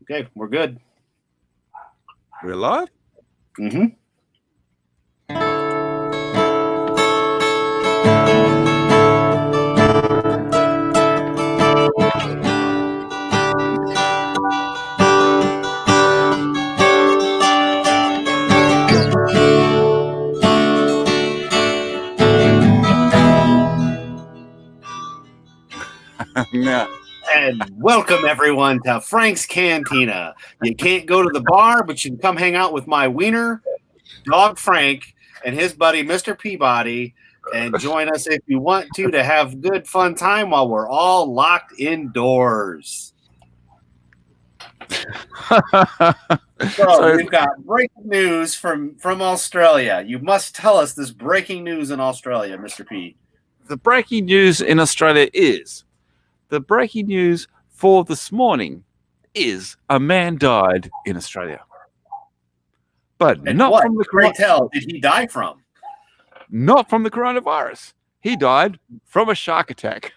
Okay, we're good. We're live? Mm-hmm. Yeah. And welcome everyone to Frank's Cantina. You can't go to the bar, but you can come hang out with my wiener, dog Frank, and his buddy Mr. Peabody, and join us if you want to have good fun time while we're all locked indoors. So we've got breaking news from Australia. You must tell us this breaking news in Australia, Mr. P. The breaking news in Australia is the breaking news for this morning is a man died in Australia. But And not what, from the pray tell, did he die from? Not from the coronavirus. He died from a shark attack.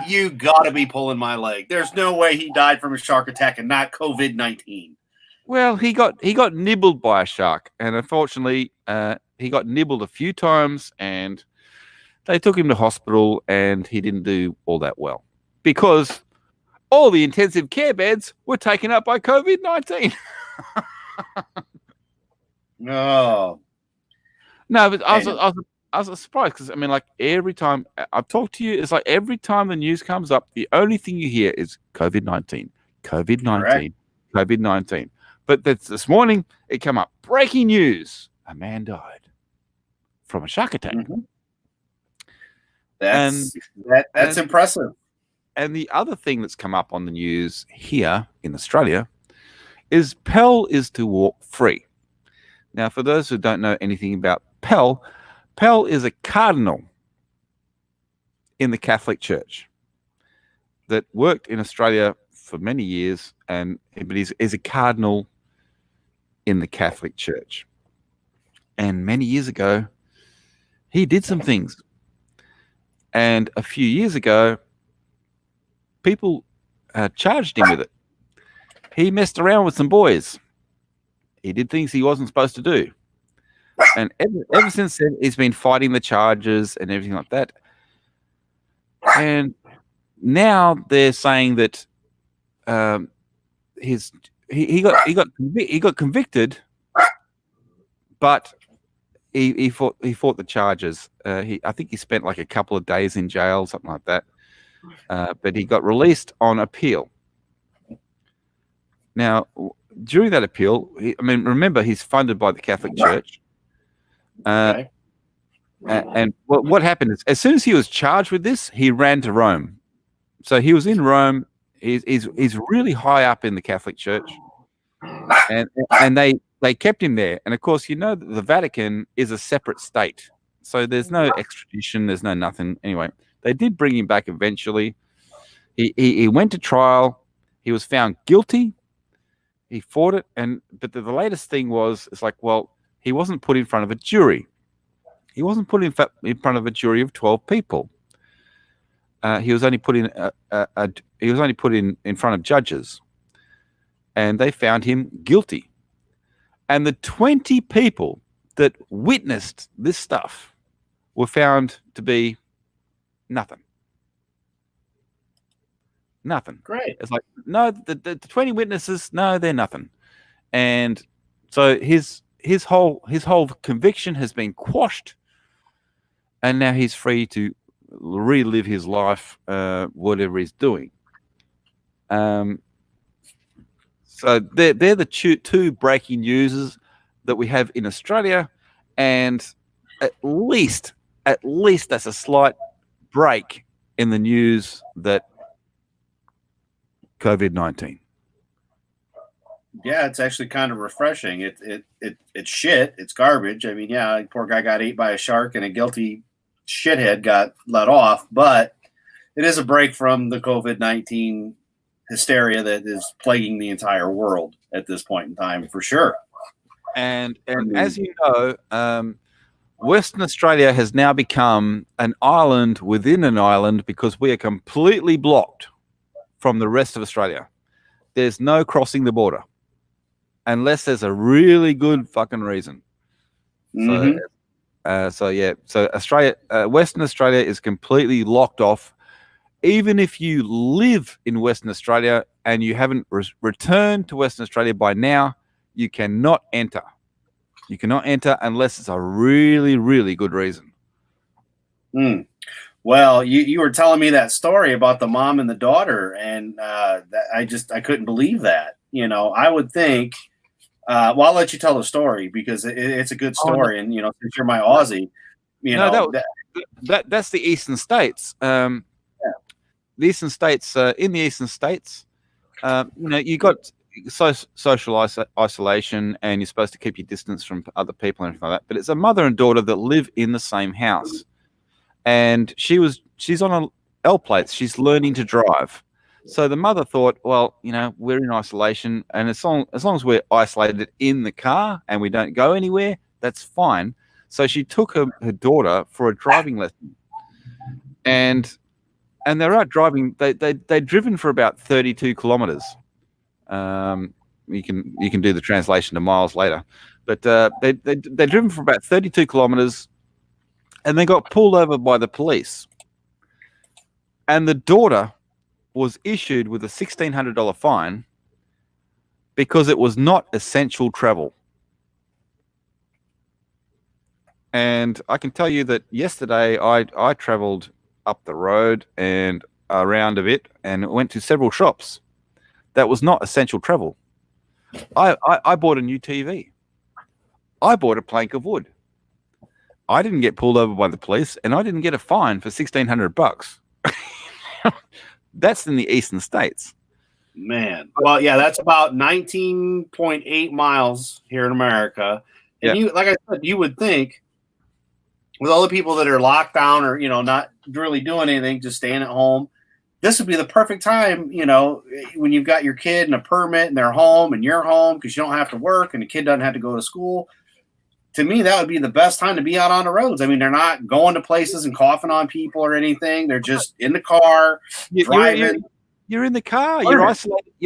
You gotta be pulling my leg. There's no way he died from a shark attack and not COVID-19. Well, he got nibbled by a shark, and unfortunately, he got nibbled a few times, and they took him to hospital, and he didn't do all that well because all the intensive care beds were taken up by COVID-19. No. No, but I was surprised because, I mean, like every time I've talked to you, it's like every time the news comes up, the only thing you hear is COVID-19, COVID-19, COVID-19. But this morning, it came up, breaking news, a man died from a shark attack. Mm-hmm. That's impressive. And the other thing that's come up on the news here in Australia is Pell is to walk free. Now, for those who don't know anything about Pell is a cardinal in the Catholic Church that worked in Australia for many years, but is a cardinal in the Catholic Church. And many years ago, he did some things. And a few years ago, people charged him with it. He messed around with some boys. He did things he wasn't supposed to do. And ever since then, he's been fighting the charges and everything like that. And now they're saying that he got convicted, but he fought the charges. I think he spent like a couple of days in jail, something like that. But he got released on appeal. Now, during that appeal, remember, he's funded by the Catholic Church. Okay. And what happened is, as soon as he was charged with this, he ran to Rome. So he was in Rome. He's really high up in the Catholic Church, and they kept him there. And of course, you know that the Vatican is a separate state, so there's no extradition. There's no nothing. Anyway, they did bring him back eventually. He went to trial. He was found guilty. He fought it, but the latest thing was, it's like, well, he wasn't put in front of a jury. He wasn't put in front of a jury of 12 people. He was only put in in front of judges, and they found him guilty. And the 20 people that witnessed this stuff were found to be nothing. Nothing. Great. It's like, no, the 20 witnesses, no, they're nothing. And so his whole conviction has been quashed, and now he's free to relive his life, whatever he's doing. So they're the two breaking news that we have in Australia, and at least that's a slight break in the news that COVID-19. Yeah, it's actually kind of refreshing. It's shit. It's garbage. I mean, yeah, poor guy got ate by a shark and a guilty shithead got let off, but it is a break from the COVID-19 hysteria that is plaguing the entire world at this point in time, for sure. And as you know, Western Australia has now become an island within an island because we are completely blocked from the rest of Australia. there's no crossing the border unless there's a really good fucking reason. Mm-hmm. So Australia, Western Australia is completely locked off. Even if you live in Western Australia and you haven't returned to Western Australia by now, you cannot enter. You cannot enter unless it's a really, really good reason. Mm. Well, you were telling me that story about the mom and the daughter, and I couldn't believe that. I would think. Well, I'll let you tell the story because it's a good story, and since you're my Aussie, that's the eastern states. The eastern states, in the eastern states, you got social isolation, and you're supposed to keep your distance from other people and everything like that. But it's a mother and daughter that live in the same house, and she's on a L plates. She's learning to drive. So the mother thought, well, we're in isolation, and as long as we're isolated in the car and we don't go anywhere, that's fine. So she took her daughter for a driving lesson, and they're out driving. They'd driven for about 32 kilometers. You can do the translation to miles later, but they'd driven for about 32 kilometers, and they got pulled over by the police. And the daughter was issued with a $1,600 fine because it was not essential travel. And I can tell you that yesterday I traveled up the road and around a bit and went to several shops. That was not essential travel. I bought a new TV. I bought a plank of wood. I didn't get pulled over by the police, and I didn't get a fine for $1,600. That's in the eastern states. Man. Well, yeah, that's about 19.8 miles here in America. And you, like I said, you would think with all the people that are locked down or, not really doing anything, just staying at home, this would be the perfect time, when you've got your kid and a permit and they're home and you're home because you don't have to work and the kid doesn't have to go to school. To me, that would be the best time to be out on the roads. I mean, they're not going to places and coughing on people or anything. They're just in the car, driving. You're in the car. You're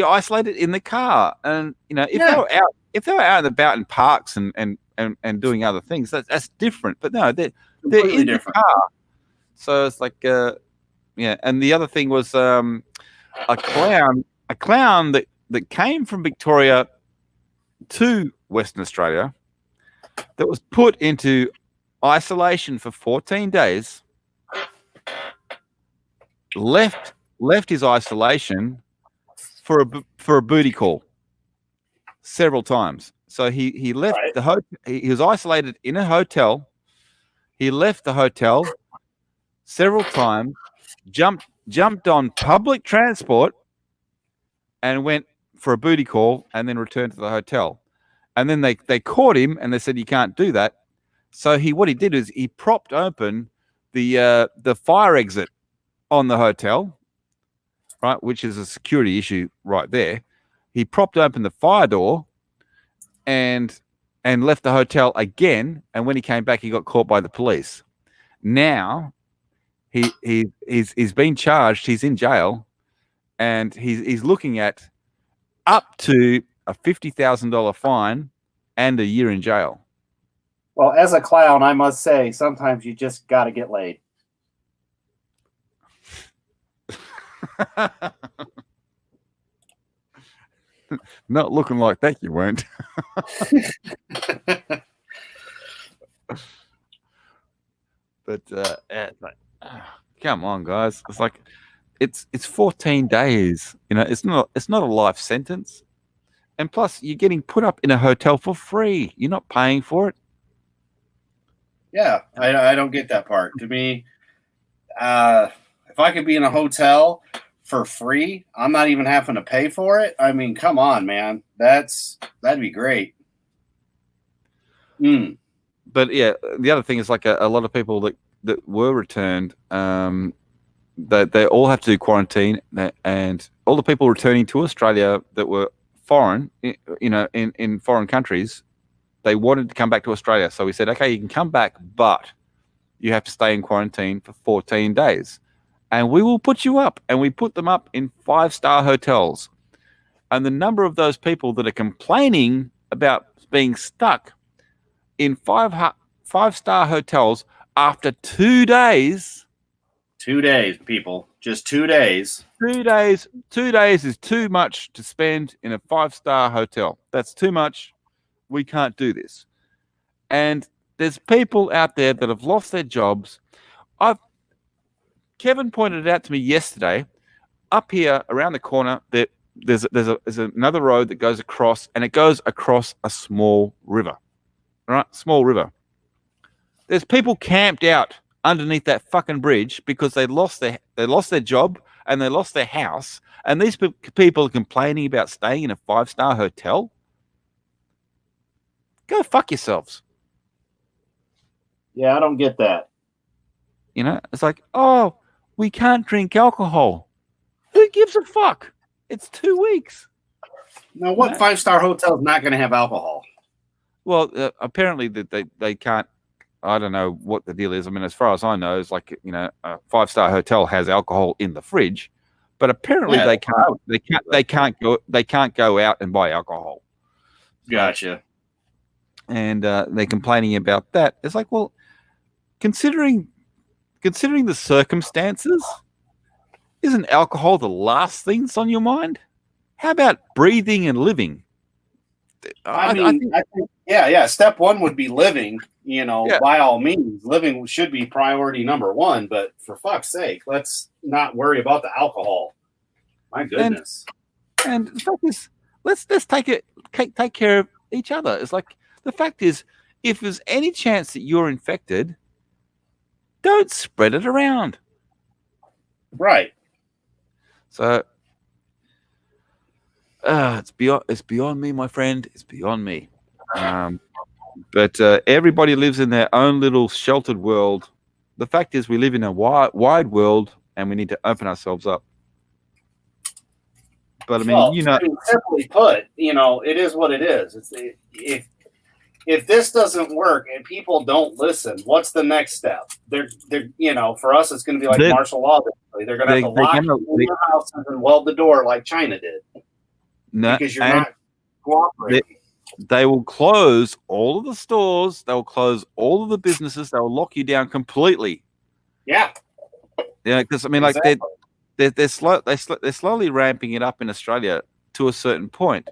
isolated in the car. And if they were out and about in parks and doing other things, that's different. But no, they're in the car. So it's like And the other thing was a clown that came from Victoria to Western Australia that was put into isolation for 14 days, left his isolation for a booty call several times. So he left the hotel. He was isolated in a hotel. He left the hotel several times, jumped on public transport and went for a booty call, and then returned to the hotel. And then they caught him and they said, you can't do that. So what he did is he propped open the fire exit on the hotel, right, which is a security issue right there. He propped open the fire door and left the hotel again. And when he came back, he got caught by the police. Now he's been charged. He's in jail, and he's looking at up to a $50,000 fine and a year in jail. Well, as a clown, I must say, sometimes you just got to get laid. Not looking like that, you won't. But come on, guys. It's like it's 14 days. It's not a life sentence. And plus, you're getting put up in a hotel for free. You're not paying for it. Yeah, I don't get that part. To me, if I could be in a hotel for free, I'm not even having to pay for it. I mean, come on, man. That'd be great. But yeah, the other thing is like a lot of people that were returned, they all have to do quarantine, and all the people returning to Australia that were foreign, in foreign countries, they wanted to come back to Australia. So we said, okay, you can come back, but you have to stay in quarantine for 14 days. And we will put you up. And we put them up in 5-star hotels. And the number of those people that are complaining about being stuck in five-star hotels after 2 days. 2 days, people. Just 2 days. 2 days. 2 days is too much to spend in a 5-star hotel. That's too much. We can't do this. And there's people out there that have lost their jobs. Kevin pointed it out to me yesterday. Up here around the corner, there's another road that goes across, and it goes across a small river. Right, small river. There's people camped out underneath that fucking bridge because they lost their job and they lost their house, and these people are complaining about staying in a 5-star hotel. Go fuck yourselves. Yeah, I don't get that. You know, it's like, oh, we can't drink alcohol. Who gives a fuck? It's 2 weeks. Now, what 5-star hotel is not going to have alcohol? Well, apparently they can't. I don't know what the deal is. I mean, as far as I know, it's like, you know, a 5-star hotel has alcohol in the fridge, but apparently they can't go out and buy alcohol. Gotcha. And they're complaining about that. It's like, well, considering the circumstances, isn't alcohol the last things on your mind? How about breathing and living? I think, yeah. Step one would be living. You know, by all means, living should be priority number one. But for fuck's sake, let's not worry about the alcohol. My goodness. And the fact is, let's take care of each other. It's like, the fact is, if there's any chance that you're infected, don't spread it around. Right. So it's beyond me, my friend. It's beyond me. But everybody lives in their own little sheltered world. The fact is, we live in a wide world, and we need to open ourselves up. But I mean, simply put, it is what it is. If this doesn't work and people don't listen, what's the next step? They're for us, it's going to be like martial law. They're going to have to lock you in your houses and weld the door like China did. No, because you're not cooperating. They will close all of the stores. They will close all of the businesses. They will lock you down completely. Yeah. Yeah, because I mean, exactly. They're slowly ramping it up in Australia to a certain point,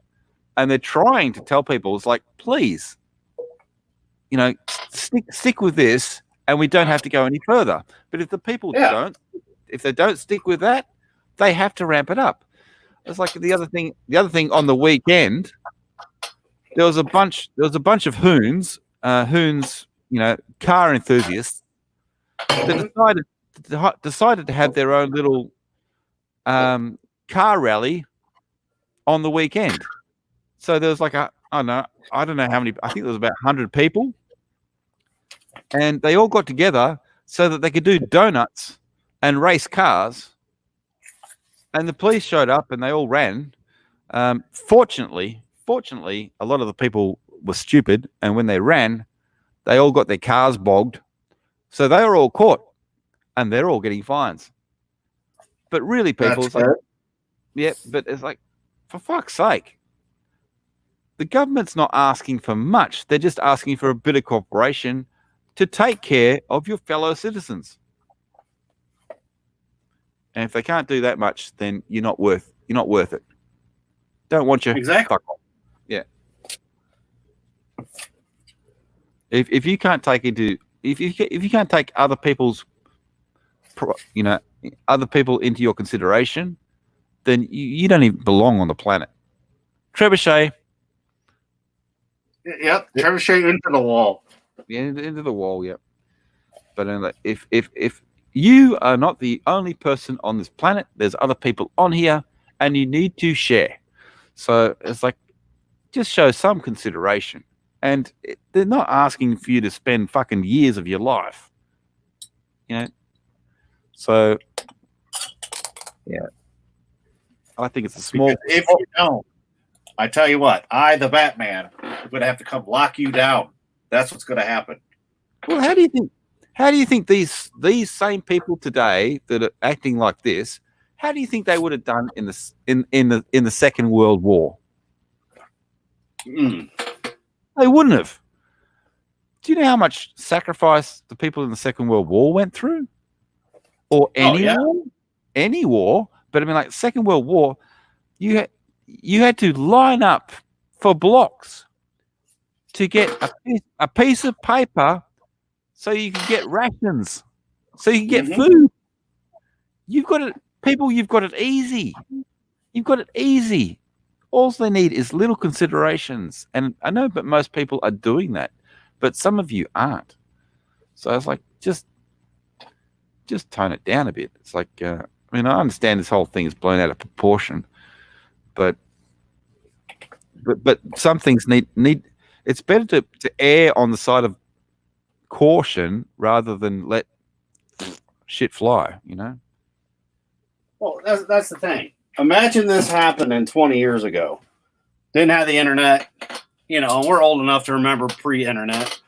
and they're trying to tell people, it's like, please, stick with this, and we don't have to go any further. But if the people don't stick with that, they have to ramp it up. It's like the other thing on the weekend, there was a bunch of hoons, car enthusiasts that decided to have their own little car rally on the weekend. So there was like I don't know how many. I think there was about 100 people, and they all got together so that they could do donuts and race cars. And the police showed up, and they all ran. Fortunately, a lot of the people were stupid, and when they ran, they all got their cars bogged. So they were all caught, and they're all getting fines. But really, people, it's like, but it's like, for fuck's sake, the government's not asking for much. They're just asking for a bit of cooperation to take care of your fellow citizens. And if they can't do that much, then you're not worth it. Don't want you exactly. Yeah. If you can't take if you can't take other people's other people into your consideration, then you don't even belong on the planet. Trebuchet. Yep, trebuchet into the wall. Yeah, into the wall. Yep. But anyway, if you are not the only person on this planet, there's other people on here, and you need to share. So it's like, just show some consideration. And they're not asking for you to spend fucking years of your life. So, yeah. I think it's a small... Because if you don't, I tell you what, the Batman, I'm going to have to come lock you down. That's what's going to happen. Well, how do you think these same people today that are acting like this, How do you think they would have done in the Second World War? Mm. They wouldn't have. Do you know how much sacrifice the people in the Second World War went through? Or any war? Any war. But I mean, like Second World War, you had to line up for blocks to get a piece of paper so you can get rations, so you can get food. You've got it, people, you've got it easy. You've got it easy. All they need is little considerations. And I know, but most people are doing that. But some of you aren't. So I was like, just tone it down a bit. It's like, I mean, I understand this whole thing is blown out of proportion, but some things need. It's better to err on the side of caution rather than let shit fly. You know. Well, that's the thing. Imagine this happening 20 years ago. Didn't have the internet. You know, we're old enough to remember pre-internet.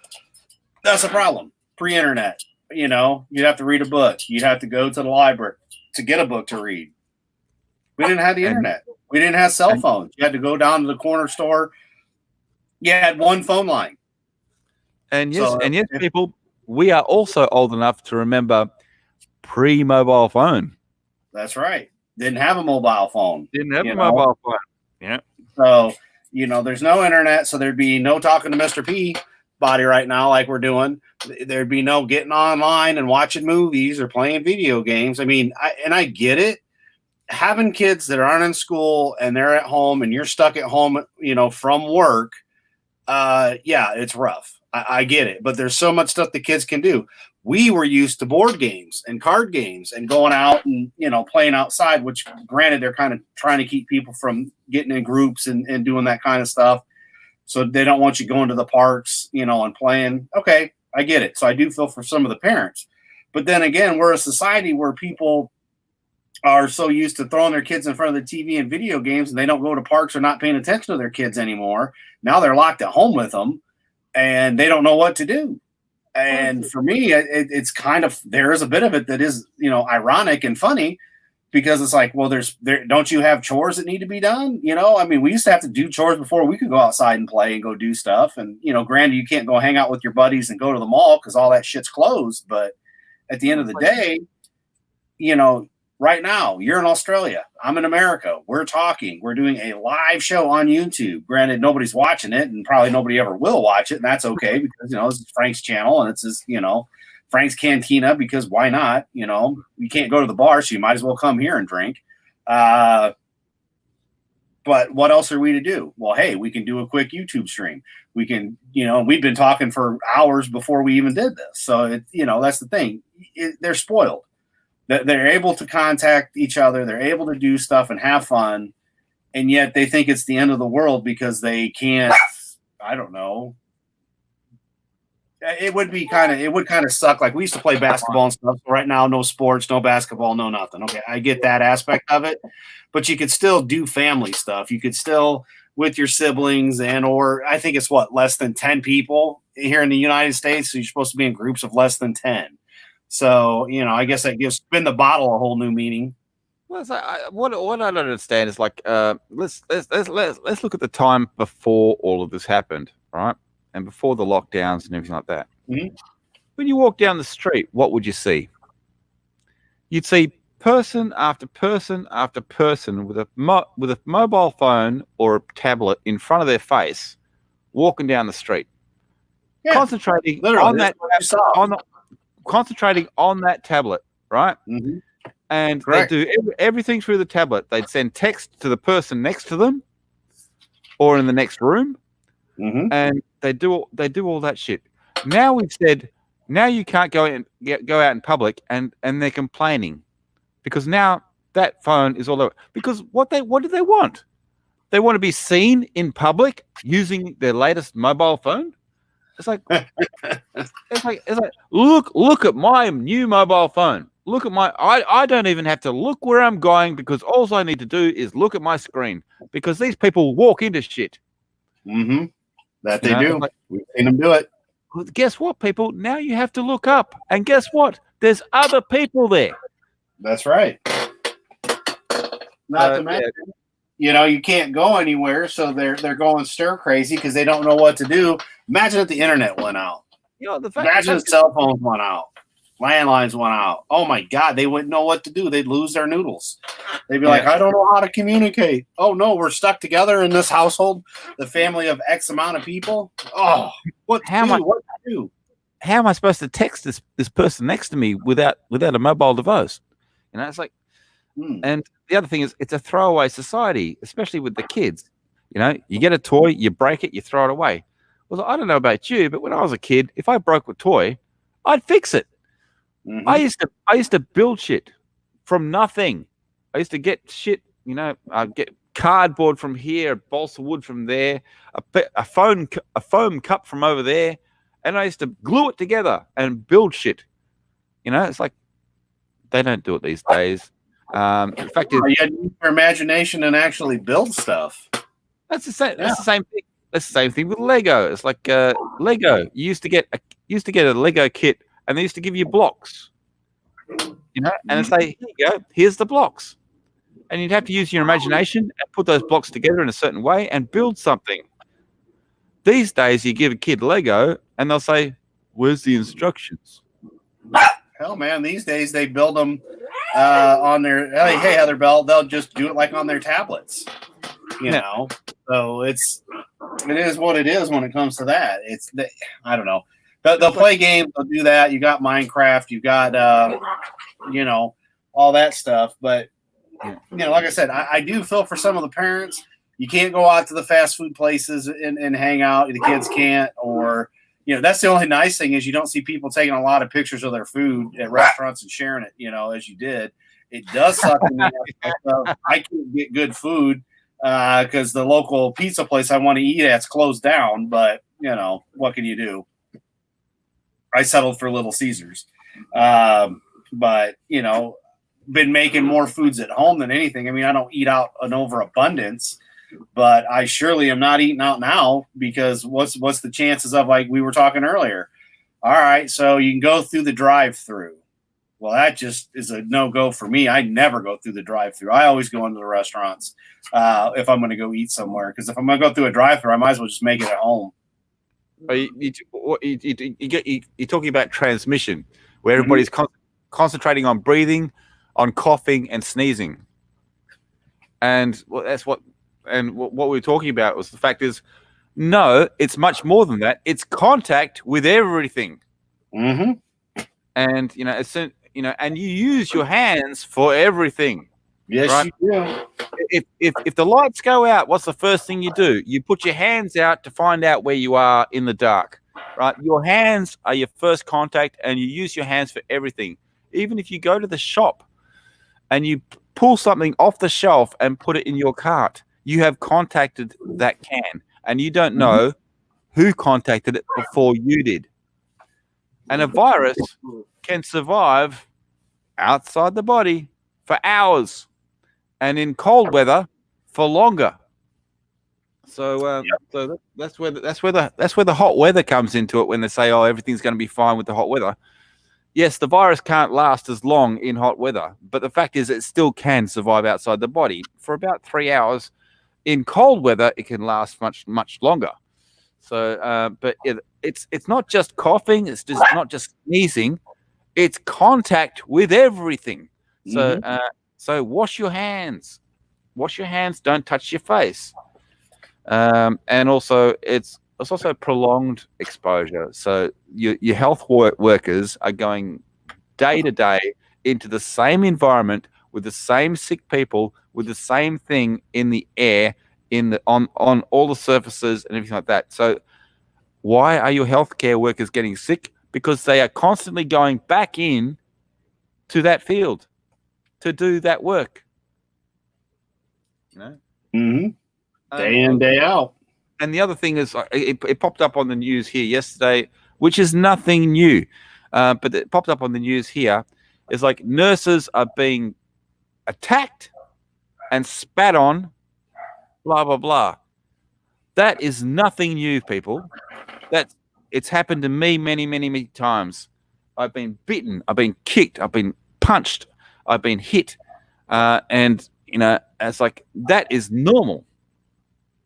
That's a problem. Pre-internet. You know, you'd have to read a book. You'd have to go to the library to get a book to read. We didn't have the internet. We didn't have cell phones. You had to go down to the corner store. You had one phone line. And yes, people, we are also old enough to remember pre-mobile phone. That's right. Didn't have a mobile phone. Didn't have a mobile phone. Yeah. So, you know, there's no internet, so there'd be no talking to Mr. P body right now like we're doing. There'd be no getting online and watching movies or playing video games. I mean, I get it. Having kids that aren't in school and they're at home and you're stuck at home, you know, from work, yeah, it's rough. I get it. But there's so much stuff the kids can do. We were used to board games and card games and going out and, you know, playing outside, which granted, they're kind of trying to keep people from getting in groups and doing that kind of stuff. So they don't want you going to the parks, you know, and playing. Okay, I get it. So I do feel for some of the parents. But then again, we're a society where people are so used to throwing their kids in front of the TV and video games, and they don't go to parks or not paying attention to their kids anymore. Now they're locked at home with them, and they don't know what to do. And for me, it's kind of, there is a bit of it that is, you know, ironic and funny, because it's like, well, don't you have chores that need to be done? You know, I mean, we used to have to do chores before we could go outside and play and go do stuff. And, you know, granted, you can't go hang out with your buddies and go to the mall because all that shit's closed. But at the end of the day, you know, right now, you're in Australia. I'm in America. We're talking. We're doing a live show on YouTube. Granted, nobody's watching it, and probably nobody ever will watch it, and that's okay because, you know, this is Frank's channel, and it's his, you know, Frank's Cantina, because why not? You know, you can't go to the bar, so you might as well come here and drink. But what else are we to do? Well, hey, we can do a quick YouTube stream. We can, you know, we've been talking for hours before we even did this. So, you know, that's the thing. They're spoiled. They're able to contact each other. They're able to do stuff and have fun. And yet they think it's the end of the world because they can't, I don't know. It would kind of suck. Like, we used to play basketball and stuff. Right now, no sports, no basketball, no nothing. Okay, I get that aspect of it, but you could still do family stuff. You could still, with your siblings, or I think it's less than 10 people here in the United States. So you're supposed to be in groups of less than 10. So, you know, I guess that gives Spin the Bottle a whole new meaning. Well, it's like, what I don't understand is, like, let's look at the time before all of this happened, right? And before the lockdowns and everything like that. Mm-hmm. When you walk down the street, what would you see? You'd see person after person after person with a mobile phone or a tablet in front of their face, walking down the street, concentrating on that concentrating on that tablet, right? Mm-hmm. And Correct. They do everything through the tablet. They'd send text to the person next to them or in the next room, and they do all that shit. Now we've said, now you can't go out in public, and they're complaining because now that phone is all over. Because what do they want? They want to be seen in public using their latest mobile phone. It's like, it's like, look at my new mobile phone. Look at I don't even have to look where I'm going, because all I need to do is look at my screen, because these people walk into shit. Mm-hmm. That they do. Like, we've seen them do it. Well, guess what, people? Now you have to look up, and guess what? There's other people there. That's right. Not to mention, you can't go anywhere, so they're going stir crazy because they don't know what to do. Imagine if the internet went out. Imagine if cell phones went out, landlines went out. Oh my God, they wouldn't know what to do. They'd lose their noodles. They'd be like, I don't know how to communicate. Oh no, we're stuck together in this household, the family of X amount of people. Oh, what to do? How am I supposed to text this person next to me without a mobile device? It's like, and the other thing is, it's a throwaway society, especially with the kids. You get a toy, you break it, you throw it away. Well, I don't know about you, but when I was a kid, if I broke a toy, I'd fix it. Mm-hmm. I used to build shit from nothing. I used to get shit, I'd get cardboard from here, balsa wood from there, a foam cup from over there, and I used to glue it together and build shit. It's like they don't do it these days. In fact, you had to use your imagination and actually build stuff. That's the same. Yeah. That's the same thing. That's the same thing with Lego. It's like Lego. You used to get a Lego kit, and they used to give you blocks. And say, here you go. Here's the blocks, and you'd have to use your imagination and put those blocks together in a certain way and build something. These days, you give a kid Lego, and they'll say, "Where's the instructions?" Hell, man, these days they build them on their. Hey, Heather Bell, they'll just do it like on their tablets. So it is what it is when it comes to that. I don't know. They'll play games. They'll do that. You got Minecraft. You got all that stuff. But like I said, I do feel for some of the parents. You can't go out to the fast food places and hang out. The kids can't, or that's the only nice thing is you don't see people taking a lot of pictures of their food at restaurants and sharing it. As you did. It does suck. I can't get good food because the local pizza place I want to eat at's closed down. But what can you do? I settled for Little Caesars, but been making more foods at home than anything. I mean, I don't eat out an overabundance. But I surely am not eating out now because what's the chances of, like we were talking earlier? All right, so you can go through the drive-through. Well, that just is a no-go for me. I never go through the drive-through. I always go into the restaurants if I'm going to go eat somewhere. Because if I'm going to go through a drive-through, I might as well just make it at home. You're talking about transmission, where everybody's concentrating on breathing, on coughing, and sneezing. And what we were talking about was the fact is, no, it's much more than that. It's contact with everything. Mm-hmm. And and you use your hands for everything. Yes, right? You do. If the lights go out, what's the first thing you do? You put your hands out to find out where you are in the dark. Right? Your hands are your first contact, and you use your hands for everything. Even if you go to the shop and you pull something off the shelf and put it in your cart, you have contacted that can, and you don't know who contacted it before you did. And a virus can survive outside the body for hours, and in cold weather for longer. So, so that's where the hot weather comes into it when they say, "Oh, everything's going to be fine with the hot weather." Yes, the virus can't last as long in hot weather, but the fact is, it still can survive outside the body for about 3 hours. In cold weather, it can last much longer. So, but it's not just coughing. It's just not just sneezing. It's contact with everything. So, so wash your hands. Wash your hands. Don't touch your face. And also, it's also prolonged exposure. So your health workers are going day to day into the same environment with the same sick people, with the same thing in the air, on all the surfaces and everything like that. So why are your healthcare workers getting sick? Because they are constantly going back in to that field to do that work. Day in, day out. And the other thing is, it popped up on the news here yesterday, which is nothing new, but it popped up on the news here. It's like nurses are being attacked and spat on, blah, blah, blah. That is nothing new, people. It's happened to me many, many, many times. I've been bitten, I've been kicked, I've been punched, I've been hit. And You know, it's like that is normal.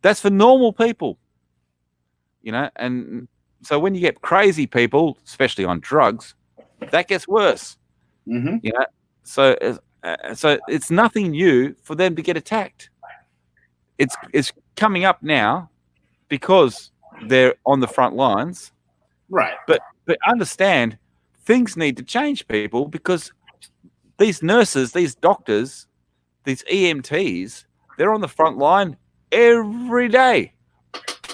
That's for normal people. You know, and so when you get crazy people, especially on drugs, that gets worse. Mm-hmm. You know, so it's nothing new for them to get attacked. It's coming up now because they're on the front lines. Right. But understand, things need to change, people, because these nurses, these doctors, these EMTs, they're on the front line every day,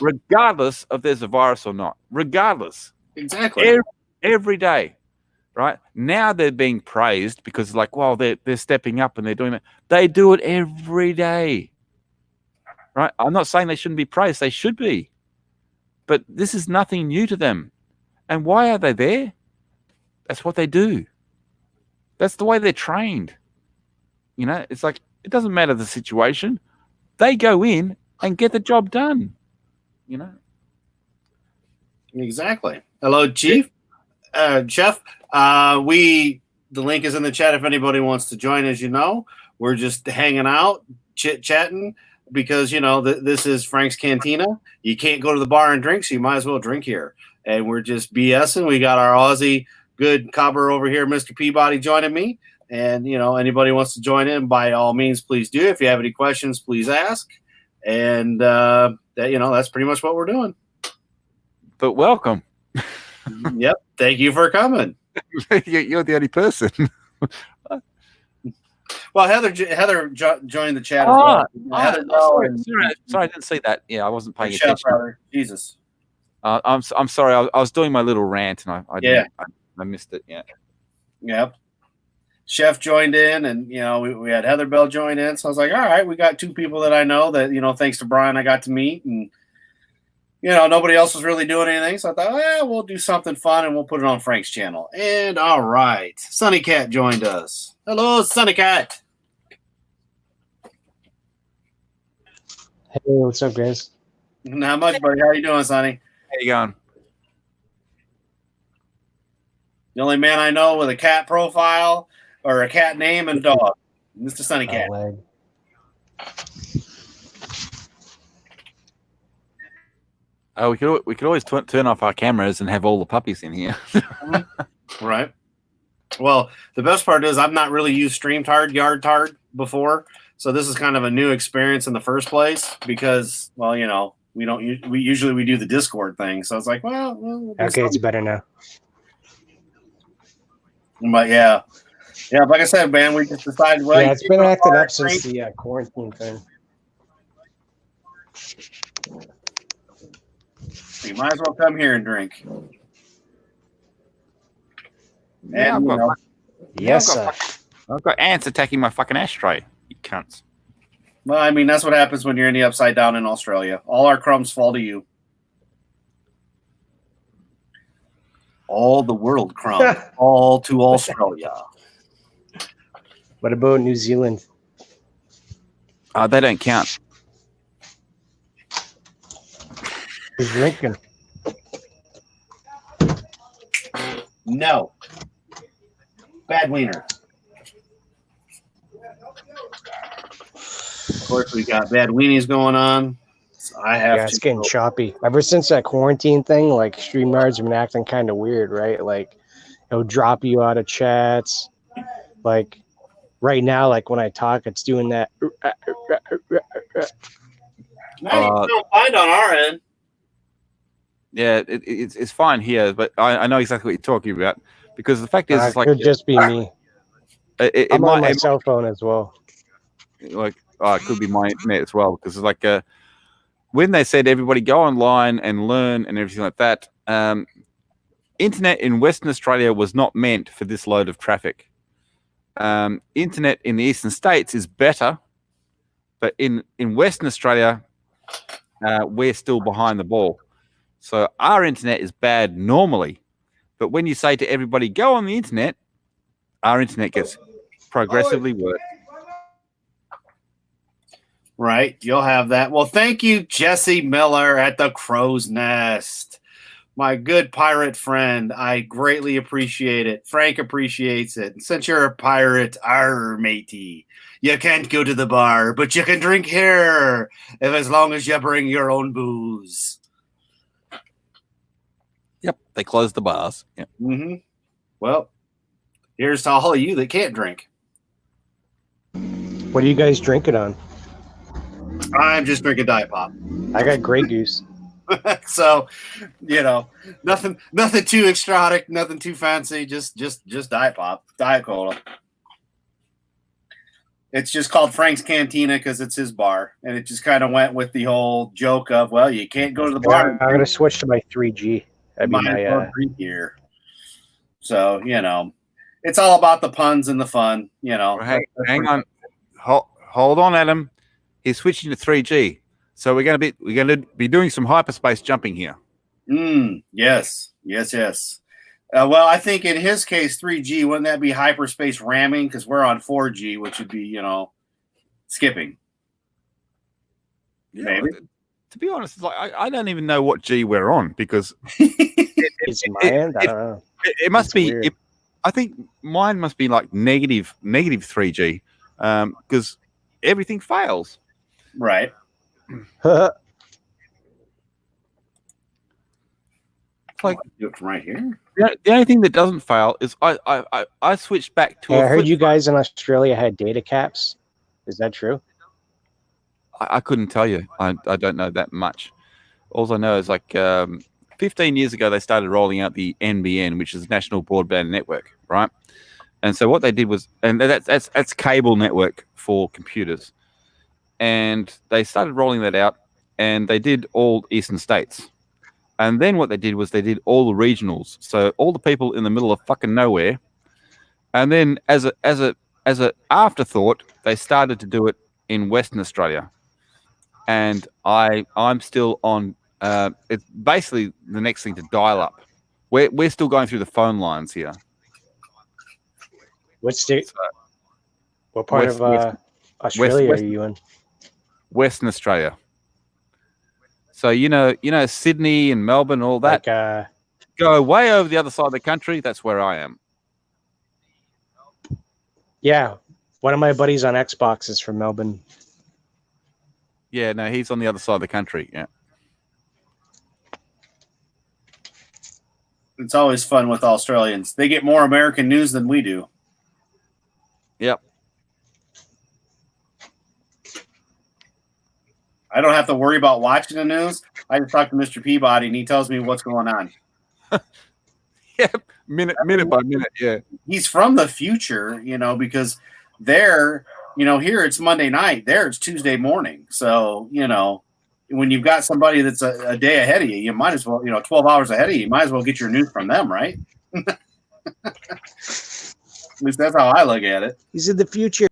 regardless of there's a virus or not. Regardless. Exactly. Every day. Right? Now they're being praised because, like, well, they're stepping up and they're doing that. They do it every day. Right? I'm not saying they shouldn't be praised. They should be. But this is nothing new to them. And why are they there? That's what they do. That's the way they're trained. You know, it's like, it doesn't matter the situation. They go in and get the job done. You know? Exactly. Hello, Chief. Jeff. The link is in the chat if anybody wants to join. As you know, we're just hanging out, chit-chatting, because, you know, this is Frank's Cantina. You can't go to the bar and drink, so you might as well drink here. And we're just BSing. We got our Aussie good cobber over here, Mr. Peabody, joining me. And, you know, anybody wants to join in, by all means, please do. If you have any questions, please ask. And, you know, that's pretty much what we're doing. But welcome. Yep. Thank you for coming. You're the only person. Well, Heather joined the chat as well. Heather, sorry, I didn't see that. Yeah, I wasn't paying Chef, attention. brother. Jesus. I'm sorry. I was doing my little rant and I missed it. Yeah. Yep. Chef joined in, and, you know, we had Heather Bell join in. So I was like, all right, we got two people that I know that, you know, thanks to Brian, I got to meet, and, you know, nobody else was really doing anything. So I thought, we'll do something fun and we'll put it on Frank's channel. And all right, Sunny Cat joined us. Hello, Sunny Cat. Hey, what's up, guys? Not much, buddy. How you doing, Sonny? How you going? The only man I know with a cat profile or a cat name and dog, Mr. Sunny Cat. Oh, we could always turn off our cameras and have all the puppies in here. Right. Well, the best part is I've not really used YardTard before, so this is kind of a new experience in the first place because, well, you know, we usually do the Discord thing, so it's like, well okay, it's better now. But yeah, like I said, man, we just decided. Well, yeah, it's been acting up since the quarantine thing. You might as well come here and drink. Yeah, and, I've got ants attacking my fucking ashtray. You cunts. Well, I mean, that's what happens when you're in the upside down in Australia. All our crumbs fall to you. All the world crumbs all to Australia. What about New Zealand? They don't count. Who's drinking? No. Bad wiener. Of course, we got bad weenies going on. So I have it's getting choppy. Ever since that quarantine thing, like, StreamYard's been acting kind of weird, right? Like, it'll drop you out of chats. Like, right now, like, when I talk, it's doing that. No, don't find on our end. Yeah, it's fine here, but I know exactly what you're talking about, because the fact is, it's like, it could just be me. I'm on my cell phone as well. Like, it could be my internet as well, because it's like when they said everybody go online and learn and everything like that, internet in Western Australia was not meant for this load of traffic. Internet in the eastern states is better, but in Western Australia, we're still behind the ball. So our internet is bad normally, but when you say to everybody, go on the internet, our internet gets progressively worse. Right. You'll have that. Well, thank you, Jesse Miller at the Crow's Nest, My good pirate friend, I greatly appreciate it. Frank appreciates it. Since you're a pirate, matey, you can't go to the bar, but you can drink here if as long as you bring your own booze. Yep, they closed the bars. Yep. Mm-hmm. Well, here's to all of you that can't drink. What are you guys drinking on? I'm just drinking Diet Pop. I got Grey Goose. So, nothing too exotic, nothing too fancy, just Diet Pop, Diet Cola. It's just called Frank's Cantina because it's his bar, and it just kind of went with the whole joke of, well, you can't go to the bar. I'm gonna switch to my 3G. That'd be my here. So it's all about the puns and the fun. Hang on, hold on, Adam. He's switching to 3G. So we're going to be doing some hyperspace jumping here. Yes. Well, I think in his case, 3G, wouldn't that be hyperspace ramming? Because we're on 4G, which would be, skipping. Yeah, maybe. To be honest, it's like I don't even know what G we're on because it's my end. I don't know. It must be. I think mine must be like negative 3G because everything fails. Right. Like do it from right here. The only thing that doesn't fail is I switched back to. I heard you guys in Australia had data caps. Is that true? I couldn't tell you. I don't know that much. All I know is like 15 years ago they started rolling out the NBN, which is National Broadband Network, right? And so what they did was, and that's cable network for computers, and they started rolling that out, and they did all eastern states. And then what they did was they did all the regionals, so all the people in the middle of fucking nowhere. And then as a afterthought, they started to do it in Western Australia. And I'm still on. It's basically the next thing to dial up. We're still going through the phone lines here. What state? What part of Australia are you in? Western Australia. So Sydney and Melbourne, all that. Like, go way over the other side of the country. That's where I am. Yeah, one of my buddies on Xbox is from Melbourne. Yeah, no, he's on the other side of the country. Yeah. It's always fun with Australians. They get more American news than we do. Yep. I don't have to worry about watching the news. I just talk to Mr. Peabody, and he tells me what's going on. Yeah, minute by minute, yeah. He's from the future, because there, here it's Monday night. There it's Tuesday morning. So, when you've got somebody that's a day ahead of you, you might as well, 12 hours ahead of you, you might as well get your news from them, right? At least that's how I look at it. He's in the future.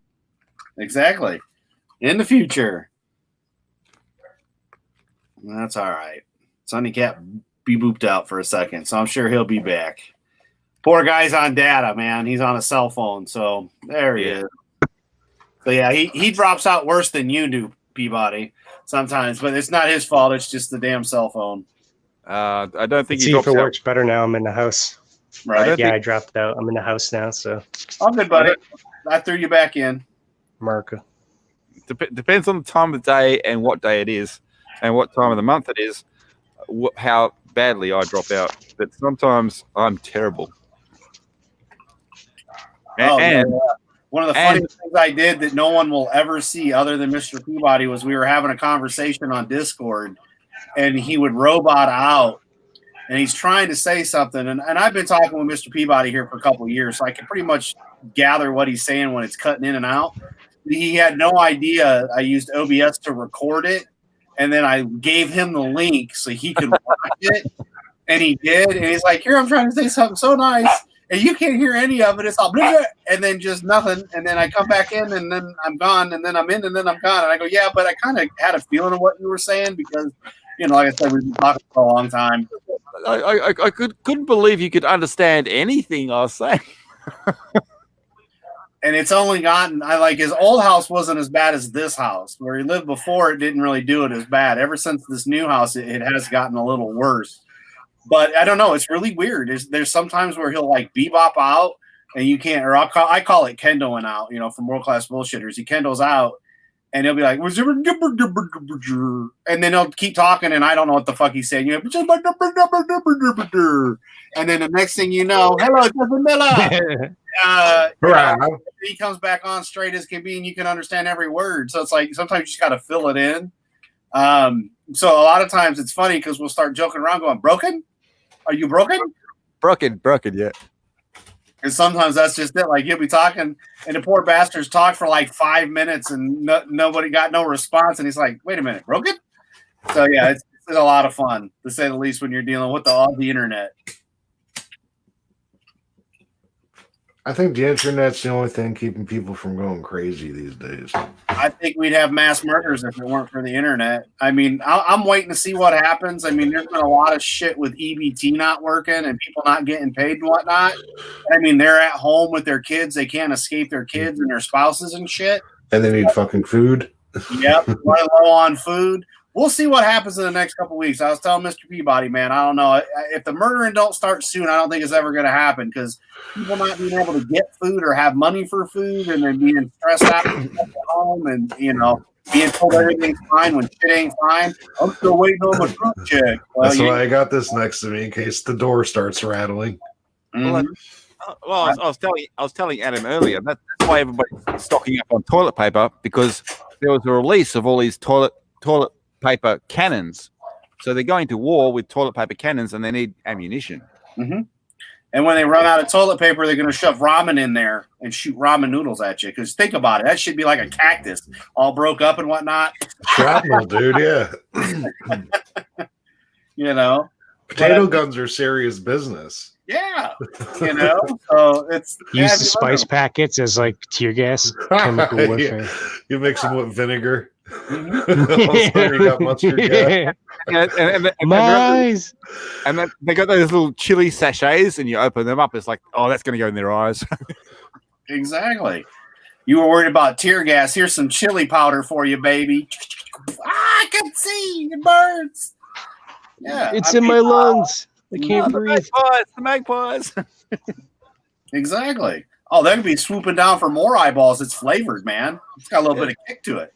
Exactly. In the future. That's all right. Sonny Cat be booped out for a second, so I'm sure he'll be back. Poor guy's on data, man. He's on a cell phone, so there he is. So yeah, he drops out worse than you do, Peabody, sometimes, but it's not his fault. It's just the damn cell phone. I don't think see if it works better now. I'm in the house. Right? I dropped out. I'm in the house now, so. I'm good, buddy. I threw you back in. America. Depends on the time of day and what day it is. And what time of the month it is, how badly I drop out. But sometimes I'm terrible. And one of the funniest things I did that no one will ever see other than Mr. Peabody was we were having a conversation on Discord, and he would robot out, and he's trying to say something. And I've been talking with Mr. Peabody here for a couple of years, so I can pretty much gather what he's saying when it's cutting in and out. He had no idea I used OBS to record it. And then I gave him the link so he could watch it, and he did. And he's like, "Here, I'm trying to say something so nice, and you can't hear any of it. It's all blah, blah, and then just nothing. And then I come back in, and then I'm gone, and then I'm in, and then I'm gone. And I go, yeah, but I kind of had a feeling of what you were saying because, like I said, we've been talking for a long time. I couldn't believe you could understand anything I was saying." And it's only gotten, his old house wasn't as bad as this house. Where he lived before, it didn't really do it as bad. Ever since this new house, it has gotten a little worse. But I don't know. It's really weird. There's sometimes where he'll like bebop out, and you can't. Or I call it kendoing out. You know, from World Class Bullshitters, he kendos out, and he'll be like, and then he'll keep talking, and I don't know what the fuck he's saying. And then the next thing you know, hello, Justin Miller. He comes back on straight as can be, and you can understand every word. So it's like sometimes you just got to fill it in. So a lot of times it's funny because we'll start joking around, going, "Broken? Are you broken?" Broken, yeah. And sometimes that's just it. Like, he'll be talking, and the poor bastards talk for like 5 minutes, and nobody got no response. And he's like, "Wait a minute, broken?" So yeah, it's a lot of fun, to say the least, when you're dealing with the internet. I think the internet's the only thing keeping people from going crazy these days. I think we'd have mass murders if it weren't for the internet. I mean, I'm waiting to see what happens. I mean, there's been a lot of shit with EBT not working and people not getting paid and whatnot. I mean, they're at home with their kids. They can't escape their kids and their spouses and shit. And they need fucking food. Yep, running low on food. We'll see what happens in the next couple of weeks. I was telling Mr. Peabody, man, I don't know. If the murdering don't start soon, I don't think it's ever going to happen, because people not being able to get food or have money for food, and then being stressed out at home, and, you know, being told everything's fine when shit ain't fine. I'm still waiting on my fruit check. Well, that's why I got this next to me in case the door starts rattling. Mm-hmm. Well, I was telling Adam earlier that's why everybody's stocking up on toilet paper, because there was a release of all these toilet paper cannons, so they're going to war with toilet paper cannons, and they need ammunition. Mm-hmm. And when they run out of toilet paper, they're going to shove ramen in there and shoot ramen noodles at you. Because think about it, that should be like a cactus, all broke up and whatnot. Shrapnel, dude. Yeah. You know, potato guns are serious business. Yeah, you know, so it's use the spice packets as like tear gas, chemical warfare. You mix them with vinegar. Mm-hmm. You got mustard gas. And then they got those little chili sachets, and you open them up. It's like, oh, that's going to go in their eyes. Exactly. You were worried about tear gas. Here's some chili powder for you, baby. I can see it burns. Yeah, it's in my lungs. I can't breathe. The magpies. Exactly. Oh, they could be swooping down for more eyeballs. It's flavored, man. It's got a little bit of kick to it.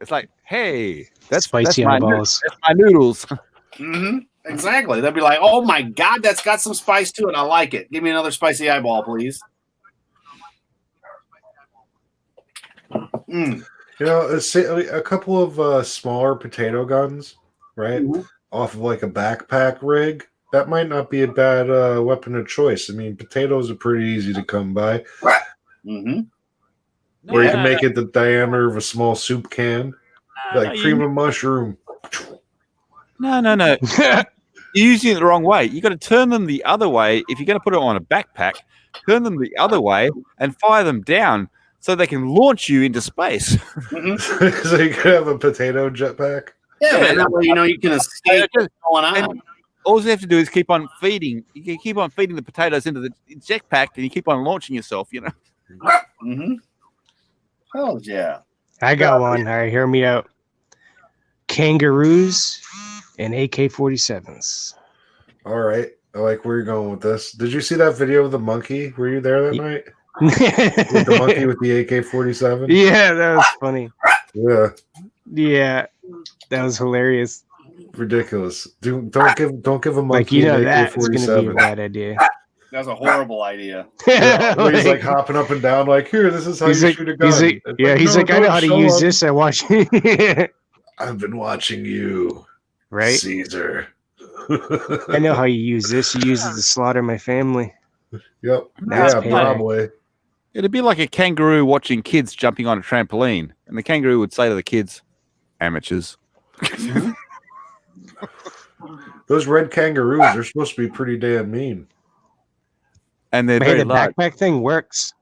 It's like, hey, that's spicy eyeballs. That's my noodles. Mm-hmm. Exactly. They'll be like, oh my God, that's got some spice to it. I like it. Give me another spicy eyeball, please. You know, a couple of smaller potato guns, right? Mm-hmm. Off of like a backpack rig. That might not be a bad weapon of choice. I mean, potatoes are pretty easy to come by. Mm-hmm. Or you can make it the diameter of a small soup can. Like cream of mushroom. No. You're using it the wrong way. You got to turn them the other way. If you're going to put it on a backpack, turn them the other way and fire them down so they can launch you into space. Mm-hmm. So you could have a potato jetpack. Yeah, man, that way you know you can escape what's going on. All you have to do is keep on feeding. You can keep on feeding the potatoes into the jetpack, and you keep on launching yourself. You know. Mm-hmm. Oh yeah. I got one. All right, hear me out. Kangaroos and AK-47s. All right, I like where you're going with this. Did you see that video of the monkey? Were you there that night? With the monkey with the AK-47. Yeah, that was funny. Yeah, that was hilarious. Ridiculous. Don't give a monkey like, an that's AK-47. gonna be a bad idea. That's a horrible idea. Yeah, he's like hopping up and down, like, here, this is how you shoot a gun. He's like, I know how to use this. I watch. I've been watching you, right, Caesar. I know how you use this. You use it to slaughter my family. Yep. Yeah, probably. It'd be like a kangaroo watching kids jumping on a trampoline, and the kangaroo would say to the kids, "Amateurs." Those red kangaroos are supposed to be pretty damn mean. And they're very large. Backpack thing works.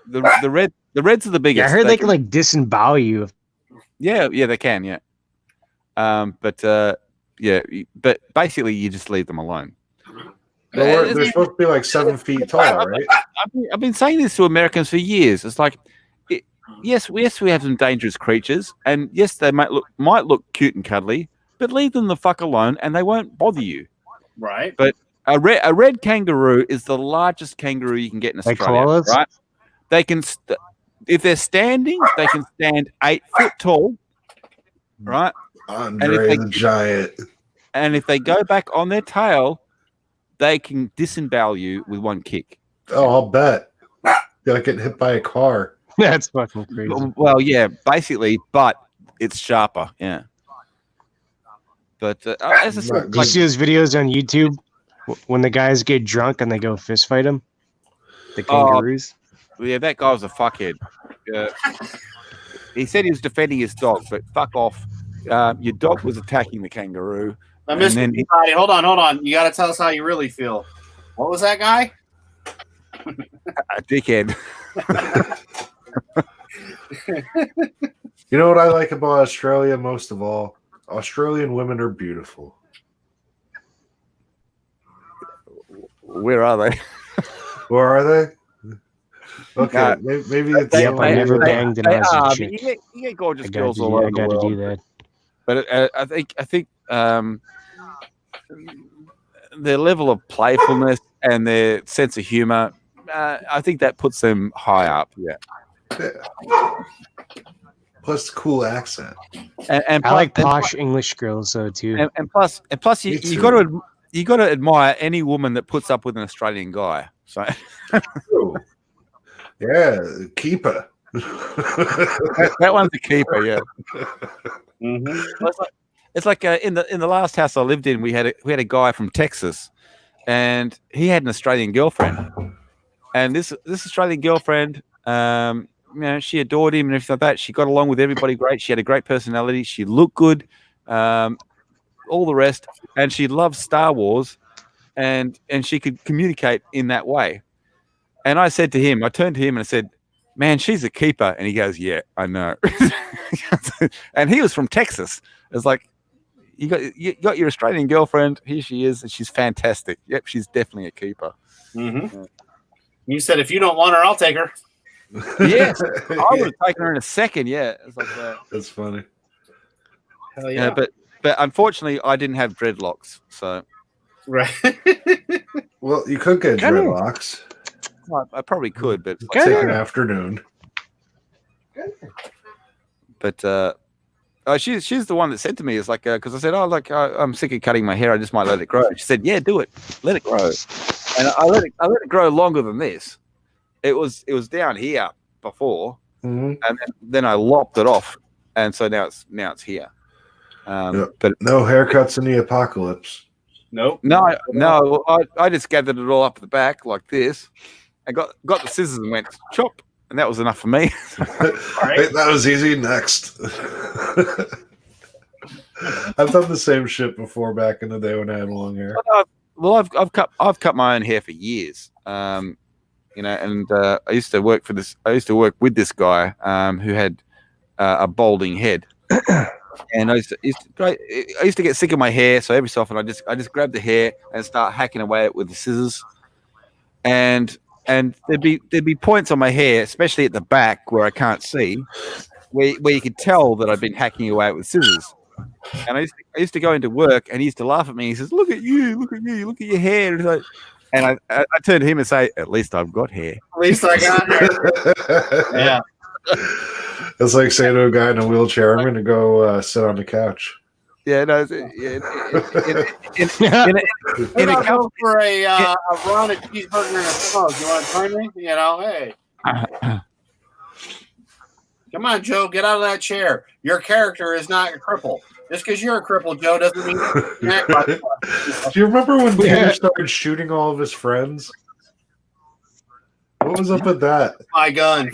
The reds are the biggest. Yeah, I heard they can like disembowel you. Yeah, they can. Yeah. But basically you just leave them alone. They're supposed to be like 7 feet tall, right? I've been saying this to Americans for years. It's like, yes, we have some dangerous creatures, and yes, they might look cute and cuddly, but leave them the fuck alone, and they won't bother you. Right. But a red kangaroo is the largest kangaroo you can get in Like Australia, koalas? right? They can, if they're standing, they can stand 8 foot tall, right? Andre the Giant. And if they go back on their tail, they can disembowel you with one kick. Oh, I'll bet. You're like getting hit by a car. That's fucking crazy. Well, yeah, basically, but it's sharper. Yeah. But as I Not said, Do you see those videos on YouTube when the guys get drunk and they go fist fight them? The kangaroos? yeah, that guy was a fuckhead. He said he was defending his dog, but fuck off. Your dog was attacking the kangaroo. Now, Mr. Peabody, hold on. You got to tell us how you really feel. What was that guy? A dickhead. You know what I like about Australia most of all? Australian women are beautiful. Where are they? Where are they? Okay, maybe it's. Yep, I never banged an Aussie chick. You get gorgeous girls all over I the got to world. do that. But I think their level of playfulness and their sense of humor, I think that puts them high up. Yeah. Plus, cool accent. And I like posh English girls though too. And plus, you got to admire any woman that puts up with an Australian guy. So, yeah, keeper. that one's a keeper. Yeah. Mm-hmm. It's like in the last house I lived in, we had a guy from Texas, and he had an Australian girlfriend, and this Australian girlfriend, she adored him and everything like that. She got along with everybody great. She had a great personality. She looked good, all the rest, and she loved Star Wars, and she could communicate in that way. And I turned to him and I said, "Man, she's a keeper." And he goes, "Yeah, I know." And he was from Texas. It's like, you got your Australian girlfriend. Here she is, and she's fantastic. Yep, she's definitely a keeper. Mm-hmm. You said, if you don't want her, I'll take her. Yes, I would have taken her in a second. Yeah, it's like that. That's funny. Hell yeah. But unfortunately, I didn't have dreadlocks, so right. Well, you could get dreadlocks. I probably could, but take an afternoon. But she's the one that said to me, "It's like," because I said, I'm sick of cutting my hair. I just might let it grow. She said, "Yeah, do it. Let it grow." And I let it grow longer than this. It was down here before, and then I lopped it off, and so now it's here. But no haircuts in the apocalypse. Nope. No. I just gathered it all up at the back like this. I got the scissors and went chop, and that was enough for me. Right. That was easy. Next. I've done the same shit before back in the day when I had long hair. Well, I've cut my own hair for years. And I used to work with this guy who had a balding head, and I used to get sick of my hair. So every so often I just grab the hair and start hacking away at it with the scissors, and there'd be points on my hair, especially at the back where I can't see, where you could tell that I'd been hacking away at it with scissors. And I used to go into work, and he used to laugh at me. He says, "Look at you, look at your hair." And I turned to him and say, "At least I've got hair. At least I got hair." Yeah. It's like saying to a guy in a wheelchair, "I'm going to go sit on the couch." Yeah, no. In a go for a run, a cheeseburger, and a smoke. You want to join me? Hey. Come on, Joe, get out of that chair. Your character is not a cripple. Just because you're a cripple, Joe, doesn't mean Do you remember when Peter started shooting all of his friends? What was up with that? My gun.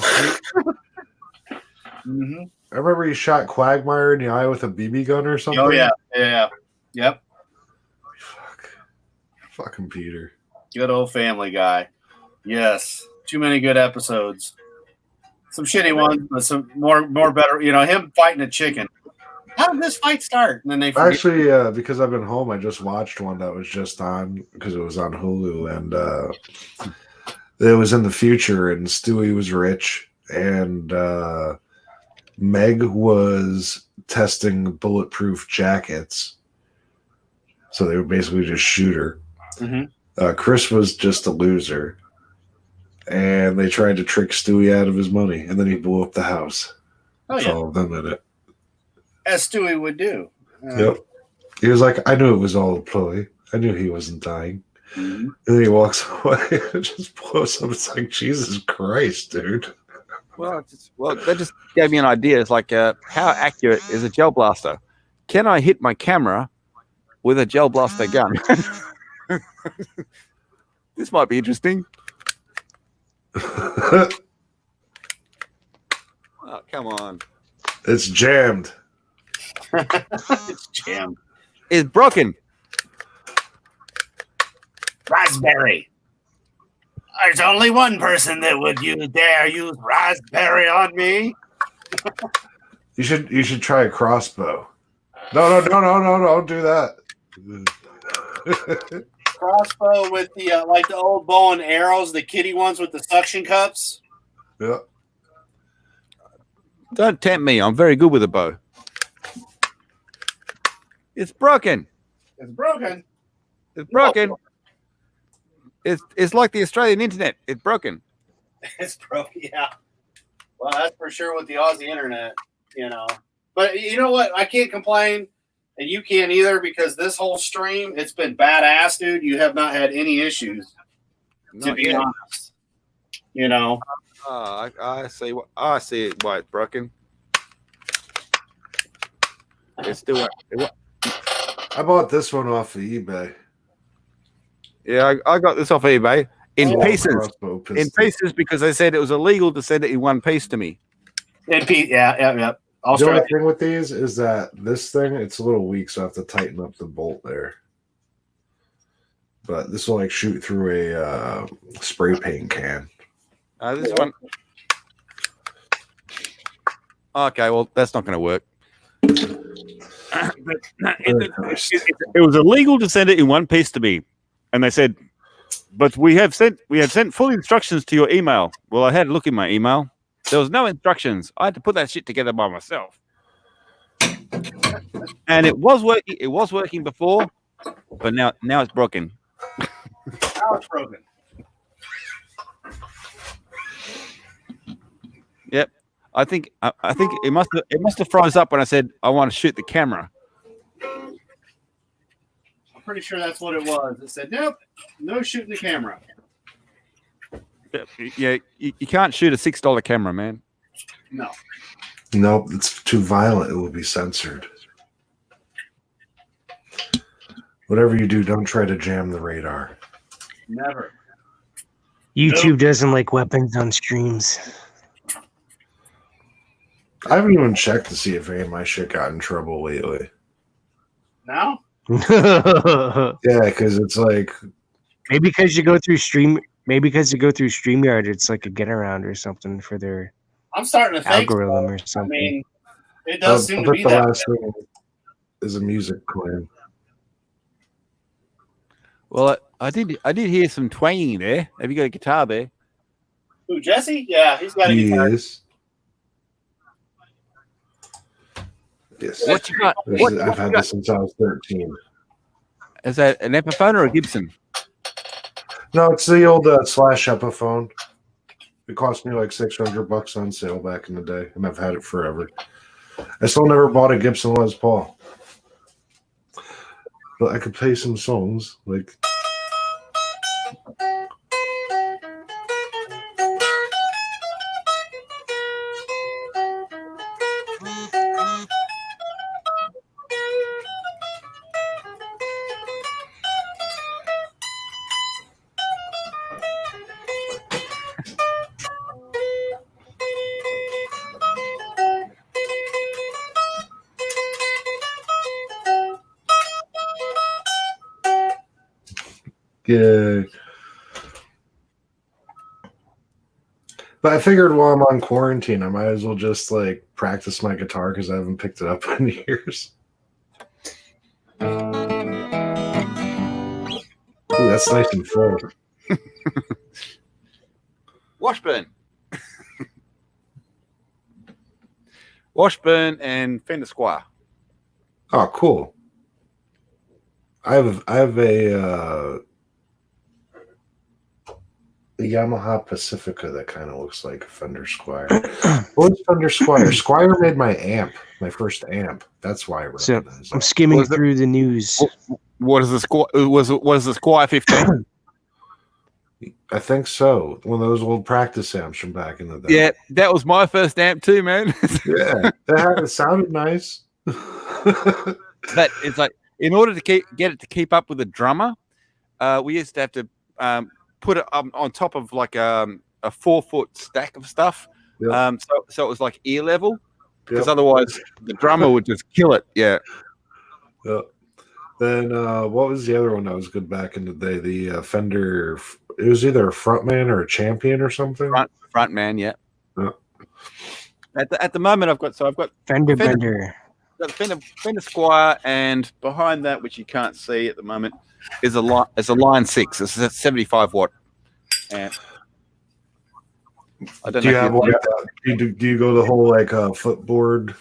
I remember he shot Quagmire in the eye with a BB gun or something. Oh, yeah. Yep. Fucking Peter. Good old Family Guy. Yes. Too many good episodes. Some shitty ones, but some more better. Him fighting a chicken. How did this fight start? And then they actually, because I've been home, I just watched one that was just on because it was on Hulu, and it was in the future, and Stewie was rich, and Meg was testing bulletproof jackets. So they would basically just shoot her. Mm-hmm. Chris was just a loser. And they tried to trick Stewie out of his money. And then he blew up the house. Oh, With yeah. all of them in it. As Stewie would do. Yep. He was like, I knew it was all a ploy. I knew he wasn't dying. Mm-hmm. And then he walks away and just blows up. It's like, Jesus Christ, dude. Well, that just gave me an idea. It's like, how accurate is a gel blaster? Can I hit my camera with a gel blaster gun? This might be interesting. It's Oh, come on. jammed. It's jammed. It's broken. Raspberry. There's only one person that would dare use raspberry on me. You should try a crossbow. No, don't do that. Crossbow with the like the old bow and arrows, the kiddie ones with the suction cups. Yeah. Don't tempt me. I'm very good with a bow. It's broken. It's broken. It's broken. It's like the Australian internet. It's broken. It's broken. Yeah. Well, that's for sure with the Aussie internet, you know. But you know what? I can't complain, and you can't either, because this whole stream, it's been badass, dude. You have not had any issues, to Not be yet. honest. You know. I see. I see why it's broken. It's still. I bought this one off of eBay. Yeah, I got this off eBay in Oh, pieces. Crossbow pistol. In pieces, because they said it was illegal to send it in one piece to me. Yeah. The Australia. only thing with these is that this thing, it's a little weak, so I have to tighten up the bolt there. But this will like shoot through a spray paint can. This one. Okay, well, that's not going to work. It was illegal to send it in one piece to me, and they said, "But we have sent full instructions to your email." Well, I had a look in my email. There was no instructions. I had to put that shit together by myself, and it was working. It was working before, but now it's broken. Now it's broken. Yep. I think it must have froze up when I said I want to shoot the camera. I'm pretty sure that's what it was. It said, nope, no shooting the camera. Yeah, you can't shoot a $6 camera, man. No. Nope, it's too violent. It will be censored. Whatever you do, don't try to jam the radar. Never. YouTube doesn't like weapons on streams. I haven't even checked to see if any of my shit got in trouble lately. No? Yeah, because it's like, Maybe because you go through StreamYard, it's like a get around or something for their I'm starting to think. algorithm or I something. mean, it does seem to be the that. last thing is a music clan. Well, I did hear some twanging there. Have you got a guitar there? Who, Jesse? Yeah, he's got a guitar. Yes. What you got? I've had this since I was 13. Is that an Epiphone or a Gibson? No, it's the old Slash Epiphone. It cost me like $600 on sale back in the day, and I've had it forever. I still never bought a Gibson Les Paul, but I could play some songs like. Yeah. But I figured while I'm on quarantine, I might as well just like practice my guitar because I haven't picked it up in years. Ooh, that's nice and full. Washburn. Washburn and Fender Squire. Oh, cool. a Yamaha Pacifica that kind of looks like a Fender Squire. What was Fender Squire? Squire made my first amp. That's why I So recognize I'm it. skimming Was it- through the news. What is the squire? Was the Squire 15? I think so. One of those old practice amps from back in the day. Yeah, that was my first amp too, man. Yeah. It sounded nice. But it's like in order to get it to keep up with the drummer, we used to have to put it on top of like a 4-foot stack of stuff. Yep. So it was like ear level, because Yep. otherwise the drummer would just kill it. Yeah. Yep. Then what was the other one that was good back in the day? The Fender. It was either a Frontman or a Champion or something. Front man, yeah. Yeah. At the moment, I've got Fender Bender. got Fender Squire, and behind that, which you can't see at the moment, is a Line 6. It's a 75 watt amp. I don't Do you know. have like do you go the whole like footboard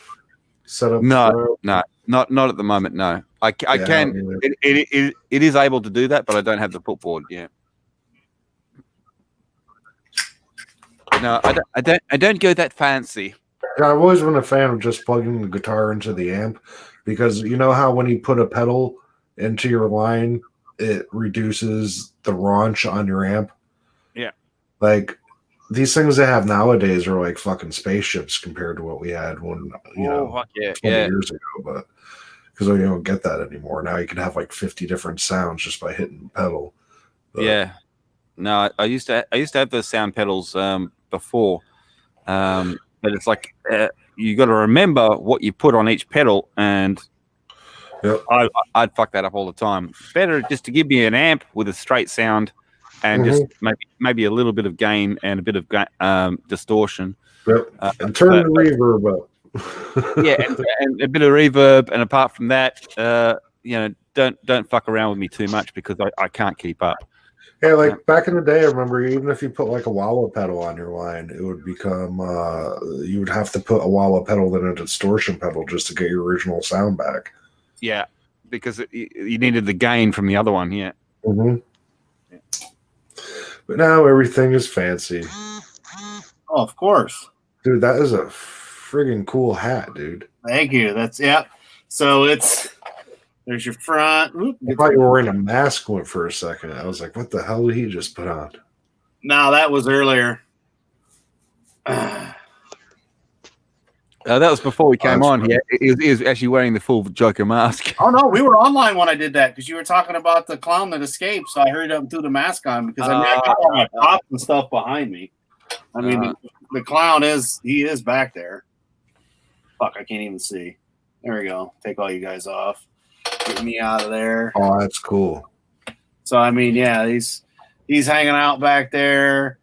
setup? No, not at the moment. No, I Yeah, can. It is able to do that, but I don't have the footboard. Yeah. No, I don't go that fancy. I've always been a fan of just plugging the guitar into the amp, because you know how when you put a pedal into your line, it reduces the raunch on your amp. Yeah. Like these things they have nowadays are like fucking spaceships compared to what we had when Fuck yeah, 20 years ago. But because you don't get that anymore. Now you can have like 50 different sounds just by hitting the pedal. But, yeah. No, I used to have those sound pedals before, but it's like you got to remember what you put on each pedal, and Yep. I'd fuck that up all the time. Better just to give me an amp with a straight sound, and just maybe a little bit of gain and a bit of distortion. Yep. And turn the reverb up. Yeah, and a bit of reverb, and apart from that, don't fuck around with me too much, because I can't keep up. Yeah, like back in the day, I remember even if you put like a wah-wah pedal on your line, it would become you would have to put a wah-wah pedal then a distortion pedal just to get your original sound back. Yeah, because you needed the gain from the other one. Yeah. Mm-hmm. But now everything is fancy. Oh, of course. Dude, that is a friggin' cool hat, dude. Thank you. So there's your front. Oop, I thought you were wearing a mask one for a second. I was like, what the hell did he just put on? No, that was earlier. That was before we came on. Yeah, he was actually wearing the full Joker mask. Oh no, we were online when I did that, because you were talking about the clown that escaped. So I hurried up and threw the mask on, because I got all my props and stuff behind me. I mean, the clown is back there. Fuck, I can't even see. There we go. Take all you guys off. Get me out of there. Oh, that's cool. So I mean, yeah, he's hanging out back there.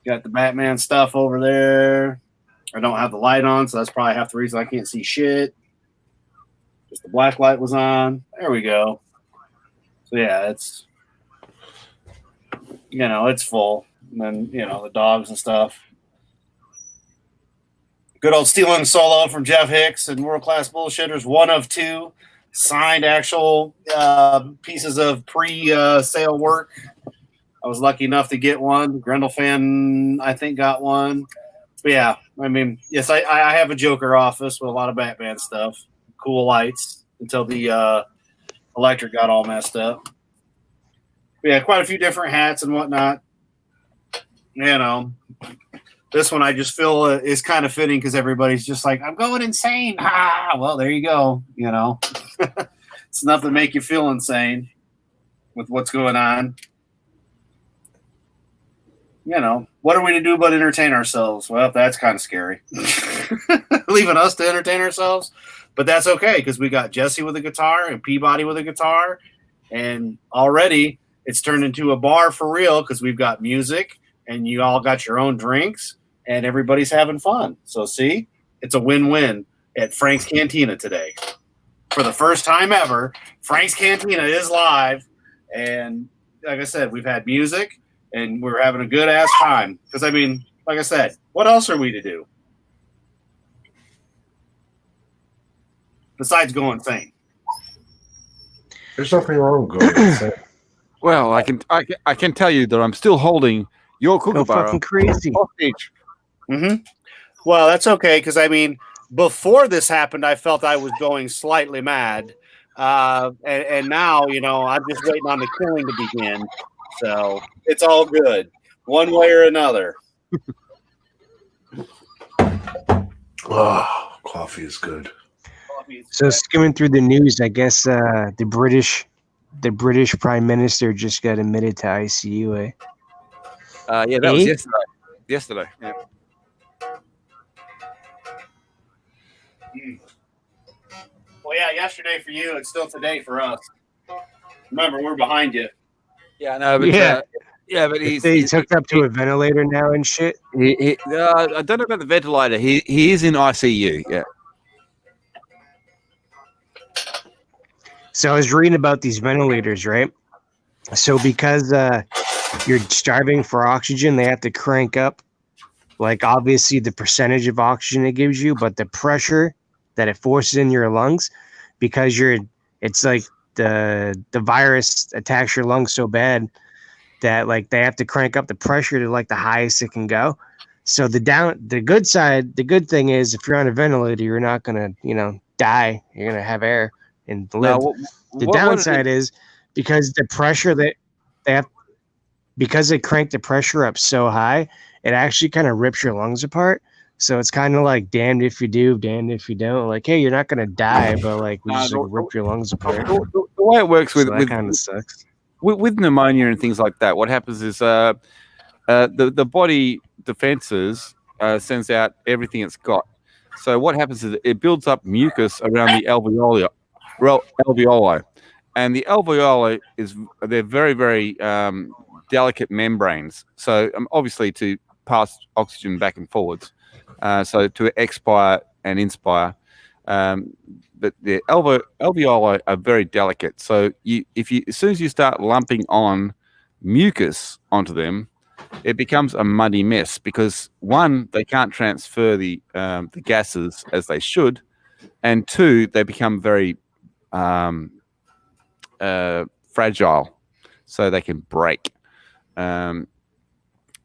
Got the Batman stuff over there. I don't have the light on, so that's probably half the reason I can't see shit. Just the black light was on. There we go. So yeah, it's it's full. And then the dogs and stuff. Good old Stealing Solo from Jeff Hicks and World Class Bullshitters. 1 of 2 signed actual pieces of pre-sale work. I was lucky enough to get one. Grendel fan, I think, got one. But yeah, I mean, yes, I have a Joker office with a lot of Batman stuff. Cool lights until the electric got all messed up. But yeah, quite a few different hats and whatnot. This one I just feel is kind of fitting, because everybody's just like, I'm going insane. Well, there you go. It's enough to make you feel insane with what's going on. What are we to do but entertain ourselves? Well, that's kind of scary. Leaving us to entertain ourselves. But that's okay, because we got Jesse with a guitar and Peabody with a guitar. And already it's turned into a bar for real, because we've got music and you all got your own drinks and everybody's having fun. So see, it's a win-win at Frank's Cantina today. For the first time ever, Frank's Cantina is live. And like I said, we've had music. And we're having a good ass time. Because, I mean, like I said, what else are we to do? Besides go insane. There's nothing wrong with going insane. Well, I can tell you that I'm still holding your Go kookaburra fucking crazy. hostage. Mm-hmm. Well, that's okay because I mean, before this happened, I felt I was going slightly mad, and now I'm just waiting on the killing to begin. So it's all good, one way or another. Oh, coffee is good. So skimming through the news, I guess the British Prime Minister just got admitted to ICU. Yeah, that was yesterday. Yesterday. Yeah. Well, yeah, yesterday for you, it's still today for us. Remember, we're behind you. Yeah, no, but but He's hooked up to a ventilator now and shit. I don't know about the ventilator. He is in ICU. Yeah. So I was reading about these ventilators, right? So because you're starving for oxygen, they have to crank up, like obviously the percentage of oxygen it gives you, but the pressure that it forces in your lungs, because it's like the virus attacks your lungs so bad that like they have to crank up the pressure to like the highest it can go. So the good thing is if you're on a ventilator, you're not gonna die. You're gonna have air and live. The downside is because the pressure that they have, because they crank the pressure up so high, it actually kind of rips your lungs apart. So it's kind of like damned if you do, damned if you don't. Like, hey, you're not gonna die, but like we just like rip your lungs apart. The way it works with kind of sucks. With pneumonia and things like that, what happens is the body defenses sends out everything it's got. So what happens is it builds up mucus around the alveoli, and the alveoli they're very, very delicate membranes. So obviously to pass oxygen back and forwards, so to expire and inspire. But the alveoli are very delicate. So as soon as you start lumping on mucus onto them, it becomes a muddy mess because one, they can't transfer the gases as they should, and two, they become very fragile, so they can break.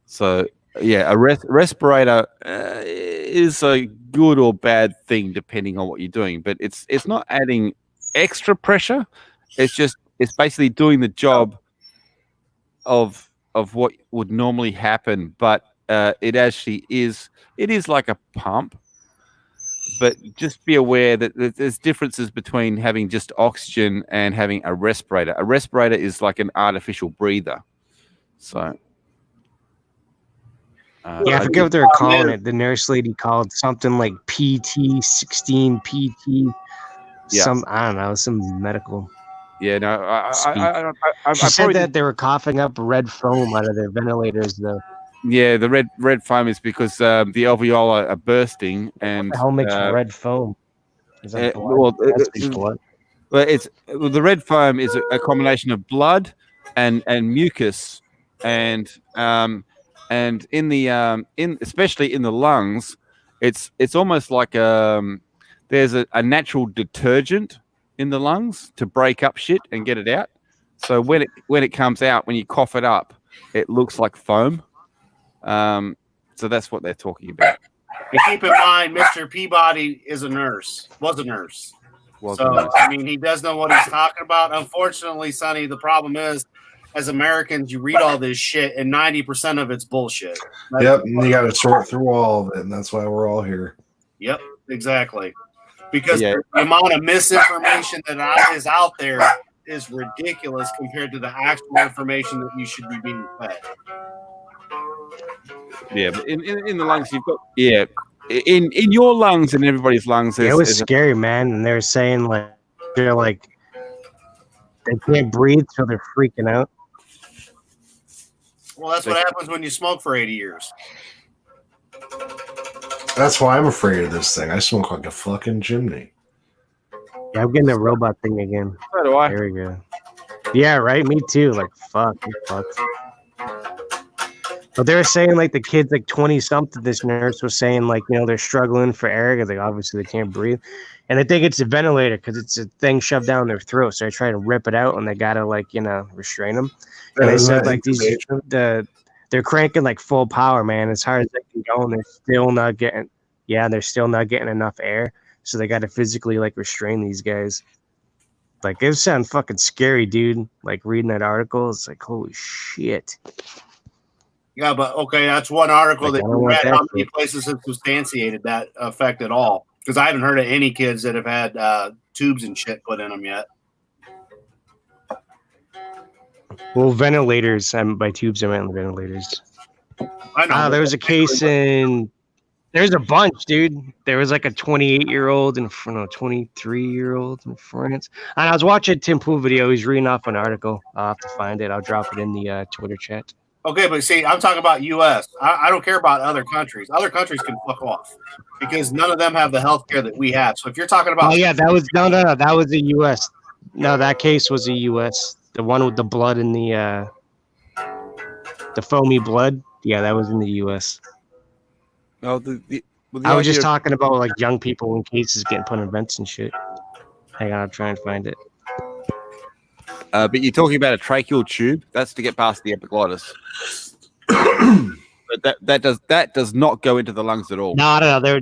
So yeah, a respirator is a good or bad thing depending on what you're doing, but it's not adding extra pressure. It's basically doing the job of what would normally happen, but it actually is like a pump. But just be aware that there's differences between having just oxygen and having a respirator. A respirator is like an artificial breather. So I forget what they're calling it. The nurse lady called something like PT16 PT. Yeah. I don't know, some medical. Yeah, no. She said that they were coughing up red foam out of their ventilators, though. Yeah, the red foam is because the alveoli are bursting, and what the hell makes red foam? Is that blood? Well, blood. Well, the red foam is a combination of blood and mucus, and in the especially in the lungs, it's almost like there's a natural detergent in the lungs to break up shit and get it out. So when it comes out, when you cough it up, it looks like foam. So that's what they're talking about. And keep in mind, Mr. Peabody was a nurse. I mean, he does know what he's talking about. Unfortunately, Sonny, the problem is, as Americans, you read all this shit, and 90% of it's bullshit. Yep, and you got to sort through all of it, and that's why we're all here. Yep, exactly. Because the amount of misinformation that is out there is ridiculous compared to the actual information that you should be being fed. Yeah, but in the lungs, you've got in your lungs and everybody's lungs. It was scary, man. And they're saying like they can't breathe, so they're freaking out. Well, that's what happens when you smoke for 80 years. That's why I'm afraid of this thing. I smoke like a fucking chimney. Yeah, I'm getting the robot thing again. So do I. There we go. Yeah, right. Me too. Like fuck. But they were saying like the kids like 20 something. This nurse was saying like they're struggling for air because like obviously they can't breathe, and I think it's a ventilator because it's a thing shoved down their throat. So I try to rip it out and they gotta like restrain them. And they said like they're cranking like full power, man, as hard as they can go, and they're still not getting enough air. So they got to physically like restrain these guys. Like it sounds fucking scary, dude. Like reading that article, it's like holy shit. Yeah, but okay, that's one article Like, that you read. How many places have substantiated that effect at all? Because I haven't heard of any kids that have had tubes and shit put in them yet. Well, ventilators. By tubes, I meant ventilators. I know. There was a case in. There's a bunch, dude. There was like a 28-year-old and a 23-year-old in France. And I was watching a Tim Pool video. He's reading off an article. I'll have to find it. I'll drop it in the Twitter chat. Okay, but see, I'm talking about U.S. I don't care about other countries. Other countries can fuck off because none of them have the health care that we have. So if you're talking about, oh yeah, that was no, that was the U.S. No, that case was the U.S. The one with the blood in the foamy blood. Yeah, that was in the U.S. Oh, I was just talking about like young people in cases getting put in vents and shit. Hang on, I'll try and find it. But you're talking about a tracheal tube. That's to get past the epiglottis. But that does not go into the lungs at all. No.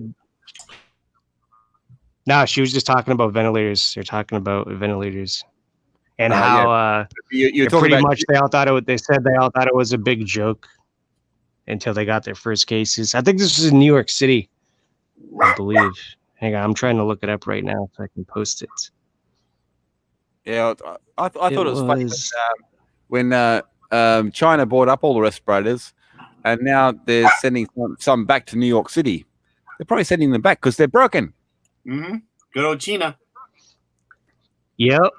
No, she was just talking about ventilators. They're talking about ventilators and how you're talking pretty much they all thought it. They said they all thought it was a big joke until they got their first cases. I think this was in New York City, I believe. Hang on, I'm trying to look it up right now so I can post it. Yeah, I thought it was funny when China bought up all the respirators, and now they're sending some back to New York City. They're probably sending them back because they're broken. Mm-hmm. Good old China. Yep.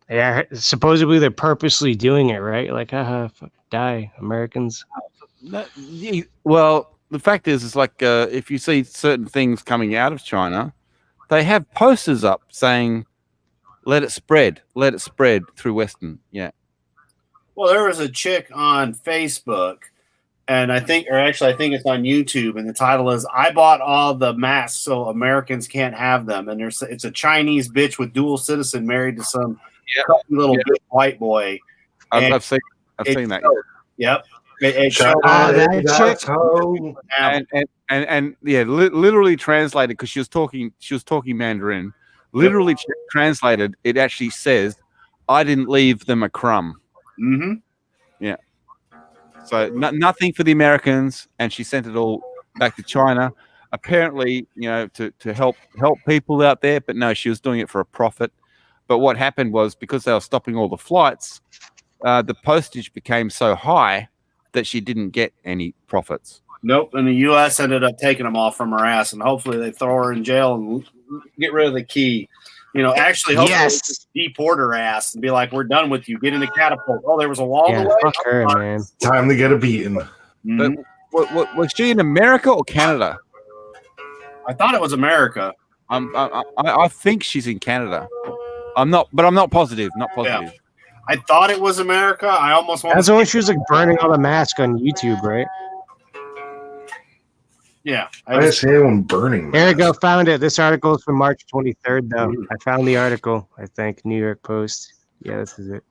Yeah, supposedly they're purposely doing it, right? Like, fuck, die, Americans. Well, the fact is, it's like if you see certain things coming out of China, they have posters up saying, let it spread through Western. Yeah. Well, there was a chick on Facebook, and I think it's on YouTube, and the title is, I bought all the masks so Americans can't have them. And it's a Chinese bitch with dual citizen married to some little bitch white boy. I've seen that. Yep. And literally translated, because she was talking Mandarin. Literally translated, it actually says, "I didn't leave them a crumb." Mm-hmm. Yeah. So nothing for the Americans, and she sent it all back to China. Apparently, to help people out there, but no, she was doing it for a profit. But what happened was, because they were stopping all the flights, the postage became so high that she didn't get any profits. Nope. And the U.S. ended up taking them all from her ass, and hopefully they throw her in jail and get rid of the key. Actually, hopefully they deport her ass and be like, "We're done with you. Get in the catapult." Oh, there was a wall in the way. Fuck her, man. Time to get a beating. Mm-hmm. But was she in America or Canada? I thought it was America. I think she's in Canada. I'm not positive. Not positive. Yeah. I thought it was America. I almost wanted. That's the one she was like burning all the masks on YouTube, right? Yeah. I didn't see anyone burning. There we go. Found it. This article is from March 23rd, though. I found the article. I think New York Post. Yeah, this is it.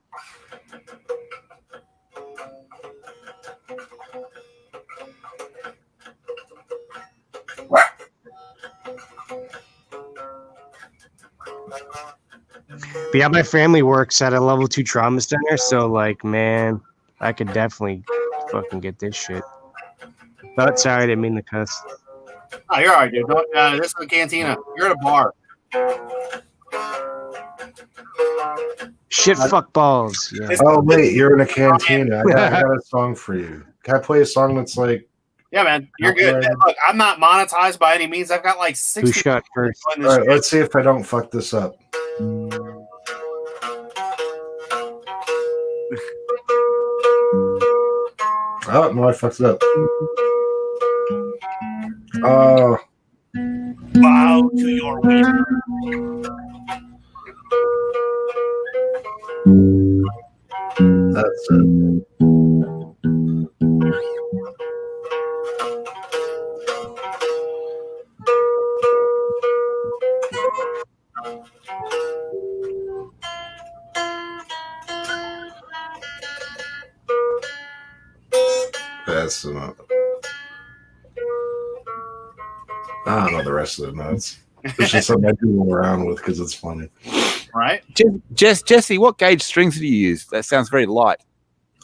But yeah, my family works at a level 2 trauma center, so like, man, I could definitely fucking get this shit. But sorry, I didn't mean to cuss. Oh, you're all right, dude. This is the Cantina. You're at a bar. Shit, fuck balls. Yeah. Oh wait, you're in a cantina. I got a song for you. Can I play a song that's like? Yeah, man, you're good. Look, I'm not monetized by any means. I've got like 60. Who shot first? All right, let's see if I don't fuck this up. Oh no, I fucked it up. Bow to your will. That's it. That's I don't know the rest of the notes. It's just something I do around with because it's funny. Right? Jesse, what gauge strings do you use? That sounds very light.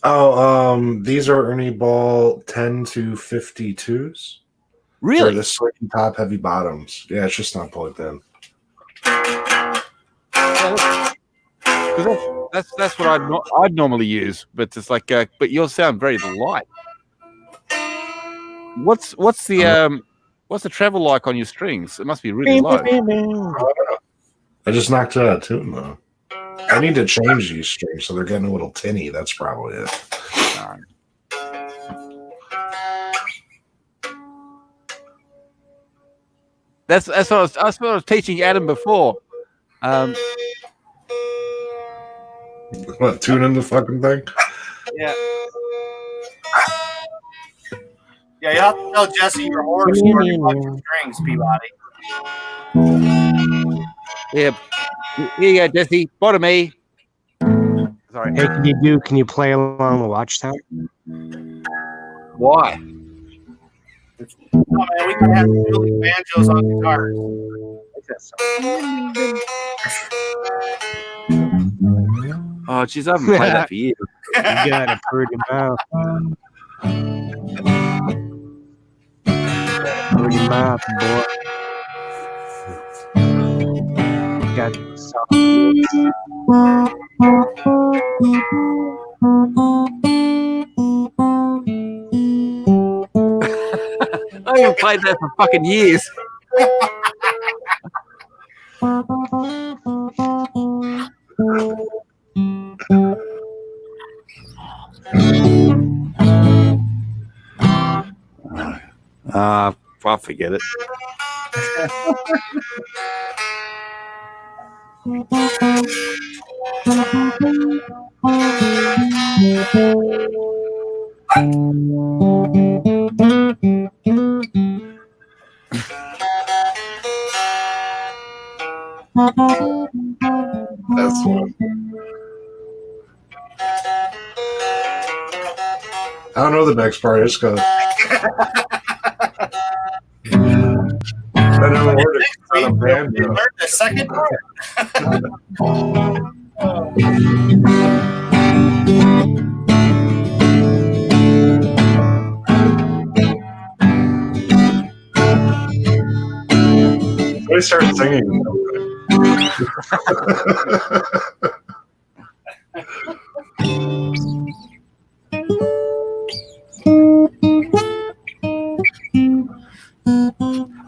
Oh, these are Ernie Ball 10 to 52s. They're Really? the slinky top, heavy bottoms. Yeah, it's just not plugged in. That's what I'd normally use, but it's like but yours sound very light. What's the treble like on your strings? It must be really low. I just knocked it out of tune though. I need to change these strings so they're getting a little tinny. That's probably it. That's what I was teaching Adam before. What, tuning the fucking thing? Yeah. Yeah, you have to tell Jesse your horse already fucking strings, Peabody. Yeah. Here you go, Jesse. Bottom E. Sorry. Hey, can you play along the Watchtower? Why? Oh man, we can have Billy banjos on guitars. Oh, jeez, I haven't played that for years. You got a pretty mouth. Pretty mouth, boy. Got soft lips. I haven't played that for fucking years. I'll forget it. That's one. I don't know the next part. It's go. I never heard it. We It's not a band, learned the second part. They started singing.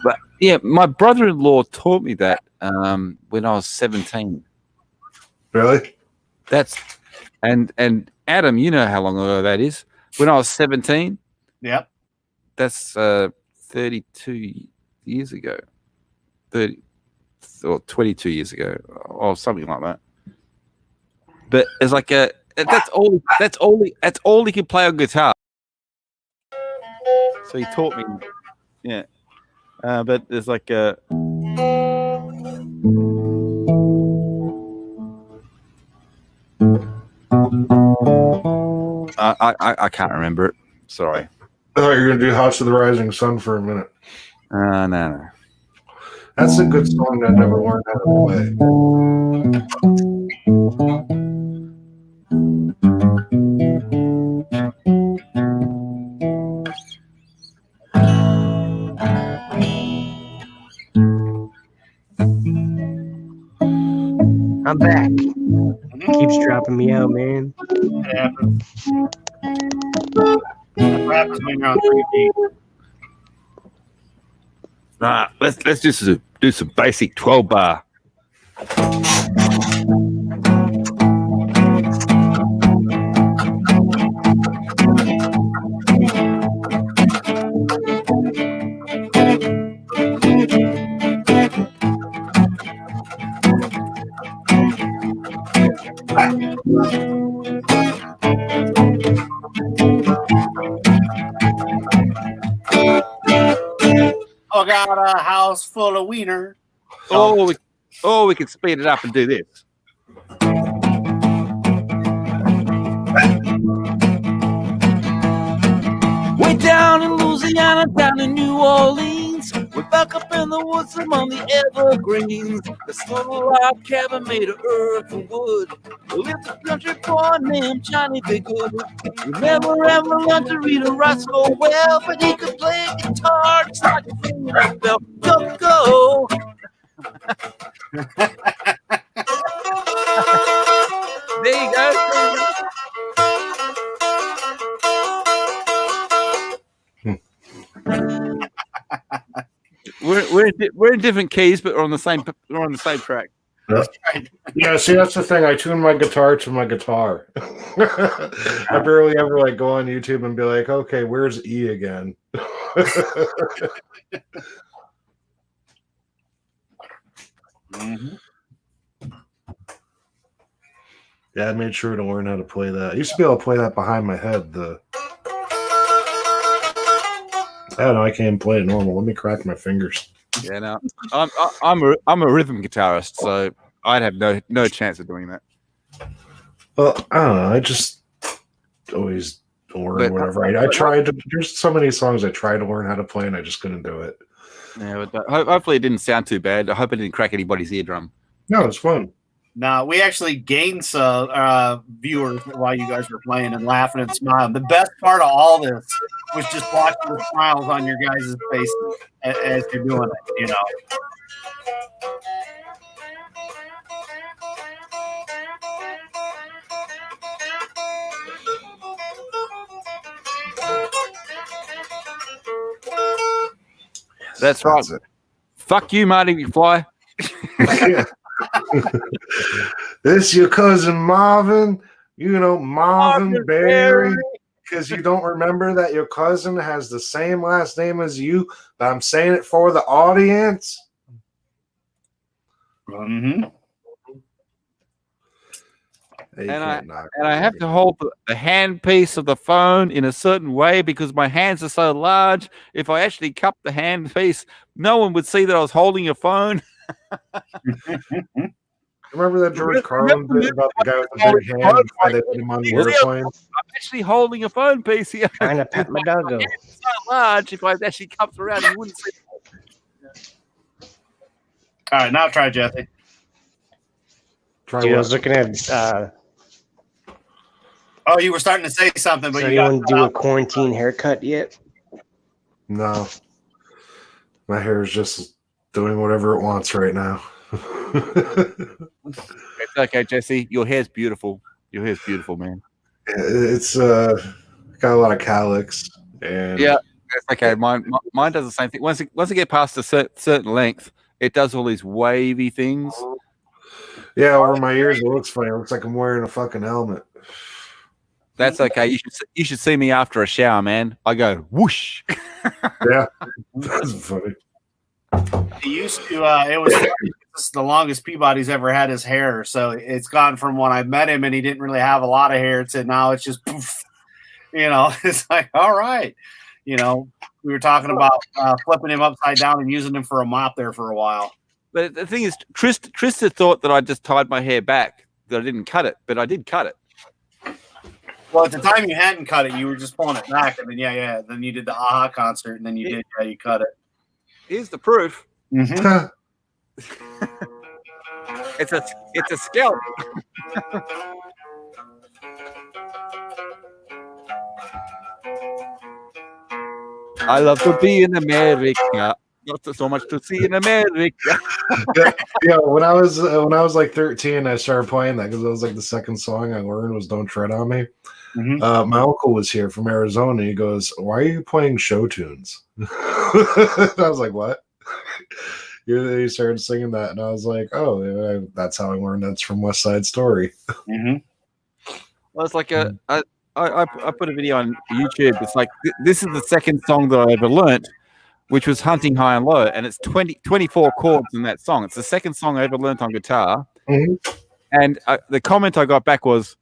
But yeah, my brother-in-law taught me that when I was 17. Really? And Adam, you know how long ago that is. When I was 17. Yep. That's 32 years ago. 30 or 22 years ago, or something like that. But it's like that's all he could play on guitar. So he taught me, yeah. But there's like I can't remember it. Sorry. I thought you were gonna do House of the Rising Sun for a minute. No. That's a good song that I never learned how to I'm back. Keeps dropping me out, man. It happens. That's what happens when you're on 3D. Let's just do some basic 12-bar. got a house full of wiener. We could speed it up and do this. Way down in Louisiana, down in New Orleans, we're back up in the woods among the evergreens. This little log cabin made of earth and wood. There lived a country boy named Johnny Bigwood. He never ever learned to read or write so well, but he could play a guitar just like a finger in a bell. Go, go. There you go. We're in different keys, but we're on the same track. Yeah, see, that's the thing. I tune my guitar to my guitar. I barely ever like go on YouTube and be like, okay, where's E again? Mm-hmm. Yeah, I made sure to learn how to play that. I used to be able to play that behind my head. I don't know. I can't play it normal. Let me crack my fingers. Yeah, no, I'm a rhythm guitarist, so I'd have no chance of doing that. Well, I don't know. I just always learn whatever. I tried to. There's so many songs I tried to learn how to play, and I just couldn't do it. Yeah, but hopefully it didn't sound too bad. I hope it didn't crack anybody's eardrum. No, it's fun. No, we actually gained some viewers while you guys were playing and laughing and smiling. The best part of all this was just watching the smiles on your guys' faces as you're doing it, you know. That's right. Fuck you, Marty McFly. This your cousin Marvin, you know, Marvin Berry, because you don't remember that your cousin has the same last name as you, but I'm saying it for the audience. Mm-hmm. And I have to hold the handpiece of the phone in a certain way because my hands are so large. If I actually cupped the handpiece, no one would see that I was holding a phone. Remember that George Carlin bit about the guy with the big hands? Why they put him on the airplane? I'm actually holding a phone piece here. Trying to pat my doggo. It's so large. If I actually cupped around, you wouldn't see it. All right, now try Jesse. Dude, I was looking at. Oh, you were starting to say something, but Does you anyone do a quarantine haircut yet? No. My hair is just doing whatever it wants right now. It's okay, Jesse. Your hair's beautiful. Your hair's beautiful, man. It's got a lot of calyx. And yeah, it's okay. Mine does the same thing. Once it get past a certain length, it does all these wavy things. Yeah, over my ears, it looks funny. It looks like I'm wearing a fucking helmet. That's okay. You should see me after a shower, man. I go whoosh. Yeah, that's funny. He used to. It was the longest Peabody's ever had his hair, so it's gone from when I met him and he didn't really have a lot of hair to now it's just poof. You know, it's like all right. You know, we were talking about flipping him upside down and using him for a mop there for a while. But the thing is, Trista thought that I just tied my hair back, that I didn't cut it, but I did cut it. Well, at the time you hadn't cut it, you were just pulling it back, and then then you did the AHA concert, and then you cut it. Here's the proof. Mm-hmm. It's a scalp. I love to be in America. Not so much to see in America. Yeah, when I was like 13, I started playing that because it was like the second song I learned was "Don't Tread on Me." Mm-hmm. My uncle was here from Arizona. He goes, "Why are you playing show tunes?" I was like, "What?" He started singing that, and I was like, "Oh, yeah, that's how I learned. That's from West Side Story." Mm-hmm. Well, it's like I put a video on YouTube. It's like this is the second song that I ever learnt, which was Hunting High and Low, and it's 24 chords in that song. It's the second song I ever learnt on guitar. Mm-hmm. And the comment I got back was,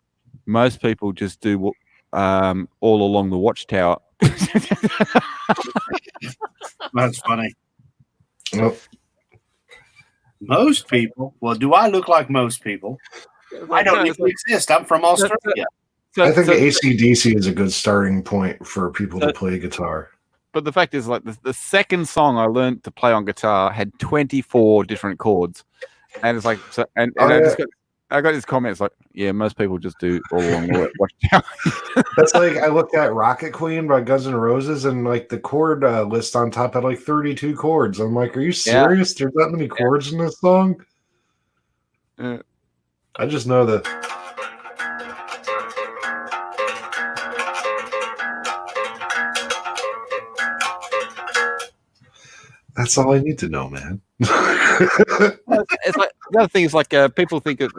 most people just do All Along the Watchtower. That's funny. Well, Most people. Well, do I look like most people? I don't even exist. I'm from Australia. I think AC/DC is a good starting point for people to play guitar. But the fact is, like the second song I learned to play on guitar had 24 different chords, and it's like, so, and I got this comment. It's like, yeah, most people just do all along the way. Watch out. That's like I looked at Rocket Queen by Guns N' Roses, and like the chord list on top had like 32 chords. I'm like, are you serious? There's that many chords in this song? I just know that. That's all I need to know, man. It's like the other thing is like people think of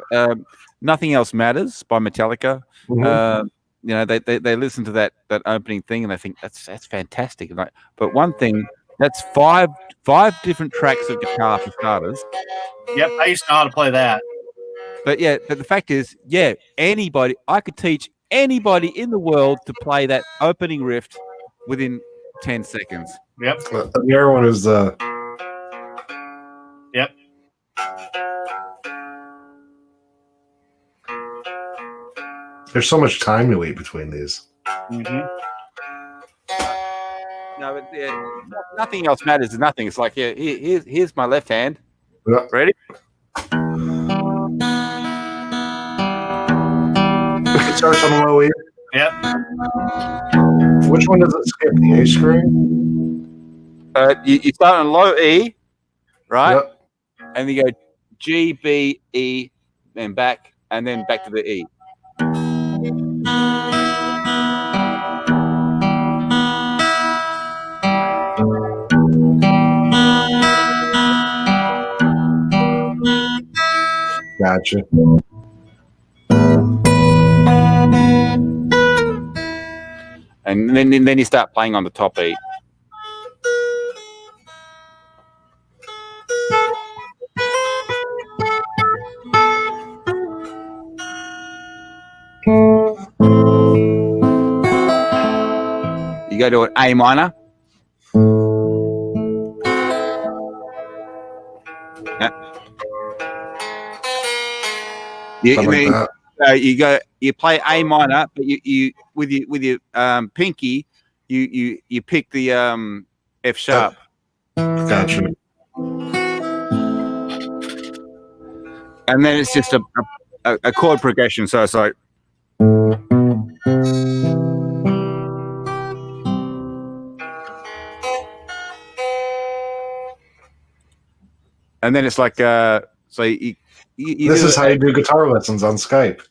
"Nothing Else Matters" by Metallica. Mhm. You know, they listen to that opening thing and they think that's fantastic. Like, but one thing, that's five different tracks of guitar for starters. Yep, I used to know how to play that. But yeah, but the fact is, yeah, I could teach anybody in the world to play that opening riff within 10 seconds. Yep. The other one is Yep. There's so much time to wait between these. Mm-hmm. No, but nothing else matters. Is nothing. It's like, yeah, here's my left hand. Yeah. Ready? It starts on low E. Yep. Which one does it skip? The A string? You start on low E, right? Yep. And you go G, B, E, then back, and then back to the E. Gotcha. And then you start playing on the top E. You go to an A minor. You play A minor, but you with your pinky, you pick the F sharp. Gotcha. And then it's just a chord progression. So it's like. And then it's like, so you this is how you do guitar lessons on Skype.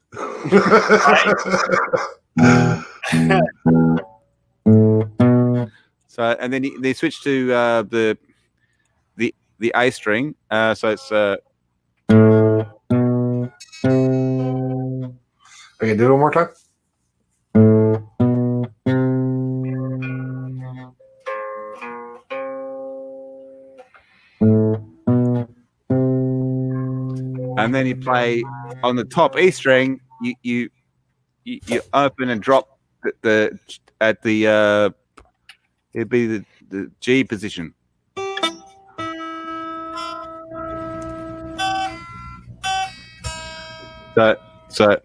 So, and then they switch to the A string. So it's. Okay, do it one more time. And then you play on the top E string. You open and drop the at the it'd be the G position. So.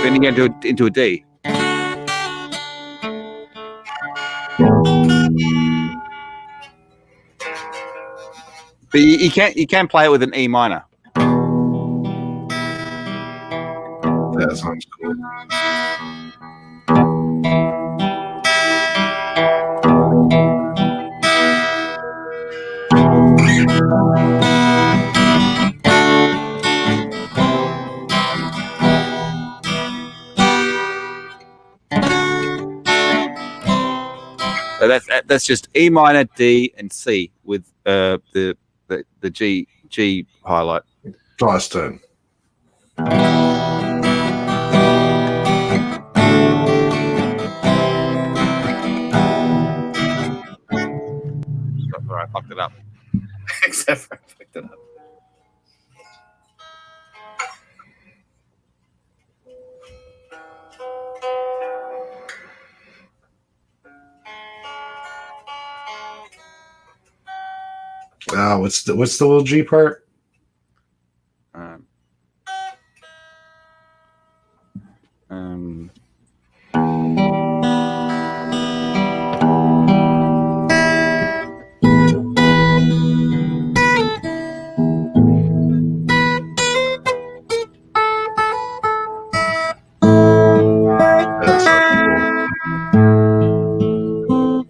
Then you get into a D. But you can't play it with an E minor. That sounds cool. So that's just E minor, D, and C with the G highlight. Boston. Sorry, I fucked it up. Except for I picked it up. What's the little G part? Um, That's fucking cool.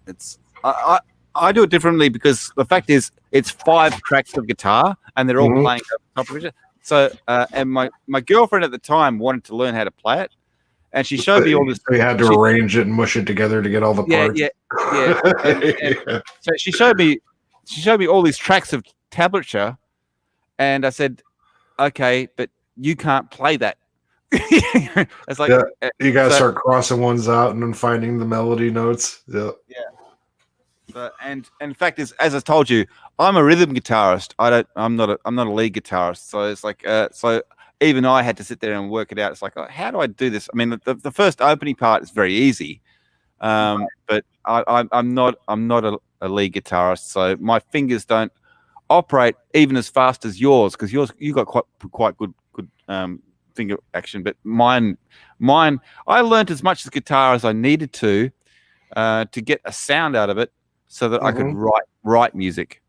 it's I do it differently because the fact is it's 5 tracks of guitar and they're all Mhm. playing over top of each other. So and my girlfriend at the time wanted to learn how to play it, and she showed me all this. So you had to arrange it and mush it together to get all the parts. Yeah. And so she showed me all these tracks of tablature, and I said, "Okay, but you can't play that." It's like You gotta so- start crossing ones out and then finding the melody notes. Yeah. And the fact is, as I told you, I'm a rhythm guitarist. I'm not a lead guitarist. So it's like so even I had to sit there and work it out. It's like, oh, how do I do this? I mean, the first opening part is very easy, but I'm not a lead guitarist, so my fingers don't operate even as fast as yours because you got quite good finger action, but mine I learned as much as guitar as I needed to get a sound out of it so that I could write music,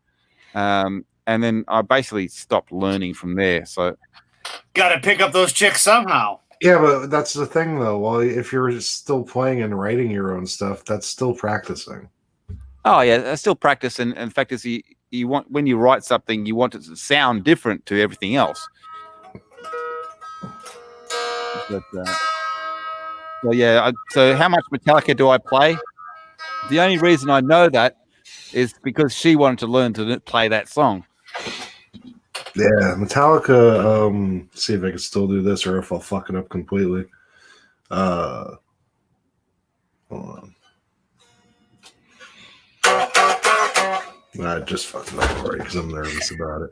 and then I basically stopped learning from there. So Got to pick up those chicks somehow. Yeah, but that's the thing, though. Well, if you're still playing and writing your own stuff, that's still practicing. oh yeah, I still practice, and in fact is you want, when you write something, you want it to sound different to everything else. But well, yeah. So how much Metallica do I play? The only reason I know that is because she wanted to learn to play that song. Yeah, Metallica. See if I can still do this, or if I'll fuck it up completely. Hold on. I just fucked it up already because I'm nervous about it.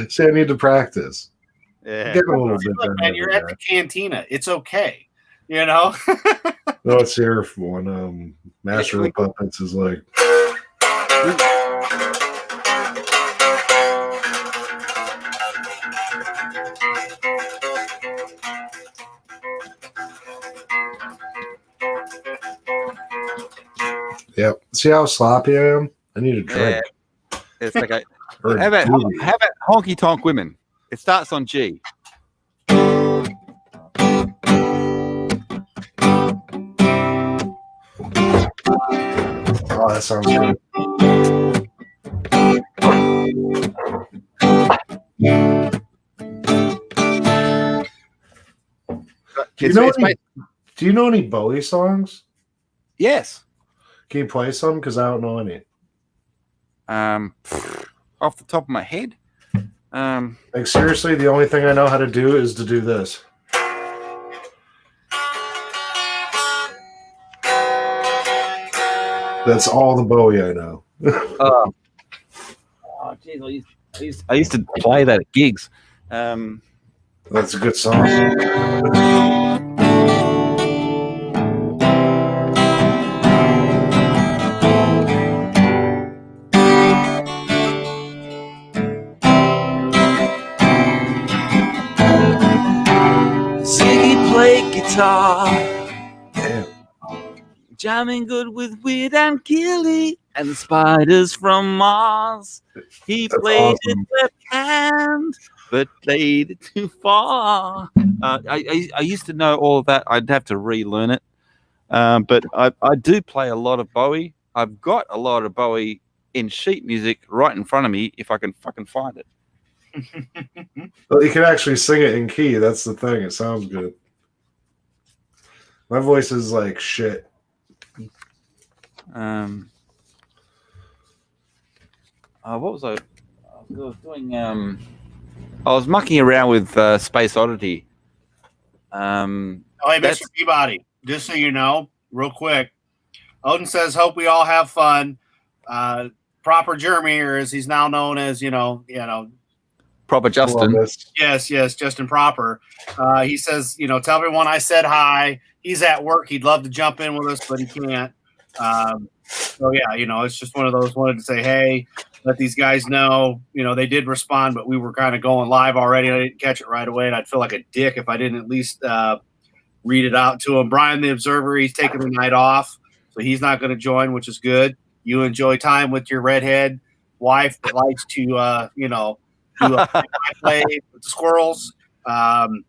See, I need to practice. Yeah. Get a little bit Look, better. man, you're at the Cantina. It's okay. You know? No, it's here for when Master of the Puppets is like. Yep. See how sloppy I am? I need a drink. Yeah. It's like how Or a about movie. Honky Tonk Women? It starts on G. Oh, that sounds good. Do you know any Bowie songs? Yes. Can you play some? Because I don't know any. Off the top of my head. Like, seriously, the only thing I know how to do is to do this. That's all the Bowie I know. Oh, jeez, I used to play that at gigs. That's a good song. Ziggy played guitar, Damn. jamming good with Weird and Gilly and the Spiders from Mars. He That's played awesome. it left hand, but played it too far. I used to know all of that. I'd have to relearn it. But I do play a lot of Bowie. I've got a lot of Bowie in sheet music right in front of me if I can fucking find it. Well, you can actually sing it in key. That's the thing. It sounds good. My voice is like shit. What was I? I was doing. I was mucking around with Space Oddity. Oh, hey, That's- Mr. Peabody, just so you know, real quick, Odin says, "Hope we all have fun." Proper Jeremy, or as he's now known as, Proper Justin. yes, Justin Proper. He says, tell everyone I said hi. He's at work. He'd love to jump in with us, but he can't. So yeah, it's just one of those. Wanted to say, hey, let these guys know. They did respond, but we were kind of going live already. And I didn't catch it right away, and I'd feel like a dick if I didn't at least read it out to him. Brian, the Observer, he's taking the night off, so he's not going to join, which is good. You enjoy time with your redhead wife that likes to, do a play with the squirrels. And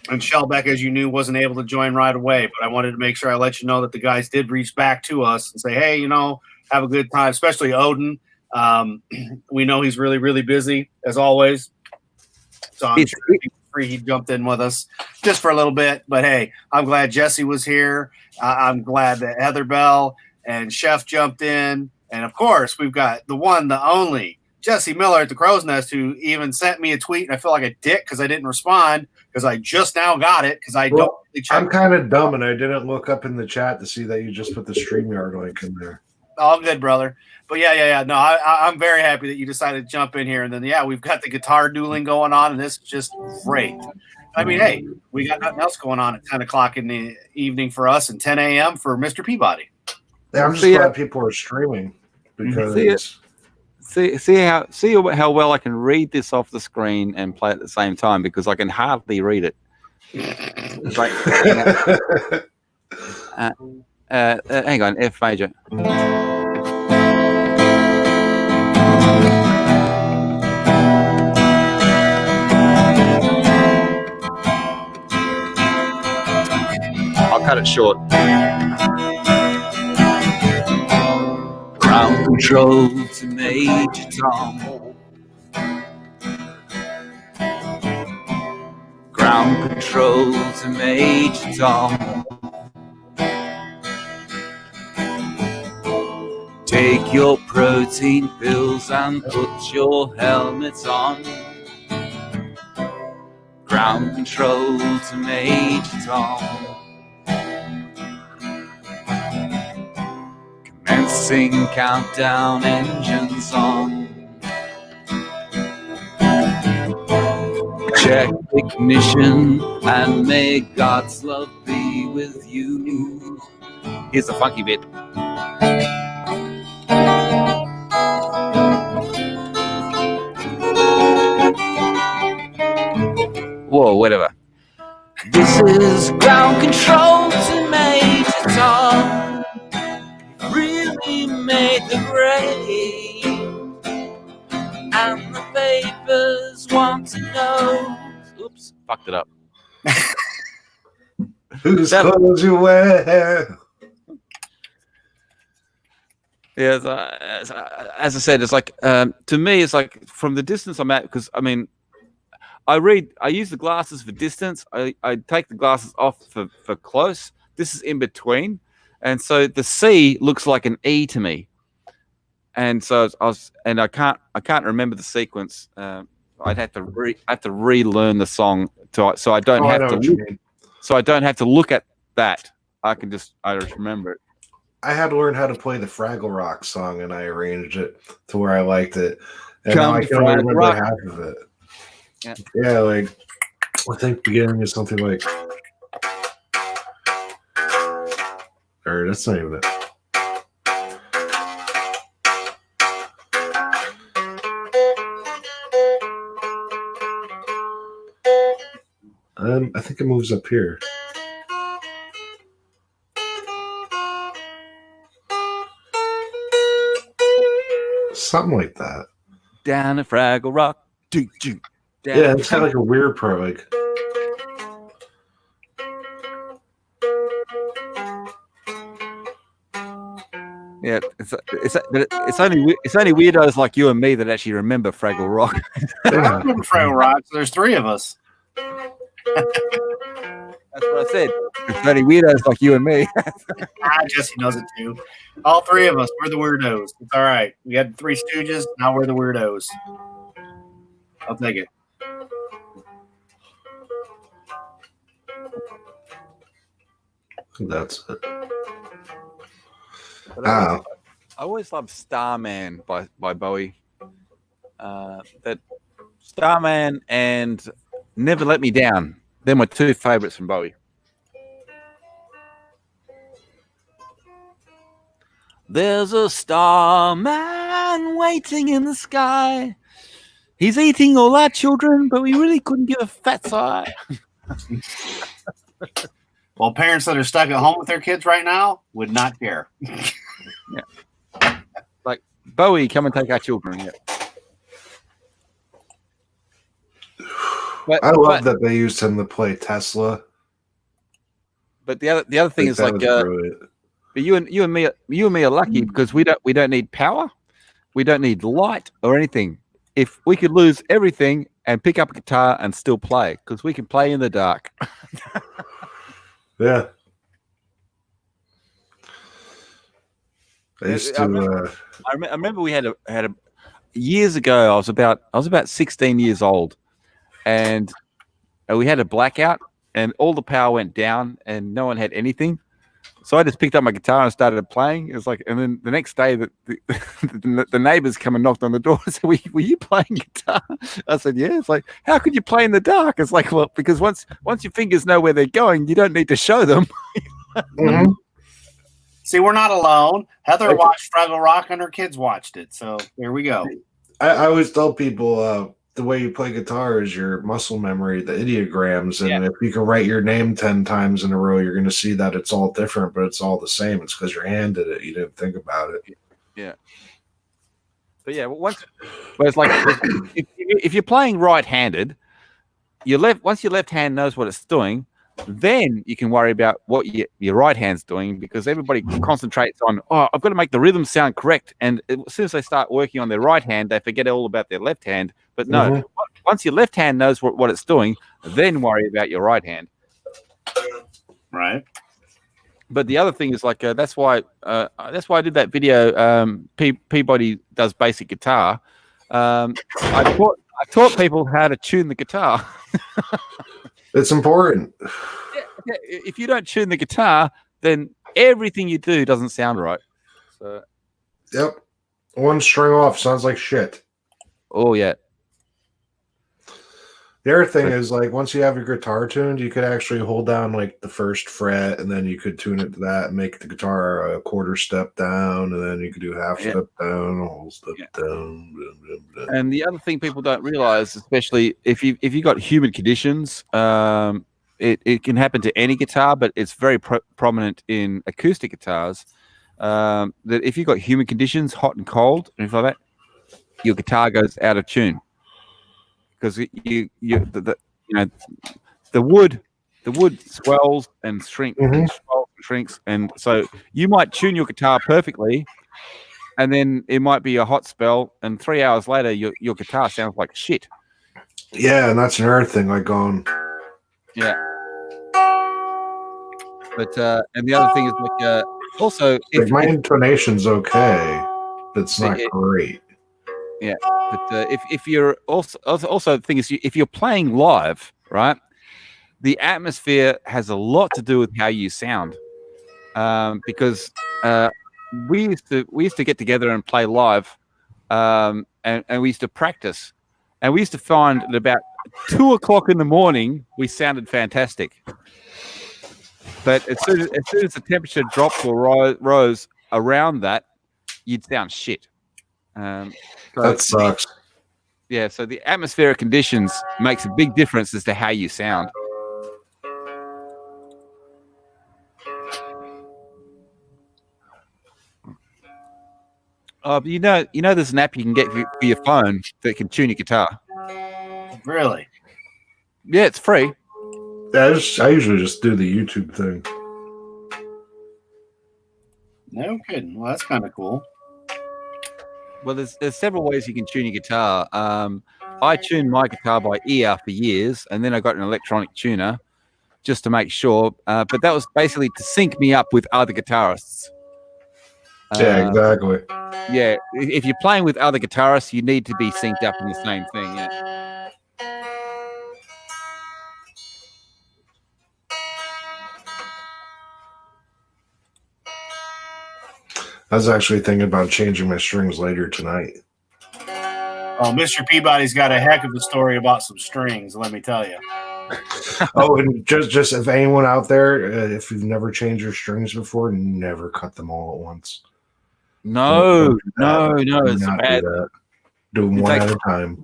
Shellbeck, as you knew, wasn't able to join right away, but I wanted to make sure I let you know that the guys did reach back to us and say, hey, have a good time, especially Odin. We know he's really, really busy, as always. So I'm sure if he was free, he jumped in with us just for a little bit. But, hey, I'm glad Jesse was here. I'm glad that Heather Bell and Chef jumped in. And, of course, we've got the one, the only, Jesse Miller at the Crow's Nest, who even sent me a tweet, and I feel like a dick because I didn't respond because I just now got it because I don't really check. I'm kind of dumb, and I didn't look up in the chat to see that you just put the StreamYard link in there. All good, brother. But yeah. No, I'm very happy that you decided to jump in here. And then, we've got the guitar dueling going on, and this is just great. I mean, hey, we got nothing else going on at 10 o'clock in the evening for us and 10 a.m. for Mr. Peabody. Yeah, I'm just glad people are streaming because see how well I can read this off the screen and play at the same time, because I can hardly read it. It's like, hang on, F major. I'll cut it short. Ground control to Major Tom. Ground control to Major Tom. Take your protein pills and put your helmets on. Ground control to Major Tom. Commencing countdown, engines on. Check ignition and may God's love be with you. Here's the funky bit. Whoa, whatever. This is ground control to Major Tom. Really made the grade, and the papers want to know. Oops, fucked it up. Whose clothes you wear? Yeah, as I said, it's like to me, it's like from the distance I'm at, because I mean, I use the glasses for distance. I take the glasses off for close. This is in between. And so the C looks like an E to me. And so I can't remember the sequence. I'd have to relearn the song so I don't have to look at that. I just remember it. I had to learn how to play the Fraggle Rock song, and I arranged it to where I liked it. And now I can only remember half of it. Yeah, like I think beginning is something like, or that's not even it. I think it moves up here. Something like that. Down at Fraggle Rock. Yeah, it's kind of like a weird part. Like, Yeah, it's only weirdos like you and me that actually remember Fraggle Rock. I remember Fraggle Rock. So there's 3 of us. That's what I said. It's only weirdos like you and me. Jesse knows it too. All 3 of us. We're the weirdos. It's all right. We had the 3 Stooges. Now we're the weirdos. I'll take it. That's it. But I always loved Starman by Bowie. That Starman and Never Let Me Down. They're my 2 favorites from Bowie. There's a starman waiting in the sky. He's eating all our children, but we really couldn't give a fat sigh. Well, parents that are stuck at home with their kids right now would not care. Yeah. Like, Bowie, come and take our children. Yeah. I love that they used him to play Tesla. But the other thing is like, but you and me are lucky because we don't need power, we don't need light or anything. If we could lose everything and pick up a guitar and still play, because we can play in the dark. Yeah. I remember we had a years ago. I was about 16 years old, and we had a blackout, and all the power went down, and no one had anything. So I just picked up my guitar and started playing. It was like, and then the next day, the neighbors come and knocked on the door and said, "Were you playing guitar?" I said, "Yeah." It's like, how could you play in the dark? It's like, well, because once your fingers know where they're going, you don't need to show them. Mm-hmm. See, we're not alone. Heather watched Fraggle Rock and her kids watched it. So there we go. I always tell people the way you play guitar is your muscle memory, the ideograms. And if you can write your name 10 times in a row, you're going to see that it's all different, but it's all the same. It's because your hand did it. You didn't think about it. Yeah. But yeah, but it's like if you're playing right-handed, once your left hand knows what it's doing, then you can worry about what your right hand's doing, because everybody concentrates on, I've got to make the rhythm sound correct. And as soon as they start working on their right hand, they forget all about their left hand. But no, once your left hand knows what it's doing, then worry about your right hand. Right. But the other thing is like that's why I did that video. Peabody does basic guitar. I taught people how to tune the guitar. It's important. Yeah, if you don't tune the guitar, then everything you do doesn't sound right. So. Yep. One string off sounds like shit. Oh, yeah. The other thing is, like, once you have your guitar tuned, you could actually hold down, like, the first fret, and then you could tune it to that and make the guitar a quarter step down, and then you could do half step down, a whole step down. Blah, blah, blah. And the other thing people don't realize, especially if you got humid conditions, it can happen to any guitar, but it's very prominent in acoustic guitars. That if you've got humid conditions, hot and cold, and stuff like that, your guitar goes out of tune. Because the wood swells and shrinks, and so you might tune your guitar perfectly, and then it might be a hot spell, and 3 hours later your guitar sounds like shit. Yeah, and that's another thing, like going. Yeah. But and the other thing is like also if my intonation's okay, but it's not great. Yeah, but if you're also the thing is, if you're playing live, right, the atmosphere has a lot to do with how you sound. Because we used to get together and play live, and we used to practice, and we used to find that about 2 o'clock in the morning we sounded fantastic. But as soon as the temperature dropped or rose around that, you'd sound shit. That sucks. Yeah, so the atmospheric conditions makes a big difference as to how you sound. But you know, there's an app you can get for your phone that can tune your guitar. Really? Yeah, it's free. Yeah, I usually just do the YouTube thing. No kidding. Well, that's kind of cool. Well, there's several ways you can tune your guitar. I tuned my guitar by ear for years, and then I got an electronic tuner just to make sure. But that was basically to sync me up with other guitarists. Yeah, exactly. Yeah, if you're playing with other guitarists, you need to be synced up in the same thing. Yeah. I was actually thinking about changing my strings later tonight. Oh, Mr. Peabody's got a heck of a story about some strings, let me tell you. Oh, and just if anyone out there, if you've never changed your strings before, never cut them all at once. No, Don't do that. no, Do it's not bad. do that. Do them In one fact- at a time.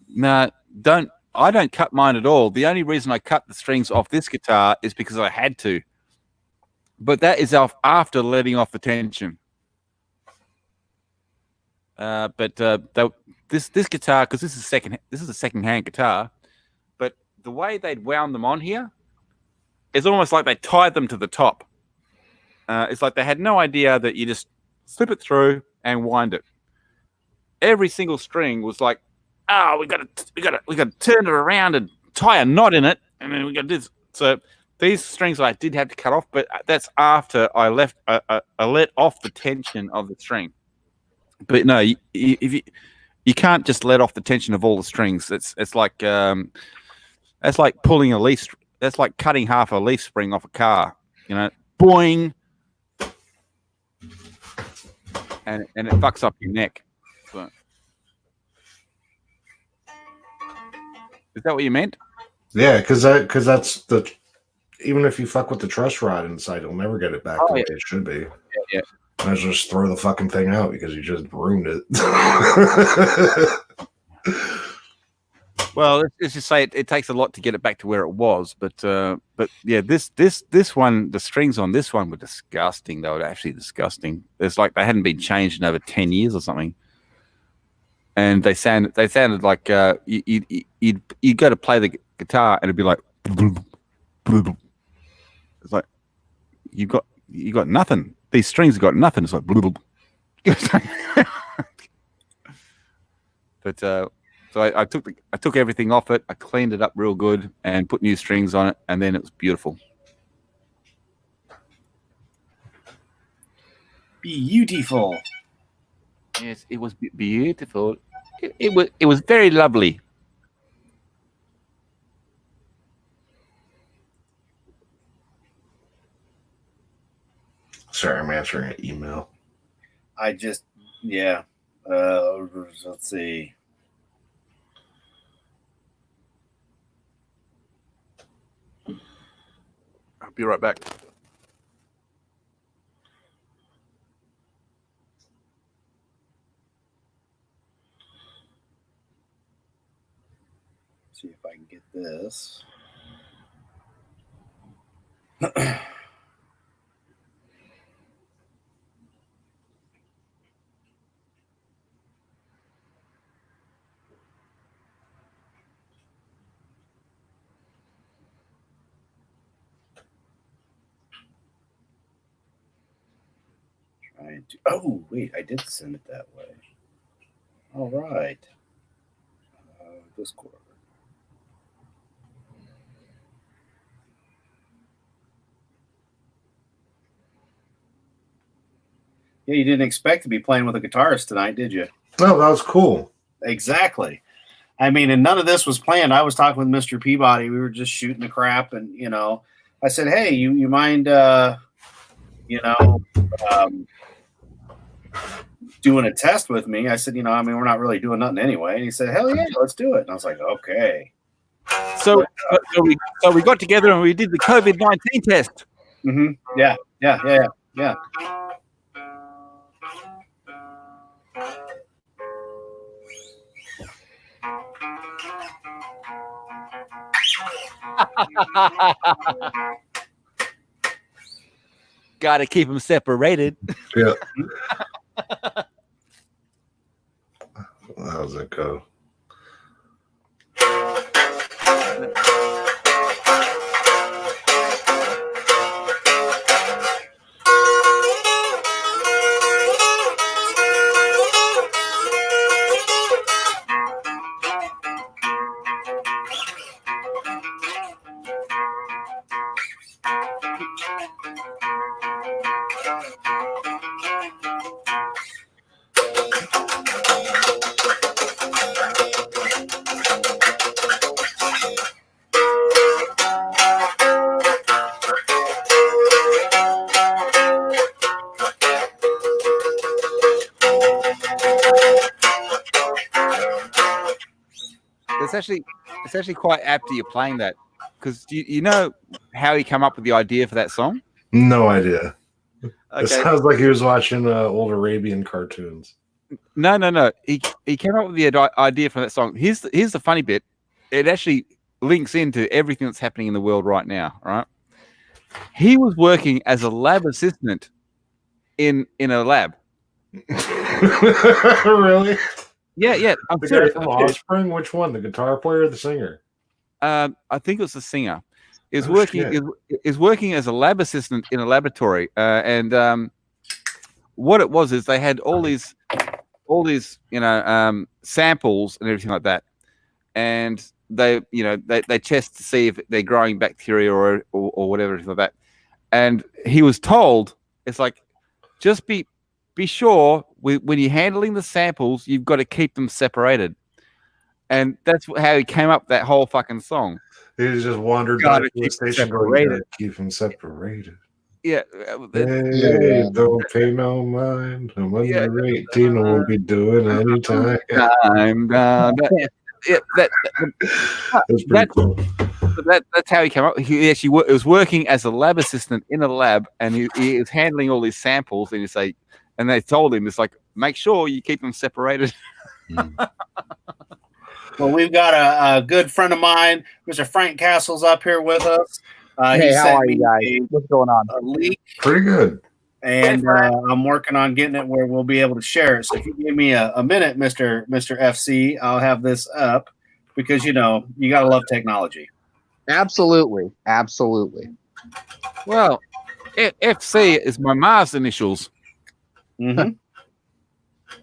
No, don't. I don't cut mine at all. The only reason I cut the strings off this guitar is because I had to. But that is after letting off the tension. This guitar, because this is a second-hand guitar, but the way they'd wound them on here, it's almost like they tied them to the top. It's like they had no idea that you just slip it through and wind it. Every single string was like, we got to turn it around and tie a knot in it, and then we got to do this. So these strings I did have to cut off, but that's after I let off the tension of the string. But no, if you can't just let off the tension of all the strings. It's like that's like pulling a leaf. That's like cutting half a leaf spring off a car. You know, boing, and it fucks up your neck. So. Is that what you meant? Yeah, because that's the. Even if you fuck with the truss rod inside, you'll never get it back the way it should be. Yeah. I just throw the fucking thing out because you just ruined it. Well, let's just say it takes a lot to get it back to where it was, but yeah, this one, the strings on this one were disgusting. They were actually disgusting. It's like they hadn't been changed in over 10 years or something, and they sounded like you'd go to play the guitar and it'd be like, it's like you got nothing. These strings have got nothing. It's like, but so I took everything off it. I cleaned it up real good and put new strings on it, and then it was beautiful. Beautiful. Yes, it was beautiful. It was very lovely. Sorry, I'm answering an email. Let's see. I'll be right back. See if I can get this. Oh, wait, I did send it that way. All right. Discord. Yeah, you didn't expect to be playing with a guitarist tonight, did you? No, that was cool. Exactly. I mean, and none of this was planned. I was talking with Mr. Peabody. We were just shooting the crap, and I said, "Hey, you mind, doing a test with me?" I said, we're not really doing nothing anyway. And he said, "Hell yeah, let's do it." And I was like, "Okay." So we got together and we did the COVID-19 test. Mm-hmm. Yeah. Got to keep them separated. Yeah. How's that go? it's actually quite apt that you're playing that, because you know how he came up with the idea for that song? No idea. It Okay. sounds like he was watching old Arabian cartoons. No. He came up with the idea for that song. Here's the funny bit. It actually links into everything that's happening in the world right now, right? He was working as a lab assistant in a lab. Really? Yeah. I'm The serious. guy from Offspring? Which one? The guitar player or the singer? I think it was the singer. Is Oh, working shit. is working as a lab assistant in a laboratory, and what it was is they had all these samples and everything like that, and they test to see if they're growing bacteria or whatever like that. And he was told, it's like, just be sure when you're handling the samples, you've got to keep them separated. And that's how he came up with that whole fucking song. He just wandered back to the station going, "You gotta keep them separated." Yeah. Hey, don't pay no mind. I'm under 18, I won't be doing any time. That's pretty cool. That's how he came up. He actually was working as a lab assistant in a lab, and he was handling all these samples. And they told him, it's like, make sure you keep them separated. Well, we've got a good friend of mine, Mr. Frank Castle's up here with us. Hey, how are you guys? What's going on? A leak, Pretty good. and I'm working on getting it where we'll be able to share it. So if you give me a minute, Mr. FC, I'll have this up, because you gotta love technology. Absolutely. Well, FC is my Mars initials. Mm-hmm.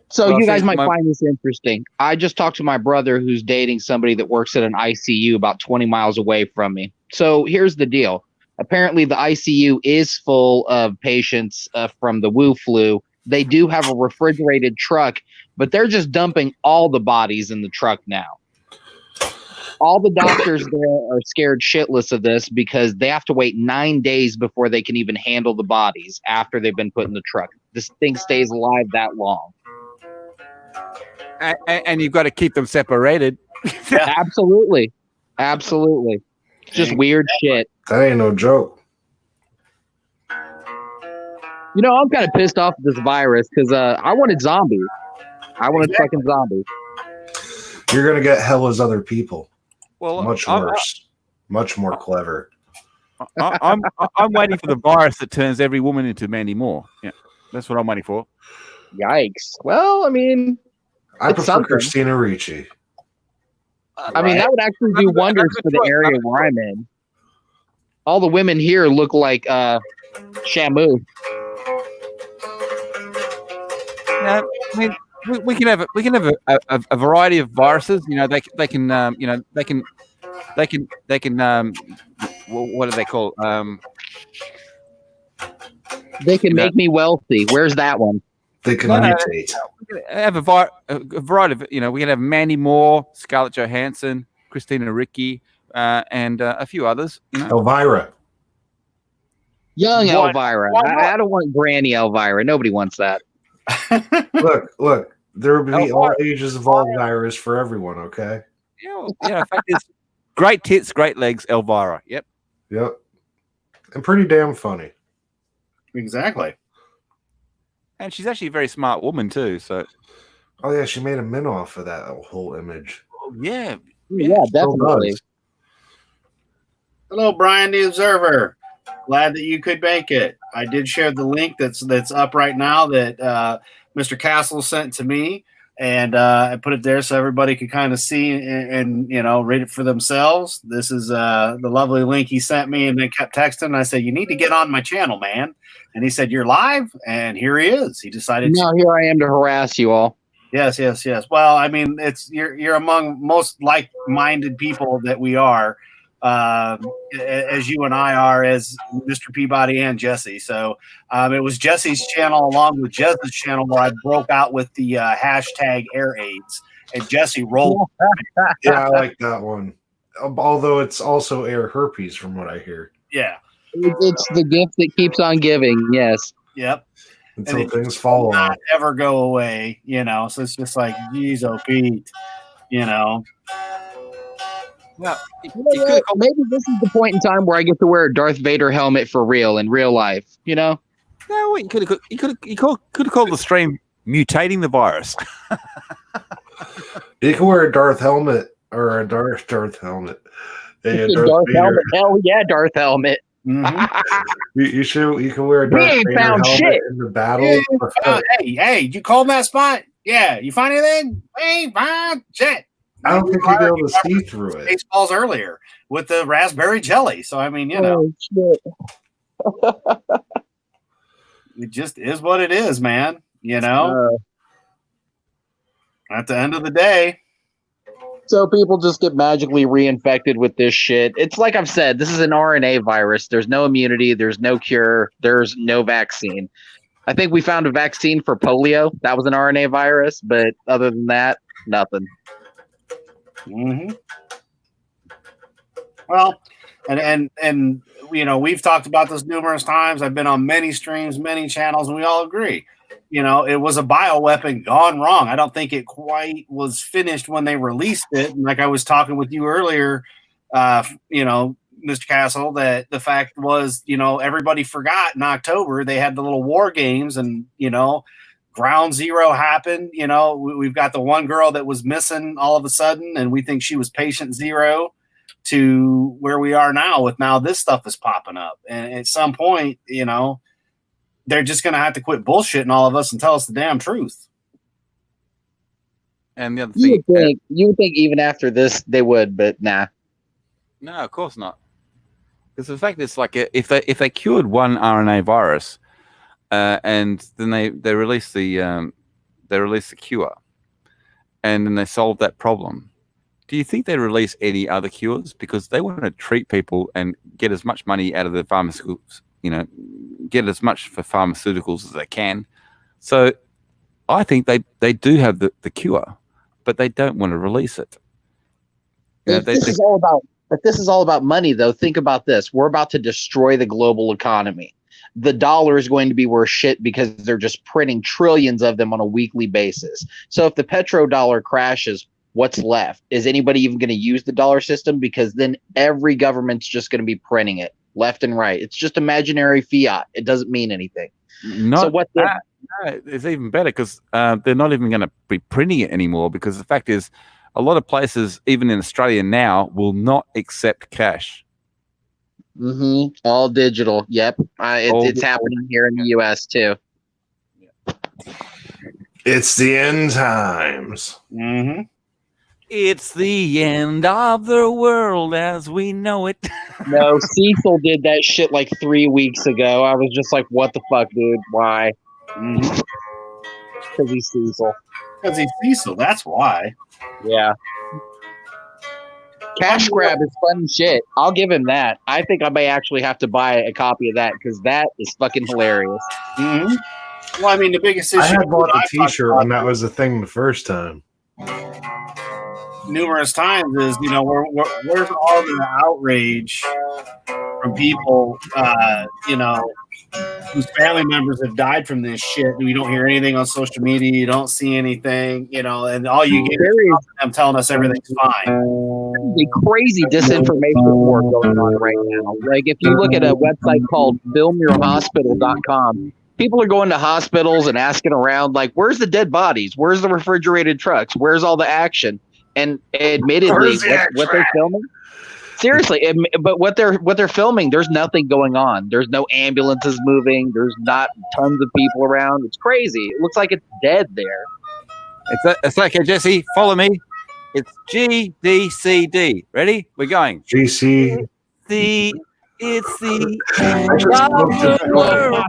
So Well, you guys see, might find this interesting. I just talked to my brother who's dating somebody that works at an ICU about 20 miles away from me. So here's the deal. Apparently the ICU is full of patients from the Wu flu. They do have a refrigerated truck, but they're just dumping all the bodies in the truck now. All the doctors there are scared shitless of this because they have to wait 9 days before they can even handle the bodies after they've been put in the truck. This thing stays alive that long. And you've got to keep them separated. Absolutely. It's just weird shit. That ain't no joke. I'm kind of pissed off at this virus because I wanted zombies. I wanted fucking zombies. You're gonna get hell as other people. Well, Much worse. Much more clever. I'm waiting for the virus that turns every woman into Mandy Moore. Yeah, that's what I'm waiting for. Yikes. Well, I mean, I it's prefer something. Christina Ricci. I mean, that would actually do wonders for the area where I'm in. All the women here look like Shamu. I mean, we can have a variety of viruses. They can what do they call? They can make me wealthy. Where's that one? They can mutate. We can have a variety of. We can have Mandy Moore, Scarlett Johansson, Christina Ricci, and a few others. Elvira. Young Why- Elvira. why not? I don't want Granny Elvira. Nobody wants that. Look. There will be Elvira. all ages of all virus for everyone. Okay. In fact, it's great tits, great legs, Elvira. Yep. And pretty damn funny. Exactly. And she's actually a very smart woman too. So. Oh yeah, she made a min off of that whole image. Yeah. Yeah, definitely. does. Hello, Brian the Observer. Glad that you could make it. I did share the link that's up right now that Mr. Castle sent to me, and I put it there so everybody could kind of see and read it for themselves. This is the lovely link he sent me, and then kept texting. And I said, "You need to get on my channel, man." And he said, "You're live," and here he is. He decided. Now here I am to harass you all. Yes. Well, I mean, you're among most like-minded people that we are, as you and I are, as Mr. Peabody and Jesse. So it was Jesse's channel along with Jess's channel where I broke out with the hashtag Air AIDS, and Jesse rolled. Yeah, I like that one. Although it's also air herpes, from what I hear. Yeah. It's the gift that keeps on giving. Yes. Yep. Until And it things fall Not off. ever go away, So it's just like, geez, oh Pete, Well, You know what? Maybe this is the point in time where I get to wear a Darth Vader helmet for real in real life. You know? no, you could have called the stream mutating the virus. You can wear a Darth helmet or a Darth helmet. A Darth Darth Vader. helmet. Hell yeah, Darth helmet. You can wear a We Darth ain't Vader found helmet shit. in the battle. Hey, you called that spot? Yeah, you find anything? We ain't found shit. I don't think you'd be able to see through it. Baseballs earlier with the raspberry jelly. So I mean, you know, it just is what it is, man. You know, at the end of the day. So people just get magically reinfected with this shit. It's like I've said, this is an RNA virus. There's no immunity. There's no cure. There's no vaccine. I think we found a vaccine for polio. That was an RNA virus, but other than that, nothing. Mm-hmm. Well, and you know, we've talked about this numerous times. I've been on many streams, many channels, and we all agree. You know, it was a bioweapon gone wrong. I don't think it quite was finished when they released it. And like I was talking with you earlier, you know, Mr. Castle, that the fact was, you know, everybody forgot in October they had the little war games, and you know, Ground Zero happened. You know, we've got the one girl that was missing all of a sudden, and we think she was Patient Zero, to where we are now with now this stuff is popping up. And at some point, you know, they're just going to have to quit bullshitting all of us and tell us the damn truth. And the other thing, you would think even after this they would, but nah. No, of course not. Because the fact is, like, if they cured one RNA virus, and then they release the cure, and then they solve that problem, do you think they release any other cures? Because they want to treat people and get as much money out of the pharmaceuticals, you know, get as much for pharmaceuticals as they can. So I think they do have the cure, but they don't want to release it. If this is all about money, though, think about this. We're about to destroy the global economy. The dollar is going to be worth shit because they're just printing trillions of them on a weekly basis. So if the petrodollar crashes, what's left? Is anybody even going to use the dollar system? Because then every government's just going to be printing it left and right. It's just imaginary fiat. It doesn't mean anything. No, it's even better because they're not even going to be printing it anymore, because the fact is a lot of places, even in Australia now, will not accept cash. Mm-hmm. All digital. Yep. It's happening here in the U.S. too. It's the end times. Mm-hmm. It's the end of the world as we know it. No, Cecil did that shit like 3 weeks ago. I was just like, what the fuck, dude? Why? Because he's Cecil. Because he's Cecil, that's why. Yeah. Cash grab is fun shit. I'll give him that. I think I may actually have to buy a copy of that because that is fucking hilarious. Mm-hmm. Well, I mean, the biggest issue. I had bought the T-shirt when that was a thing the first time. Numerous times is, you know, where's all the outrage from people, you know, whose family members have died from this shit. We don't hear anything on social media. You don't see anything, you know, and all you get is them telling us everything's fine. A crazy disinformation war going on right now. Like, if you look at a website called filmyourhospital.com, people are going to hospitals and asking around, like, where's the dead bodies? Where's the refrigerated trucks? Where's all the action? And admittedly, what they're filming, seriously, but what they're filming, there's nothing going on. There's no ambulances moving. There's not tons of people around. It's crazy. It looks like it's dead there. It's okay, Jesse. Follow me. It's GDCD. Ready? We're going. GC. It's the end of the world.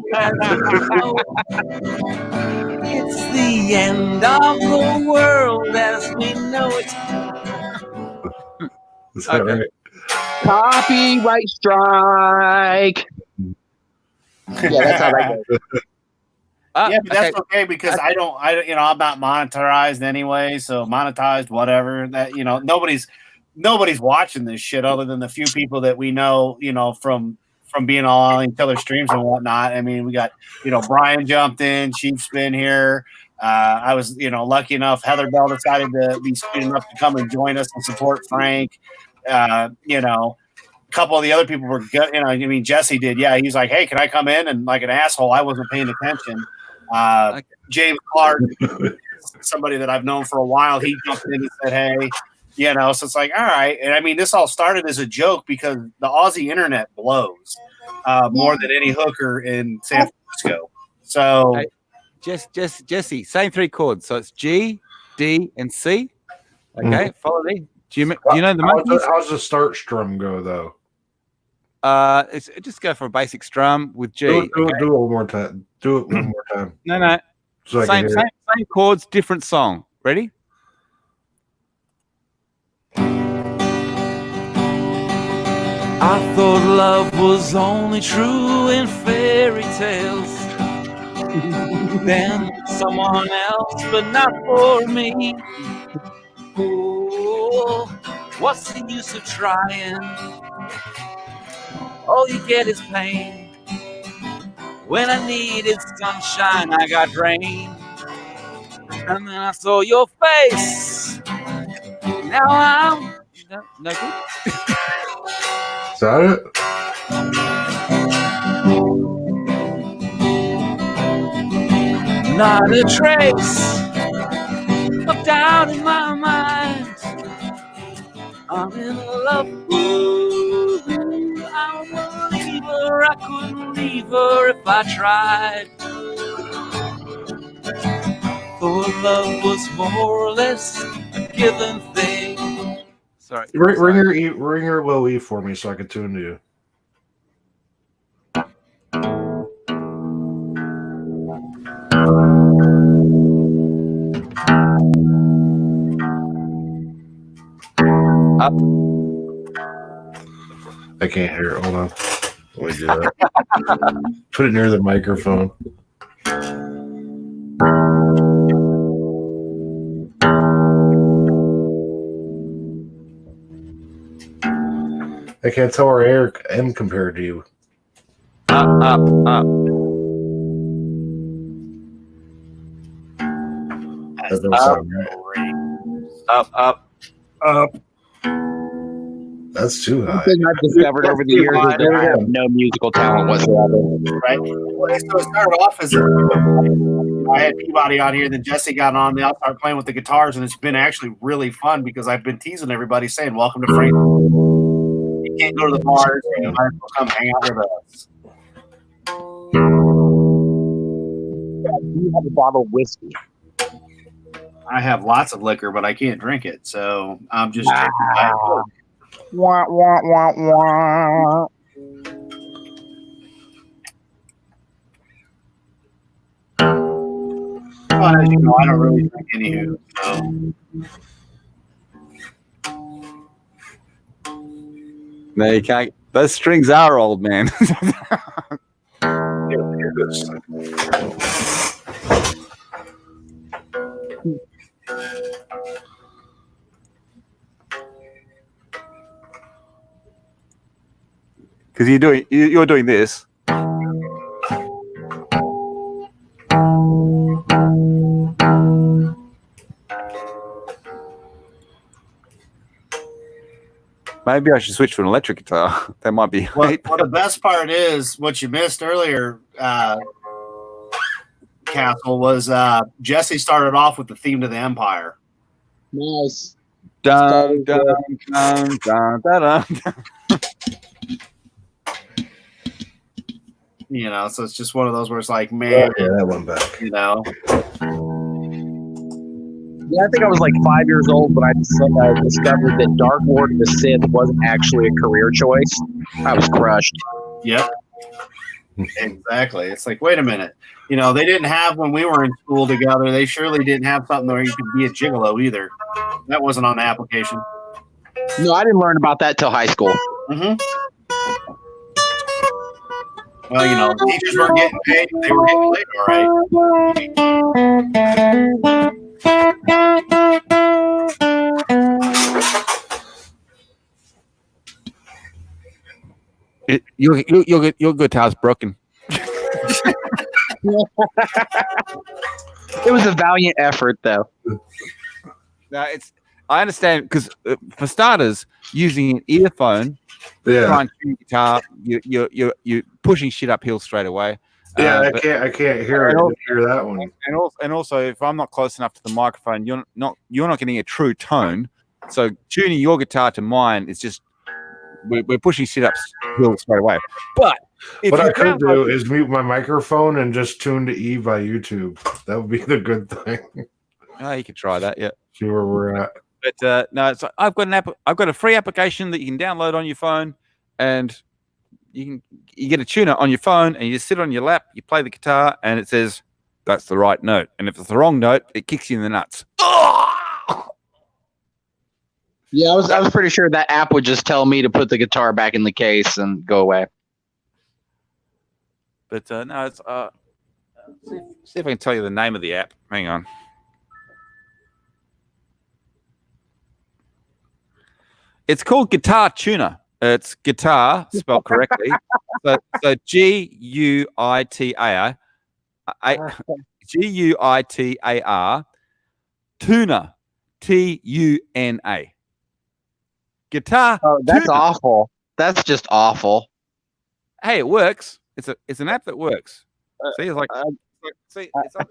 It's the end of the world as we know it. Is that right? Copyright strike. Yeah, that's how that goes. Yeah, but that's okay because I don't, you know, I'm not monetized anyway. So monetized, whatever. That, you know, nobody's watching this shit other than the few people that we know, you know, from being on each other's streams and whatnot. I mean, we got, you know, Brian jumped in, Chief's been here. I was, you know, lucky enough. Heather Bell decided to be sweet enough to come and join us and support Frank. You know, a couple of the other people were, you know, I mean, Jesse did. Yeah, he's like, hey, can I come in? And like an asshole, I wasn't paying attention. James Clark, somebody that I've known for a while, he jumped in and said, hey, you know, so it's like, all right. And I mean, this all started as a joke because the Aussie internet blows more than any hooker in San Francisco. So, Hey, Jesse, same 3 chords. So it's G, D, and C. Okay, follow me. Do you know the monkeys? How's the start strum go though? Just go for a basic strum with G. Do it one more time. Do it one more time. No. So Same chords, different song. Ready? I thought love was only true in fairy tales. Then someone else, but not for me. Oh, what's the use of trying? All you get is pain. When I needed sunshine, I got rain. And then I saw your face. Now I'm no good. Is that it? Not a trace of doubt in my mind. I'm in love. Ooh, I'm a believer. I couldn't leave her if I tried. Thought love was more or less a given thing. Sorry. Ring your low E for me so I can tune to you. Up. I can't hear it. Hold on. Let me do that. Put it near the microphone. I can't tell where Eric am compared to you. Up. That doesn't sound right. Up. That's too high. One thing I've discovered over the years is that I have no musical talent whatsoever. right. Well, so it started off as I had Peabody on here, then Jesse got on. They all started playing with the guitars, and it's been actually really fun because I've been teasing everybody saying, welcome to Frank. You can't go to the bars, you might as well come hang out with us. You have a bottle of whiskey. I have lots of liquor, but I can't drink it, so I'm just drinking Diet Coke. Wah, wah, wah, wah. Well, as you know, I don't really drink anywho. So. No, you can't. Those strings are old, man. Because you're doing this. Maybe I should switch to an electric guitar. That might be. Well, the best part is what you missed earlier, Castle, was Jesse started off with the theme to the Empire. Nice. Dun, dun, dun, dun, dun, dun. You know, so it's just one of those where it's like, man, Yeah, that went back. you know. Yeah, I think I was like 5 years old when I discovered that Dark Lord of the Sith wasn't actually a career choice. I was crushed. Yep. Exactly. It's like, wait a minute. You know, they didn't have when we were in school together. They surely didn't have something where you could be a gigolo either. That wasn't on the application. No, I didn't learn about that till high school. Mm-hmm. Well, you know, teachers weren't getting paid. They were getting paid, all right. Your guitar's broken. It was a valiant effort, though. No, I understand because for starters, using an earphone, Yeah, trying to tune guitar, you're pushing shit uphill straight away. yeah. I But- can't hear it. and I also, didn't hear that one. and also, if I'm not close enough to the microphone, you're not getting a true tone. So tuning your guitar to mine is just we're pushing shit uphill straight away. But if What you I could download- do is mute my microphone and just tune to E by YouTube. That would be the good thing. Oh, you could try that, yeah. See where we're at. But no, it's I've got an app. I've got a free application that you can download on your phone, and you get a tuner on your phone, and you just sit on your lap, you play the guitar, and it says that's the right note, and if it's the wrong note, it kicks you in the nuts. Yeah, I was pretty sure that app would just tell me to put the guitar back in the case and go away. But no, it's see if I can tell you the name of the app. Hang on. It's called Guitar Tuner. It's guitar spelled correctly. so Guitar Tuner Tuna. Guitar. Oh, that's Tuner. awful. That's just awful. Hey, it works. It's an app that works. See, it's like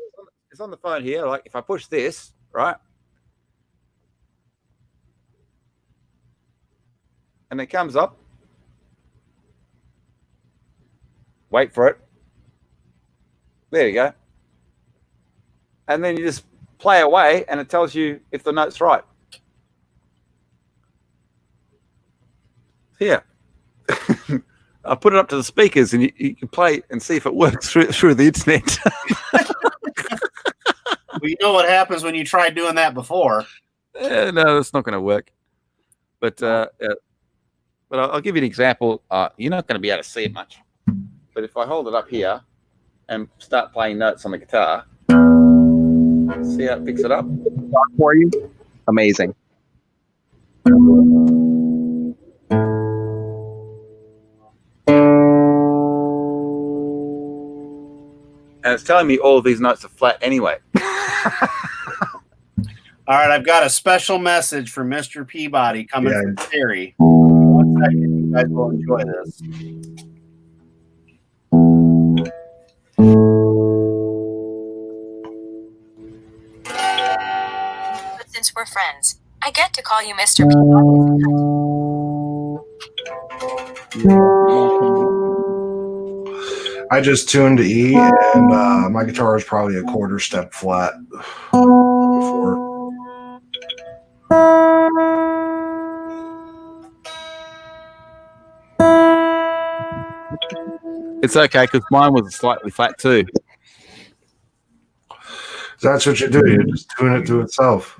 it's on the phone here. Like if I push this, right, and it comes up. Wait for it. There you go. And then you just play away, and it tells you if the note's right. Here. I put it up to the speakers, and you can play and see if it works through the internet. Well, you know what happens when you try doing that before. No, it's not going to work. But I'll give you an example. You're not going to be able to see it much. But if I hold it up here and start playing notes on the guitar, see how it picks it up? For you, amazing. And it's telling me all of these notes are flat anyway. All right, I've got a special message for Mr. Peabody coming Yeah. from Terry. 1 second, you guys will enjoy this. But since we're friends, I get to call you Mr. Peabody. I just tuned to E, and my guitar is probably a quarter step flat before. It's okay because mine was slightly flat too. That's what you do. You just tune it to itself.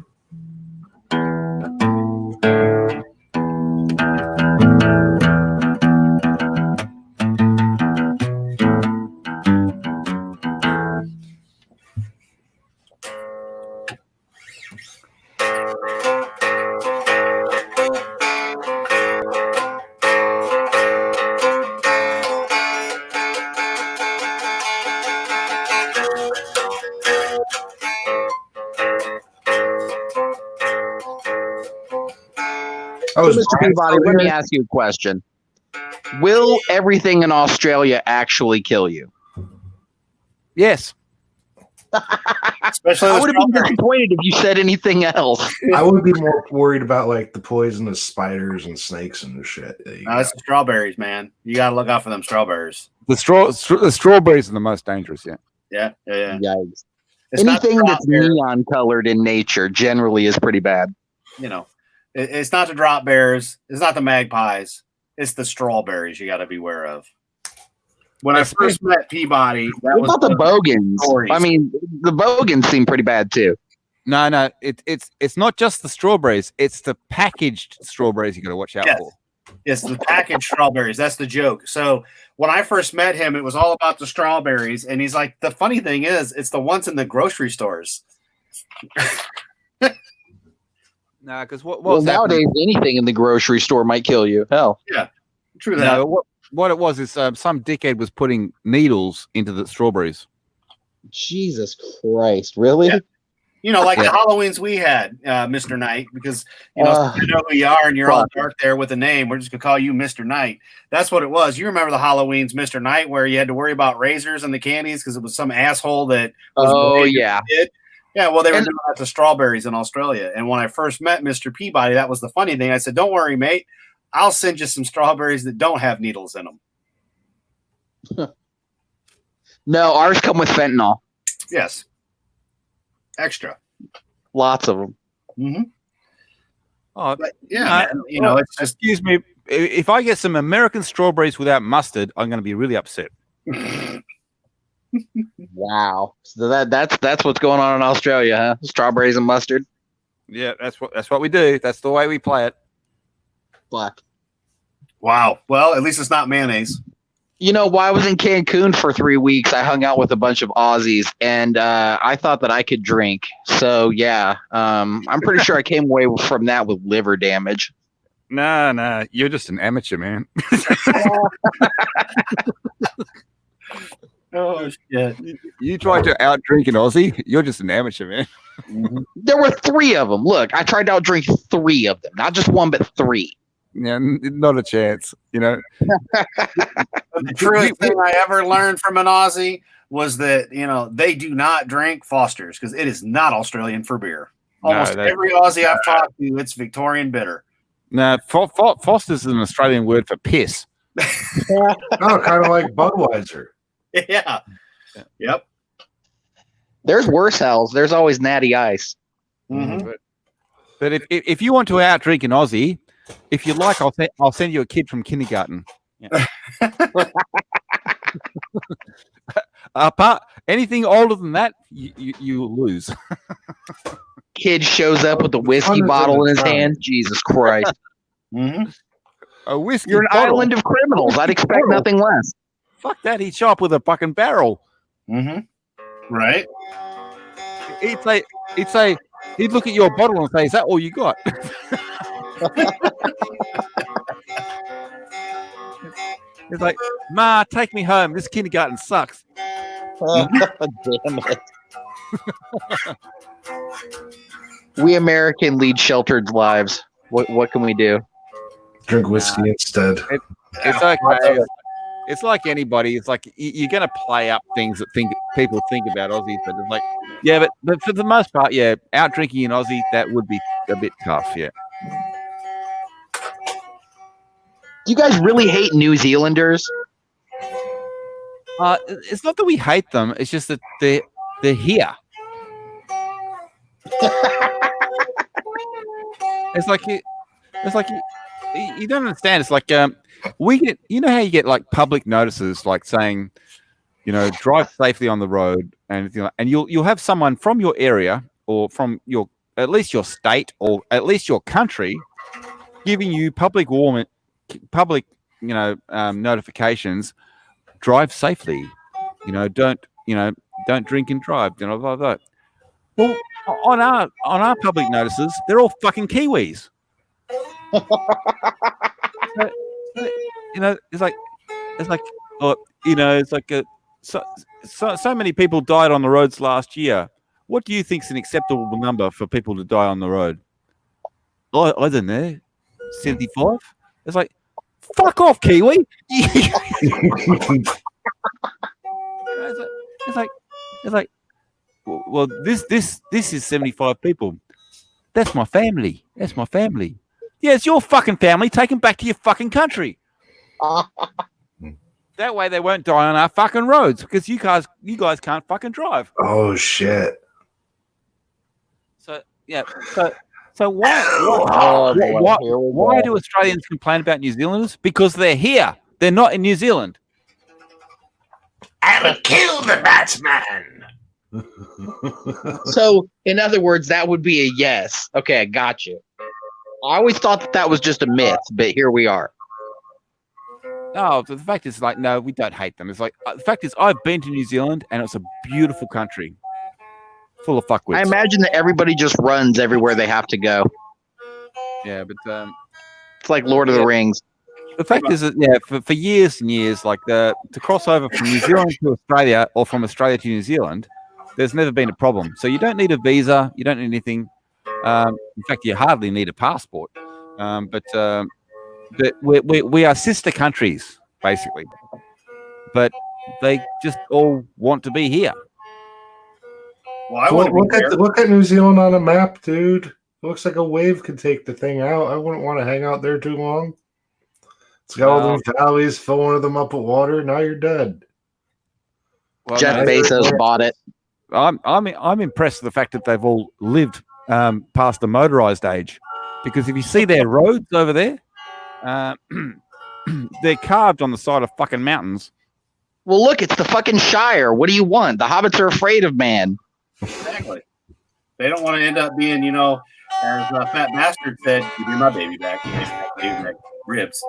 So, Mr. Peabody, let me ask you a question. Will everything in Australia actually kill you? Yes. Especially I with would have been strawberry. disappointed if you said anything else. I would be more worried about like the poisonous spiders and snakes and shit. No, it's the strawberries, man. You got to look out for them strawberries. The strawberries are the most dangerous, yeah. Yeah. Yikes. It's not the Anything that's drop bear, neon colored in nature generally is pretty bad. you know. It's not the drop bears. It's not the magpies. It's the strawberries you got to beware of. When I first met Peabody, that What was about the bogans? stories. I mean, the bogans seem pretty bad too. No, it's not just the strawberries. It's the packaged strawberries you got to watch out Yes. for. It's the packaged strawberries. That's the joke. So when I first met him, it was all about the strawberries. And he's like, the funny thing is, it's the ones in the grocery stores. No, because Well, what's happening- nowadays anything in the grocery store might kill you. Hell, True that. No, what it was is some dickhead was putting needles into the strawberries. Jesus Christ, really? Yeah. You know, like Yeah. the Halloweens we had, Mr. Knight, because you know you know who you are and you're all dark there with a name. We're just gonna call you Mr. Knight. That's what it was. You remember the Halloweens, Mr. Knight, where you had to worry about razors and the candies because it was some asshole that was yeah. Yeah, well, they were And- doing that to strawberries in Australia. And when I first met Mr. Peabody, that was the funny thing. I said, "Don't worry, mate. I'll send you some strawberries that don't have needles in them." No, ours come with fentanyl. Yes, extra. Lots of them. Mm-hmm. Oh, But yeah, man, you know, it's just excuse me. If I get some American strawberries without mustard, I'm going to be really upset. Wow. So that's what's going on in Australia, huh? Strawberries and mustard. Yeah, that's what we do. That's the way we play it. Black. wow. Well, at least it's not mayonnaise. You know, while I was in Cancun for 3 weeks, I hung out with a bunch of Aussies, and I thought that I could drink. So yeah, I'm pretty sure I came away from that with liver damage. No, you're just an amateur, man. Oh shit! You try to outdrink an Aussie, you're just an amateur, man. Mm-hmm. There were 3 of them. Look, I tried to outdrink 3 of them, not just 1, but 3. Yeah, not a chance. You know. The truest thing I ever learned from an Aussie was that they do not drink Foster's because it is not Australian for beer. Almost every Aussie I've talked to, it's Victorian bitter. No, Foster's is an Australian word for piss. Oh, kind of like Budweiser. Yeah. Yep. There's worse hells. There's always Natty Ice. Mm-hmm. But if you want to outdrink an Aussie, if you like, I'll send you a kid from kindergarten. Yeah. Apart anything older than that, you lose. Kid shows up with a whiskey bottle in his hand. Jesus Christ. Mm-hmm. A whiskey. You're an bottle. island of criminals. I'd expect nothing less. Fuck that. He'd show up with a fucking barrel. Mm-hmm. Right. He'd look at your bottle and say, "Is that all you got?" It's like, "Ma, take me home. This kindergarten sucks." Damn it. We American lead sheltered lives. What can we do? Drink whiskey instead. It's okay. It's like anybody. It's like you're going to play up things that people think about Aussies, but it's like, yeah, but for the most part, yeah, out drinking an Aussie, that would be a bit tough, yeah. Do you guys really hate New Zealanders? It's not that we hate them. It's just that they're here. It's like you don't understand. It's like we get, how you get like public notices like saying, drive safely on the road and and you'll have someone from your area or from at least your state or at least your country giving you public notifications. Drive safely. Don't drink and drive. Blah, blah, blah. Well, on our public notices, they're all fucking Kiwis. So many people died on the roads last year. What do you think is an acceptable number for people to die on the road? I don't know, 75. It's like, fuck off, Kiwi. It's like, well, this is 75 people. That's my family. Yeah, it's your fucking family. Take them back to your fucking country. That way they won't die on our fucking roads because you guys can't fucking drive. Oh shit. So yeah. So why do Australians complain about New Zealanders? Because they're here. They're not in New Zealand. I will kill the Batman. So, in other words, that would be a yes. Okay, I got you. I always thought that was just a myth, but here we are. No, the fact is, like, no, we don't hate them. It's like, the fact is, I've been to New Zealand, and it's a beautiful country. Full of fuckwits. I imagine that everybody just runs everywhere they have to go. Yeah, but it's like Lord of the Rings. The fact is that for years and years, like to cross over from New Zealand to Australia or from Australia to New Zealand, there's never been a problem. So you don't need a visa. You don't need anything. In fact, you hardly need a passport. But we are sister countries, basically. But they just all want to be here. Well, I want to be there. Look at New Zealand on a map, dude. It looks like a wave could take the thing out. I wouldn't want to hang out there too long. It's got all those valleys, fill one of them up with water. Now you're dead. Well, Jeff Bezos bought it. I'm impressed with the fact that they've all lived past the motorized age, because if you see their roads over there, they're carved on the side of fucking mountains. Well, look, it's the fucking Shire. What do you want? The hobbits are afraid of man. Exactly. They don't want to end up being, as Fat Bastard said, "Give me my baby back, baby back ribs."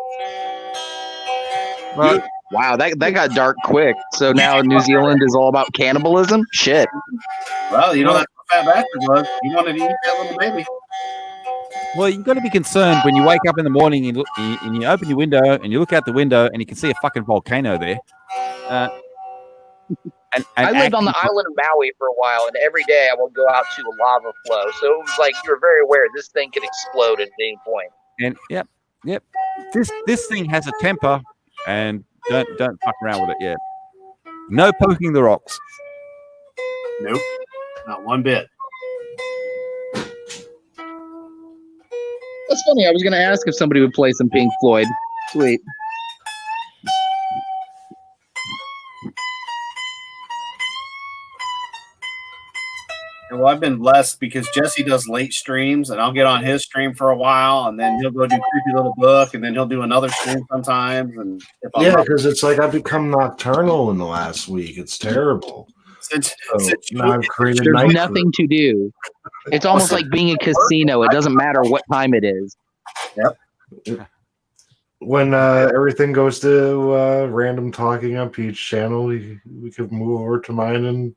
Right. Wow, that got dark quick. So now New Zealand is all about cannibalism? Shit. Well, that's what Fat Bastard was. He wanted to eat that little baby. Well, you've got to be concerned when you wake up in the morning and you open your window and you look out the window and you can see a fucking volcano there. And I lived on the island of Maui for a while, and every day I would go out to a lava flow. So it was like you were very aware this thing could explode at any point. And yep. This thing has a temper, and don't fuck around with it. Yeah. No poking the rocks. Nope, not one bit. That's funny. I was going to ask if somebody would play some Pink Floyd. Sweet. Well, I've been blessed because Jesse does late streams, and I'll get on his stream for a while, and then he'll go do Creepy Little Book, and then he'll do another stream sometimes. And because it's like I've become nocturnal in the last week. It's terrible. Since now I've created There's nothing to do. It's almost like being a casino. It doesn't matter what time it is. Yep. When everything goes to random talking up each channel, we could move over to mine and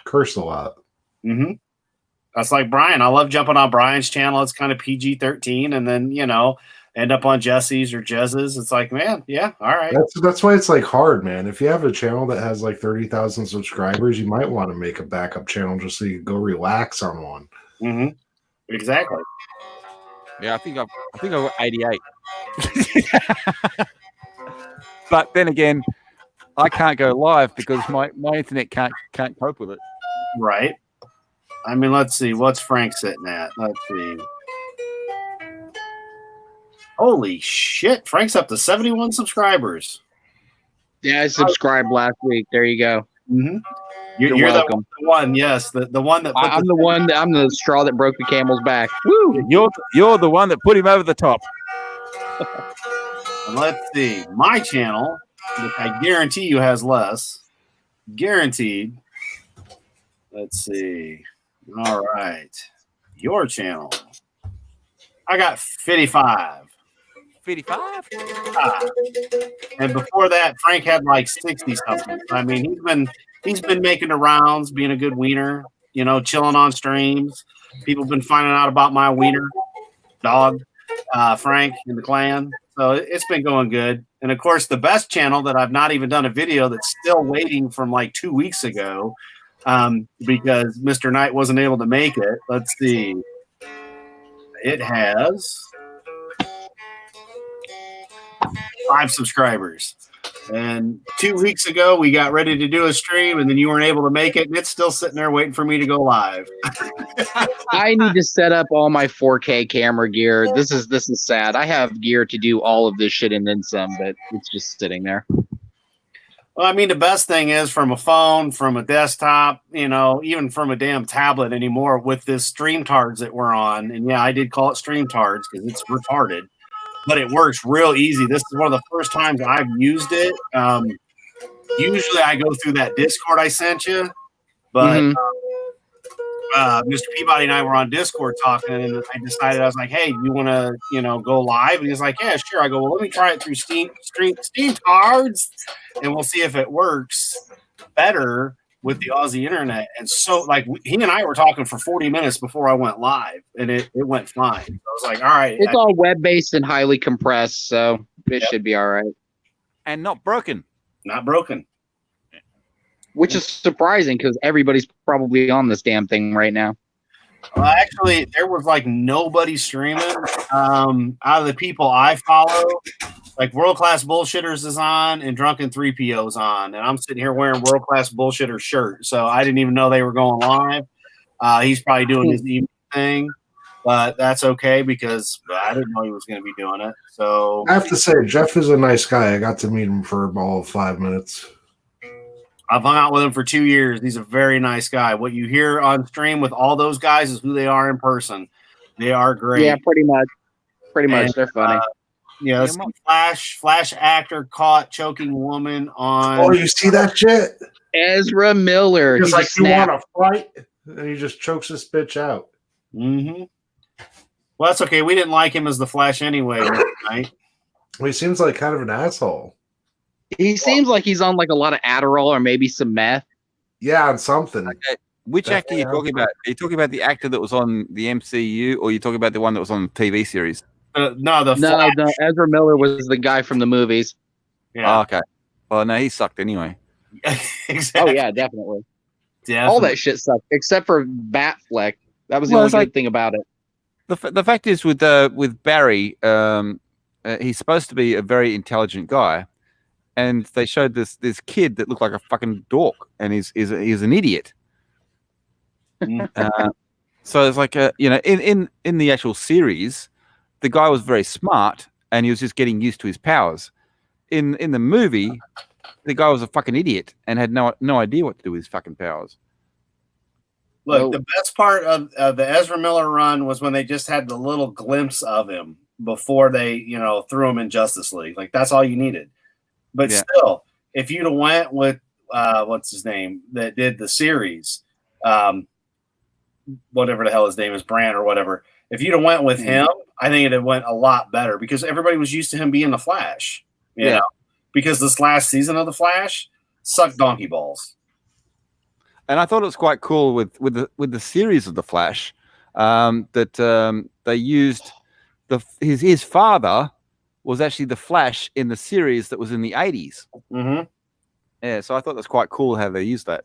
curse a lot. Mm-hmm. That's like Brian. I love jumping on Brian's channel. It's kind of PG-13, and then end up on Jesse's or Jez's. It's like, man, yeah, all right. That's why it's like hard, man. If you have a channel that has like 30,000 subscribers, you might want to make a backup channel just so you can go relax on one. Mm-hmm. Exactly. Yeah, I think I've got 88. But then again, I can't go live because my internet can't cope with it. Right. I mean, let's see. What's Frank sitting at? Let's see. Holy shit. Frank's up to 71 subscribers. Yeah, I subscribed last week. There you go. Mm-hmm. You're welcome. The one, yes. The one that put I'm the straw that broke the camel's back. Woo! You're the one that put him over the top. And let's see. My channel, which I guarantee you has less. Guaranteed. Let's see. All right. Your channel. I got 55. 55? And before that, Frank had like 60 something. I mean, he's been making the rounds, being a good wiener, chilling on streams. People have been finding out about my wiener dog, Frank and the clan. So it's been going good. And of course, the best channel that I've not even done a video that's still waiting from like 2 weeks ago, because Mr. Knight wasn't able to make it. Let's see. It has 5 subscribers. And 2 weeks ago, we got ready to do a stream, and then you weren't able to make it, and it's still sitting there waiting for me to go live. I need to set up all my 4K camera gear. This is sad. I have gear to do all of this shit and then some, but it's just sitting there. Well, I mean, the best thing is from a phone, from a desktop, even from a damn tablet anymore with this StreamTards that we're on. And yeah, I did call it StreamTards because it's retarded, but it works real easy. This is one of the first times I've used it. Usually I go through that Discord I sent you, but Mr. Peabody and I were on Discord talking, and I decided, I was like, hey, you want to, go live? And he's like, yeah, sure. I go, well, let me try it through StreamTards, and we'll see if it works better with the Aussie internet. And so, like, he and I were talking for 40 minutes before I went live, and it went fine. So I was like, all right. It's all web-based and highly compressed, so it should be all right. And not broken. Not broken. which is surprising because everybody's probably on this damn thing right now. Actually, there was like nobody streaming. Out of the people I follow, like World Class Bullshitters is on and Drunken 3PO's on, and I'm sitting here wearing World Class Bullshitter shirt, so I didn't even know they were going live. He's probably doing his evening thing, but that's okay because I didn't know he was going to be doing it. So I have to say, Jeff is a nice guy. I got to meet him for all of 5 minutes. I've hung out with him for 2 years. He's a very nice guy. What you hear on stream with all those guys is who they are in person. They are great. Yeah, pretty much. Pretty much, And, they're funny. Yeah, let's see, Flash actor caught choking woman on. Oh, you see that shit? Ezra Miller. He's He like, just you snapped. want to fight? And he just chokes this bitch out. Mm-hmm. Well, that's okay. We didn't like him as the Flash anyway, right? Well, he seems like kind of an asshole. He seems like he's on like a lot of Adderall or maybe some meth. Yeah, on something. Okay. Which actor are you talking about? Are you talking about the actor that was on the MCU, or are you talking about the one that was on the TV series? No, No, Ezra Miller was the guy from the movies. Yeah. Oh, okay. Well, no, he sucked anyway. Exactly. Oh yeah, definitely. All that shit sucked except for Batfleck. That was the only good thing about it. The fact is with Barry, he's supposed to be a very intelligent guy, and they showed this kid that looked like a fucking dork, and he's an idiot. So it's like in the actual series, the guy was very smart, and he was just getting used to his powers. In the movie, the guy was a fucking idiot and had no idea what to do with his fucking powers. Look, the best part of the Ezra Miller run was when they just had the little glimpse of him before they, threw him in Justice League. Like that's all you needed. But still, if you'd have went with what's his name that did the series, whatever the hell his name is, Brand or whatever. If you'd have went with him, I think it went a lot better because everybody was used to him being the Flash. You know, because this last season of the Flash sucked donkey balls. And I thought it was quite cool with the series of the Flash that they used his father was actually the Flash in the series that was in the 80s. Mm-hmm. Yeah, so I thought that's quite cool how they used that.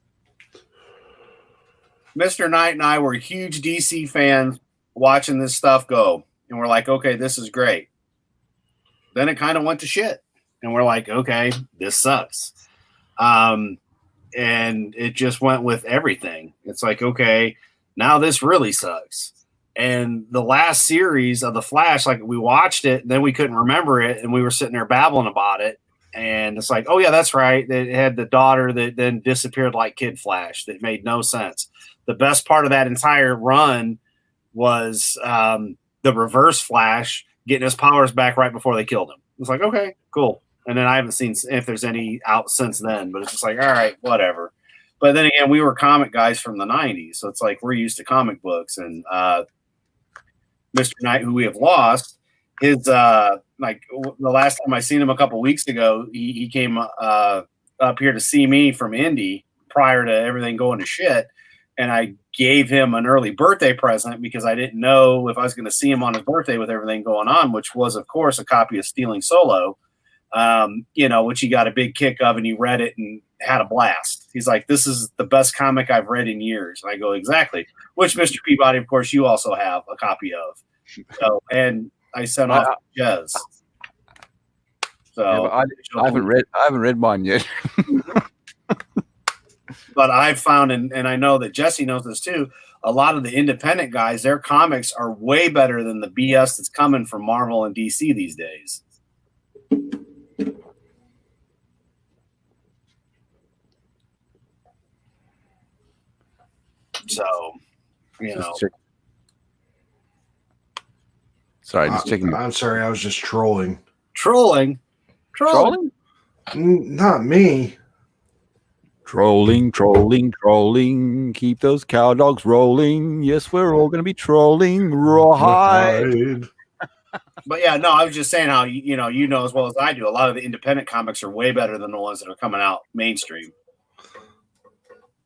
Mr. Knight and I were huge DC fans watching this stuff go, and we're like, okay, this is great. Then it kind of went to shit, and we're like, okay, this sucks. And it just went with everything. It's like, okay, now this really sucks. And the last series of The Flash, like we watched it, and then we couldn't remember it, and we were sitting there babbling about it. And it's like, oh, yeah, that's right. It had the daughter that then disappeared like Kid Flash. That made no sense. The best part of that entire run was the Reverse Flash getting his powers back right before they killed him. It's like, okay, cool. And then I haven't seen if there's any out since then, but it's just like, all right, whatever. But then again, we were comic guys from the 90s. So it's like we're used to comic books. And Mr. Knight, who we have lost, his like the last time I seen him a couple weeks ago, he came up here to see me from Indy prior to everything going to shit. And I gave him an early birthday present because I didn't know if I was going to see him on his birthday with everything going on, which was, of course, a copy of Stealing Solo. Which he got a big kick of, and he read it and had a blast. He's like, this is the best comic I've read in years. And I go, exactly. Which, Mr. Peabody, of course, you also have a copy of. So, and I sent off Jez. So I haven't read mine yet. But I've found, and I know that Jesse knows this too, a lot of the independent guys, their comics are way better than the BS that's coming from Marvel and DC these days. So, Sorry, just checking. I'm sorry, I was just trolling. Trolling? Not me. Trolling. Keep those cow dogs rolling. Yes, we're all going to be trolling. Rawhide. But yeah, no, I was just saying how, you know as well as I do, a lot of the independent comics are way better than the ones that are coming out mainstream.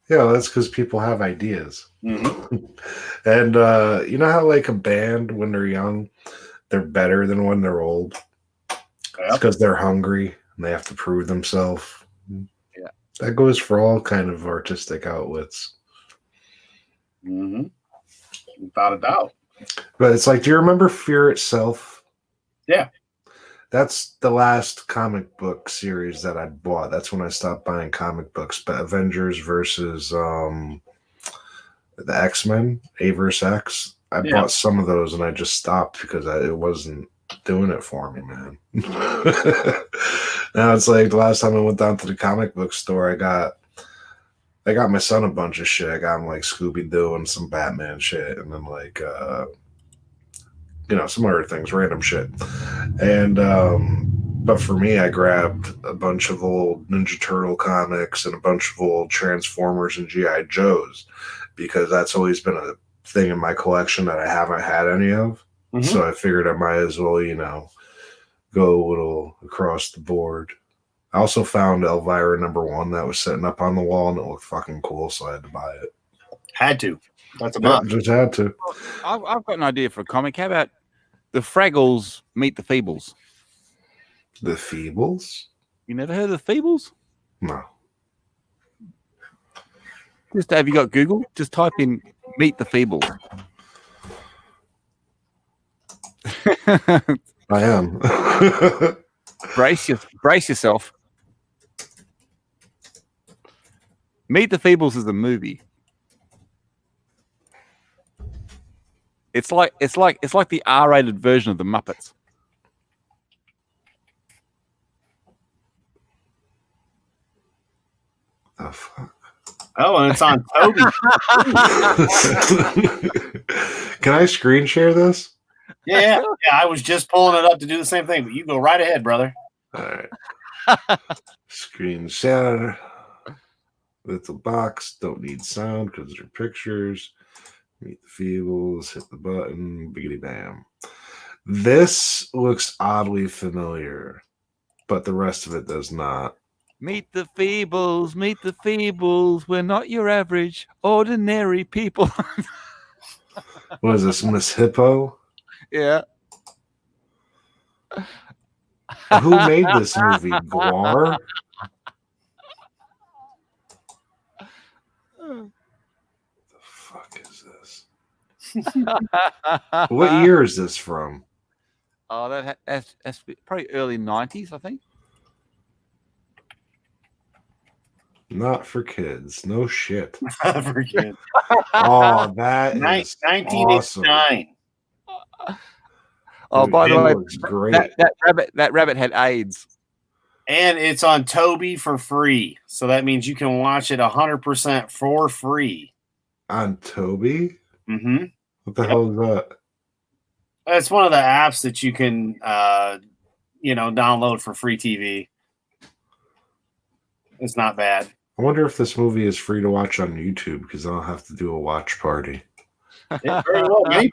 Yeah, that's because people have ideas. Mm-hmm. And you know how like a band, when they're young, they're better than when they're old? It's because they're hungry and they have to prove themselves. Yeah. That goes for all kind of artistic outlets. Mm-hmm. Without a doubt. But it's like, do you remember Fear Itself? Yeah. That's the last comic book series that I bought. That's when I stopped buying comic books. But Avengers versus the X-Men, A versus X. I bought some of those and I just stopped because it wasn't doing it for me, man. Now it's like the last time I went down to the comic book store, I got my son a bunch of shit. I got him like Scooby-Doo and some Batman shit, and then like some other things, random shit. And but for me, I grabbed a bunch of old Ninja Turtle comics and a bunch of old Transformers and G.I. Joes, because that's always been a thing in my collection that I haven't had any of. Mm-hmm. So I figured I might as well, go a little across the board. I also found Elvira #1 that was sitting up on the wall, and it looked fucking cool, so I had to buy it. Had to. That's a must. Just had to. I've got an idea for a comic. How about the Fraggles meet the Feebles? The Feebles? You never heard of the Feebles? No. Just have you got Google? Just type in "meet the Feebles." I am. brace yourself. Meet the Feebles is a movie. It's like the R-rated version of the Muppets. Oh fuck. Oh, and it's on Toby. Can I screen share this? Yeah. I was just pulling it up to do the same thing, but you go right ahead, brother. All right. Screen share. Little box. Don't need sound because they're pictures. Meet the Feebles. Hit the button. Biggity bam. This looks oddly familiar, but the rest of it does not. Meet the Feebles. Meet the Feebles. We're not your average, ordinary people. What is this, Miss Hippo? Yeah. Who made this movie? Guar? The fuck is this? What year is this from? Oh, that's probably early 90s, I think. Not for kids. No shit. Not for kids. Oh, that is 1989. Awesome. Oh, by the way, great. That rabbit had AIDS. And it's on Toby for free. So that means you can watch it 100% for free. On Toby? Mm-hmm. What the hell is that? It's one of the apps that you can download for free TV. It's not bad. I wonder if this movie is free to watch on YouTube, because I'll have to do a watch party. It very well, maybe.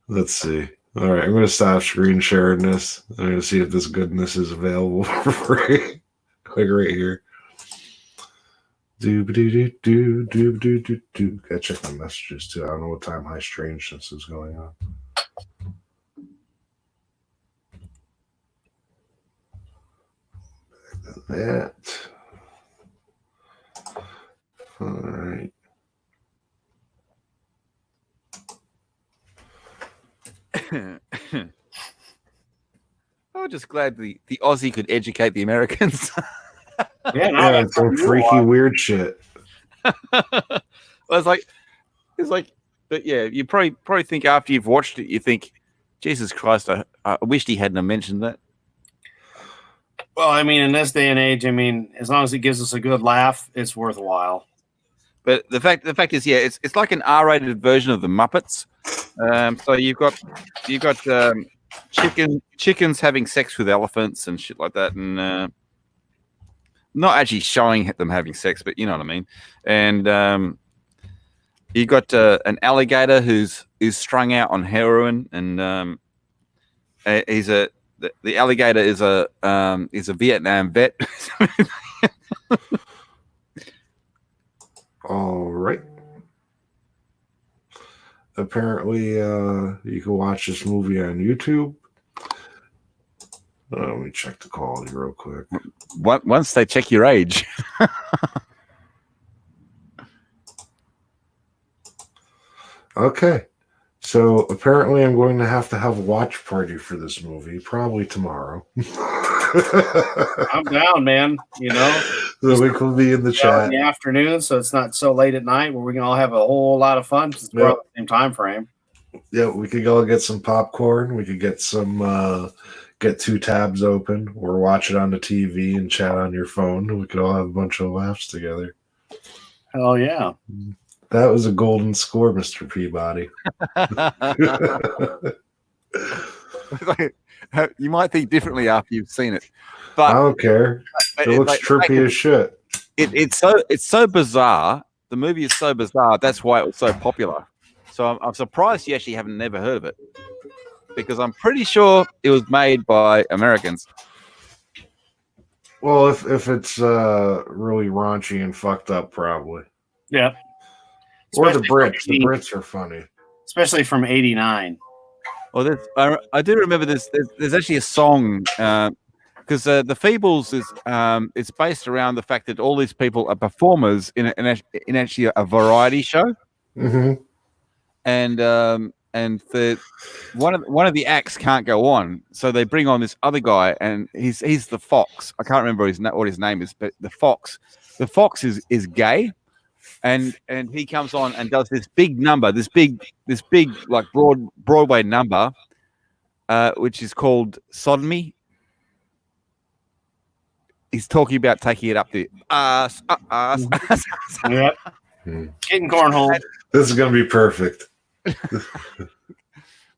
Let's see. All right, I'm going to stop screen sharing this. I'm going to see if this goodness is available for free. Click right here. Doo-ba-doo-doo-doo, gotta check my messages too. I don't know what time high strangeness is going on. That. All right. I'm just glad the Aussie could educate the Americans. Yeah, it's some freaky weird shit. It's like, but yeah, you probably think after you've watched it, you think, Jesus Christ, I wished he hadn't mentioned that. Well, I mean, in this day and age, as long as it gives us a good laugh, it's worthwhile. But the fact is, yeah, it's like an R-rated version of the Muppets. So you've got chickens having sex with elephants and shit like that, and not actually showing them having sex, but you know what I mean. And you got an alligator who's strung out on heroin, and the alligator is a Vietnam vet. All right. Apparently, you can watch this movie on YouTube. Let me check the quality real quick. Once they check your age. Okay. So apparently I'm going to have a watch party for this movie, probably tomorrow. I'm down, man. You know, The link will be in the in chat. the afternoon, so it's not so late at night where we can all have a whole lot of fun since we're on the same time frame. Yeah, we could go get some popcorn. We could get some, get 2 tabs open, or watch it on the TV and chat on your phone. We could all have a bunch of laughs together. Hell yeah. That was a golden score, Mr. Peabody. You might think differently after you've seen it, I but don't care. It looks trippy as shit. it's so bizarre. The movie is so bizarre. That's why it was so popular. So I'm surprised you actually haven't never heard of it, because I'm pretty sure it was made by Americans. Well, if it's really raunchy and fucked up, probably. Yeah. Or the Brits. The Brits are funny. Especially from 89. Well, I do remember this. There's actually a song because the Feebles is it's based around the fact that all these people are performers in actually a variety show, Mm-hmm. and the one of the acts can't go on, so they bring on this other guy, and he's the Fox. I can't remember what his name is, but the Fox is gay. And he comes on and does this big number, this big like Broadway number, which is called Sodomy. He's talking about taking it up the ass. Yep. Getting cornhole. This is gonna be perfect.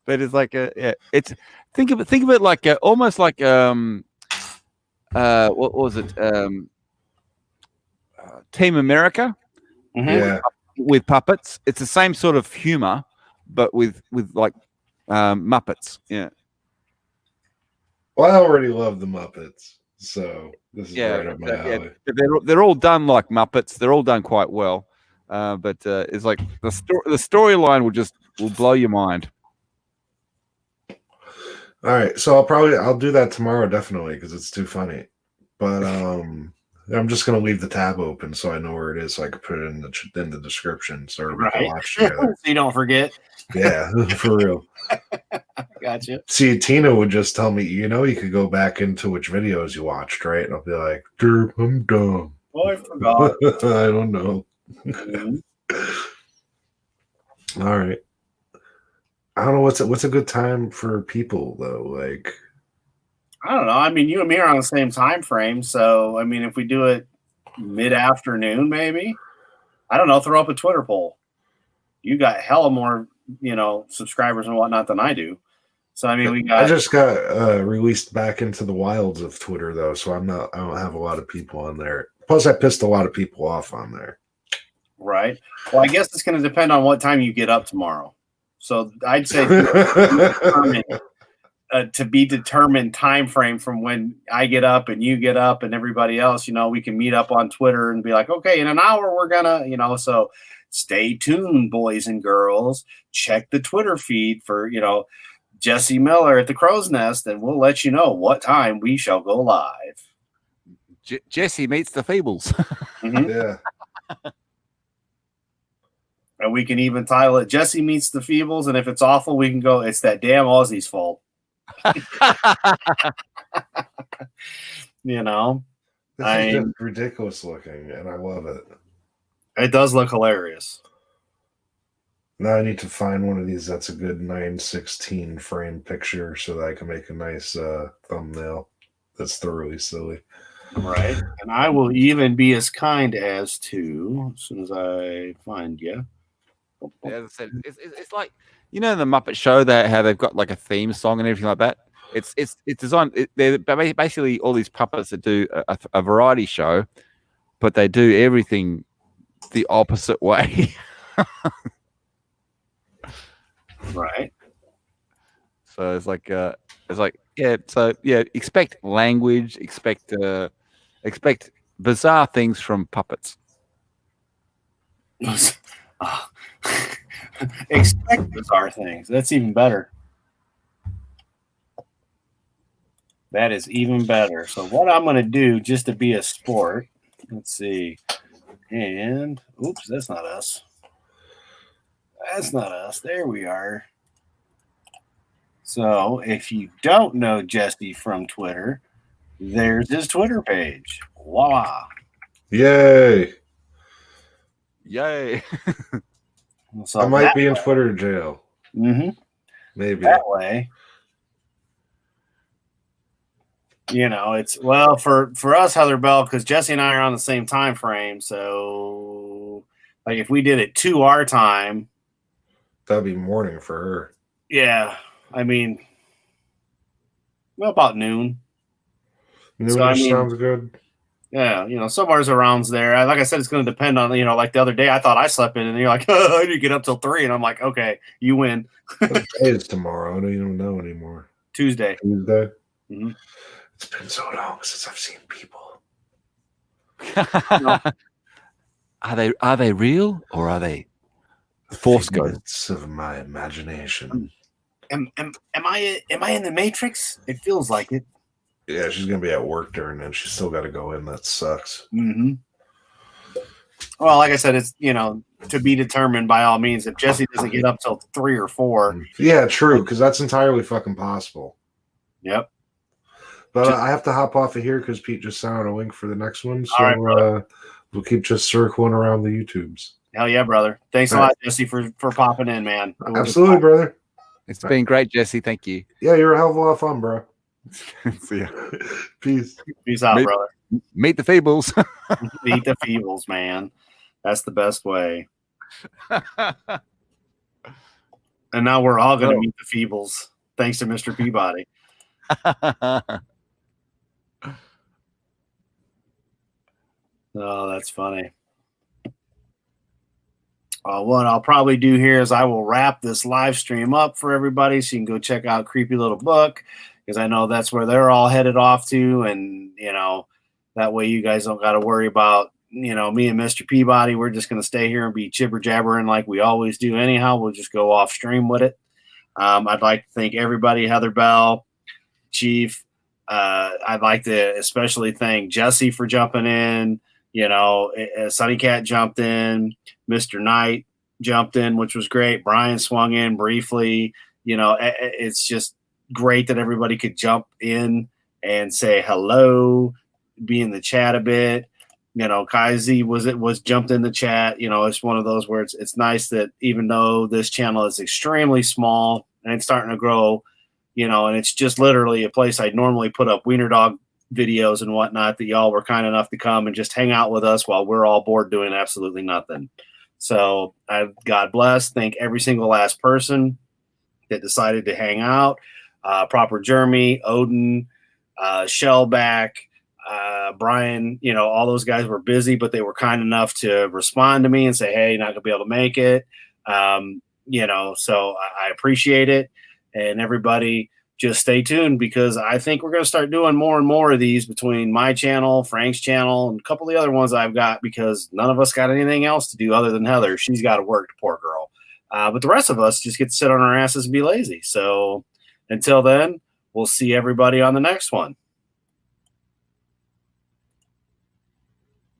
But it's like it's think of it like almost like what was it? Team America. Mm-hmm. Yeah. With puppets. It's the same sort of humor, but with like Muppets. Yeah. Well, I already love the Muppets, so this is right up my alley. They're all done like Muppets. They're all done quite well, but it's like the storyline will blow your mind. All right, so I'll do that tomorrow, definitely, because it's too funny. But I'm just gonna leave the tab open so I know where it is, so I can put it in the description, so we can watch together. So you don't forget. Yeah, for real. Gotcha. See, Tina would just tell me, you could go back into which videos you watched, right? And I'll be like, derp, I'm dumb. Oh, I forgot. I don't know. Mm-hmm. All right. I don't know what's a good time for people though. Like, I don't know. I mean, you and me are on the same time frame, so I mean, if we do it mid-afternoon, maybe. I don't know. Throw up a Twitter poll. You got hella more, subscribers and whatnot than I do. So I mean, I just got released back into the wilds of Twitter though, so I don't have a lot of people on there. Plus, I pissed a lot of people off on there. Right. Well, I guess it's going to depend on what time you get up tomorrow. So I'd say to be determined time frame from when I get up and you get up and everybody else, we can meet up on Twitter and be like, okay, in an hour we're gonna, so stay tuned, boys and girls. Check the Twitter feed for, Jesse Miller at the Crow's Nest, and we'll let you know what time we shall go live. Jesse meets the Feebles. Mm-hmm. Yeah. And we can even title it Jesse Meets the Feebles, and if it's awful, we can go, it's that damn Aussie's fault. This is just ridiculous looking, and I love it. It does look hilarious. Now I need to find one of these that's a good 9:16 frame picture so that I can make a nice thumbnail that's thoroughly silly. Right. And I will even be as kind as to, as soon as I find you. Yeah, as I said, it's like the Muppet Show, how they've got like a theme song and everything like that. It's designed. They're basically all these puppets that do a variety show, but they do everything the opposite way. Right. So it's like yeah. So yeah, expect language, expect bizarre things from puppets. Expect bizarre things. That's even better. That is even better. So what I'm going to do just to be a sport, let's see. And, oops, that's not us. That's not us. There we are. So if you don't know Jesse from Twitter, there's his Twitter page. Voila. Yay! Yay. So I might be in Twitter jail. Mm-hmm. Maybe. That way. You know, it's well for us, Heather Bell, because Jesse and I are on the same time frame. So, like, if we did it 2 our time, That'd be morning for her. yeah, I mean, well, about noon. Noonish So, I mean, sounds good. Yeah, you know, somewhere's around there. Like I said, it's going to depend on, you know, like the other day, I thought I slept in, and you're like, oh, I didn't get up till 3, and I'm like, okay, you win. What day is tomorrow? I don't even know anymore. Tuesday. Tuesday. Mm-hmm. It's been so long since I've seen people. Are they real or are they force ghosts? Figments of my imagination. Am I in the Matrix? It feels like it. Yeah, she's gonna be at work during that. She's still got to go in. That sucks. Mm-hmm. Well, like I said, it's, you know, to be determined by all means. If Jesse doesn't get up till 3 or 4, Yeah, true, because that's entirely fucking possible. yep. But I have to hop off of here because Pete just sent out a link for the next one. So All right, we'll keep just circling around the YouTubes. Hell yeah, brother. Thanks a lot, Jesse, for popping in, man. Absolutely, brother. It's been great, Jesse. Thank you. Yeah, you're a hell of a lot of fun, bro. See ya. Peace. Peace out, brother. Meet the Feebles. Meet the Feebles, man. That's the best way. And now we're all going to meet the Feebles, thanks to Mr. Peabody. Oh, that's funny. What I'll probably do here is I will wrap this live stream up for everybody so you can go check out Creepy Little Book, because I know that's where they're all headed off to. And, you know, that way you guys don't got to worry about, you know, me and Mr. Peabody. We're just going to stay here and be jibber jabbering like we always do anyhow. We'll just go off stream with it. I'd like to thank everybody, Heather Bell, Chief. I'd like to especially thank Jesse for jumping in. You know, Sunny Cat jumped in, Mr. Knight jumped in, which was great. Brian swung in briefly. You know, it's just great that everybody could jump in and say hello, be in the chat a bit. You know, Kaizi was jumped in the chat. You know, it's one of those where it's nice that even though this channel is extremely small and it's starting to grow, you know, and it's just literally a place I'd normally put up wiener dog videos and whatnot, that y'all were kind enough to come and just hang out with us while we're all bored doing absolutely nothing. So God bless. Thank every single last person that decided to hang out. Proper Jeremy, Odin, Shellback, Brian, you know, all those guys were busy, but they were kind enough to respond to me and say, hey, you're not gonna be able to make it. You know, so I appreciate it. And everybody, just stay tuned, because I think we're going to start doing more and more of these between my channel, Frank's channel, and a couple of the other ones I've got, because none of us got anything else to do other than Heather. She's got to work, poor girl. But the rest of us just get to sit on our asses and be lazy. So until then, we'll see everybody on the next one.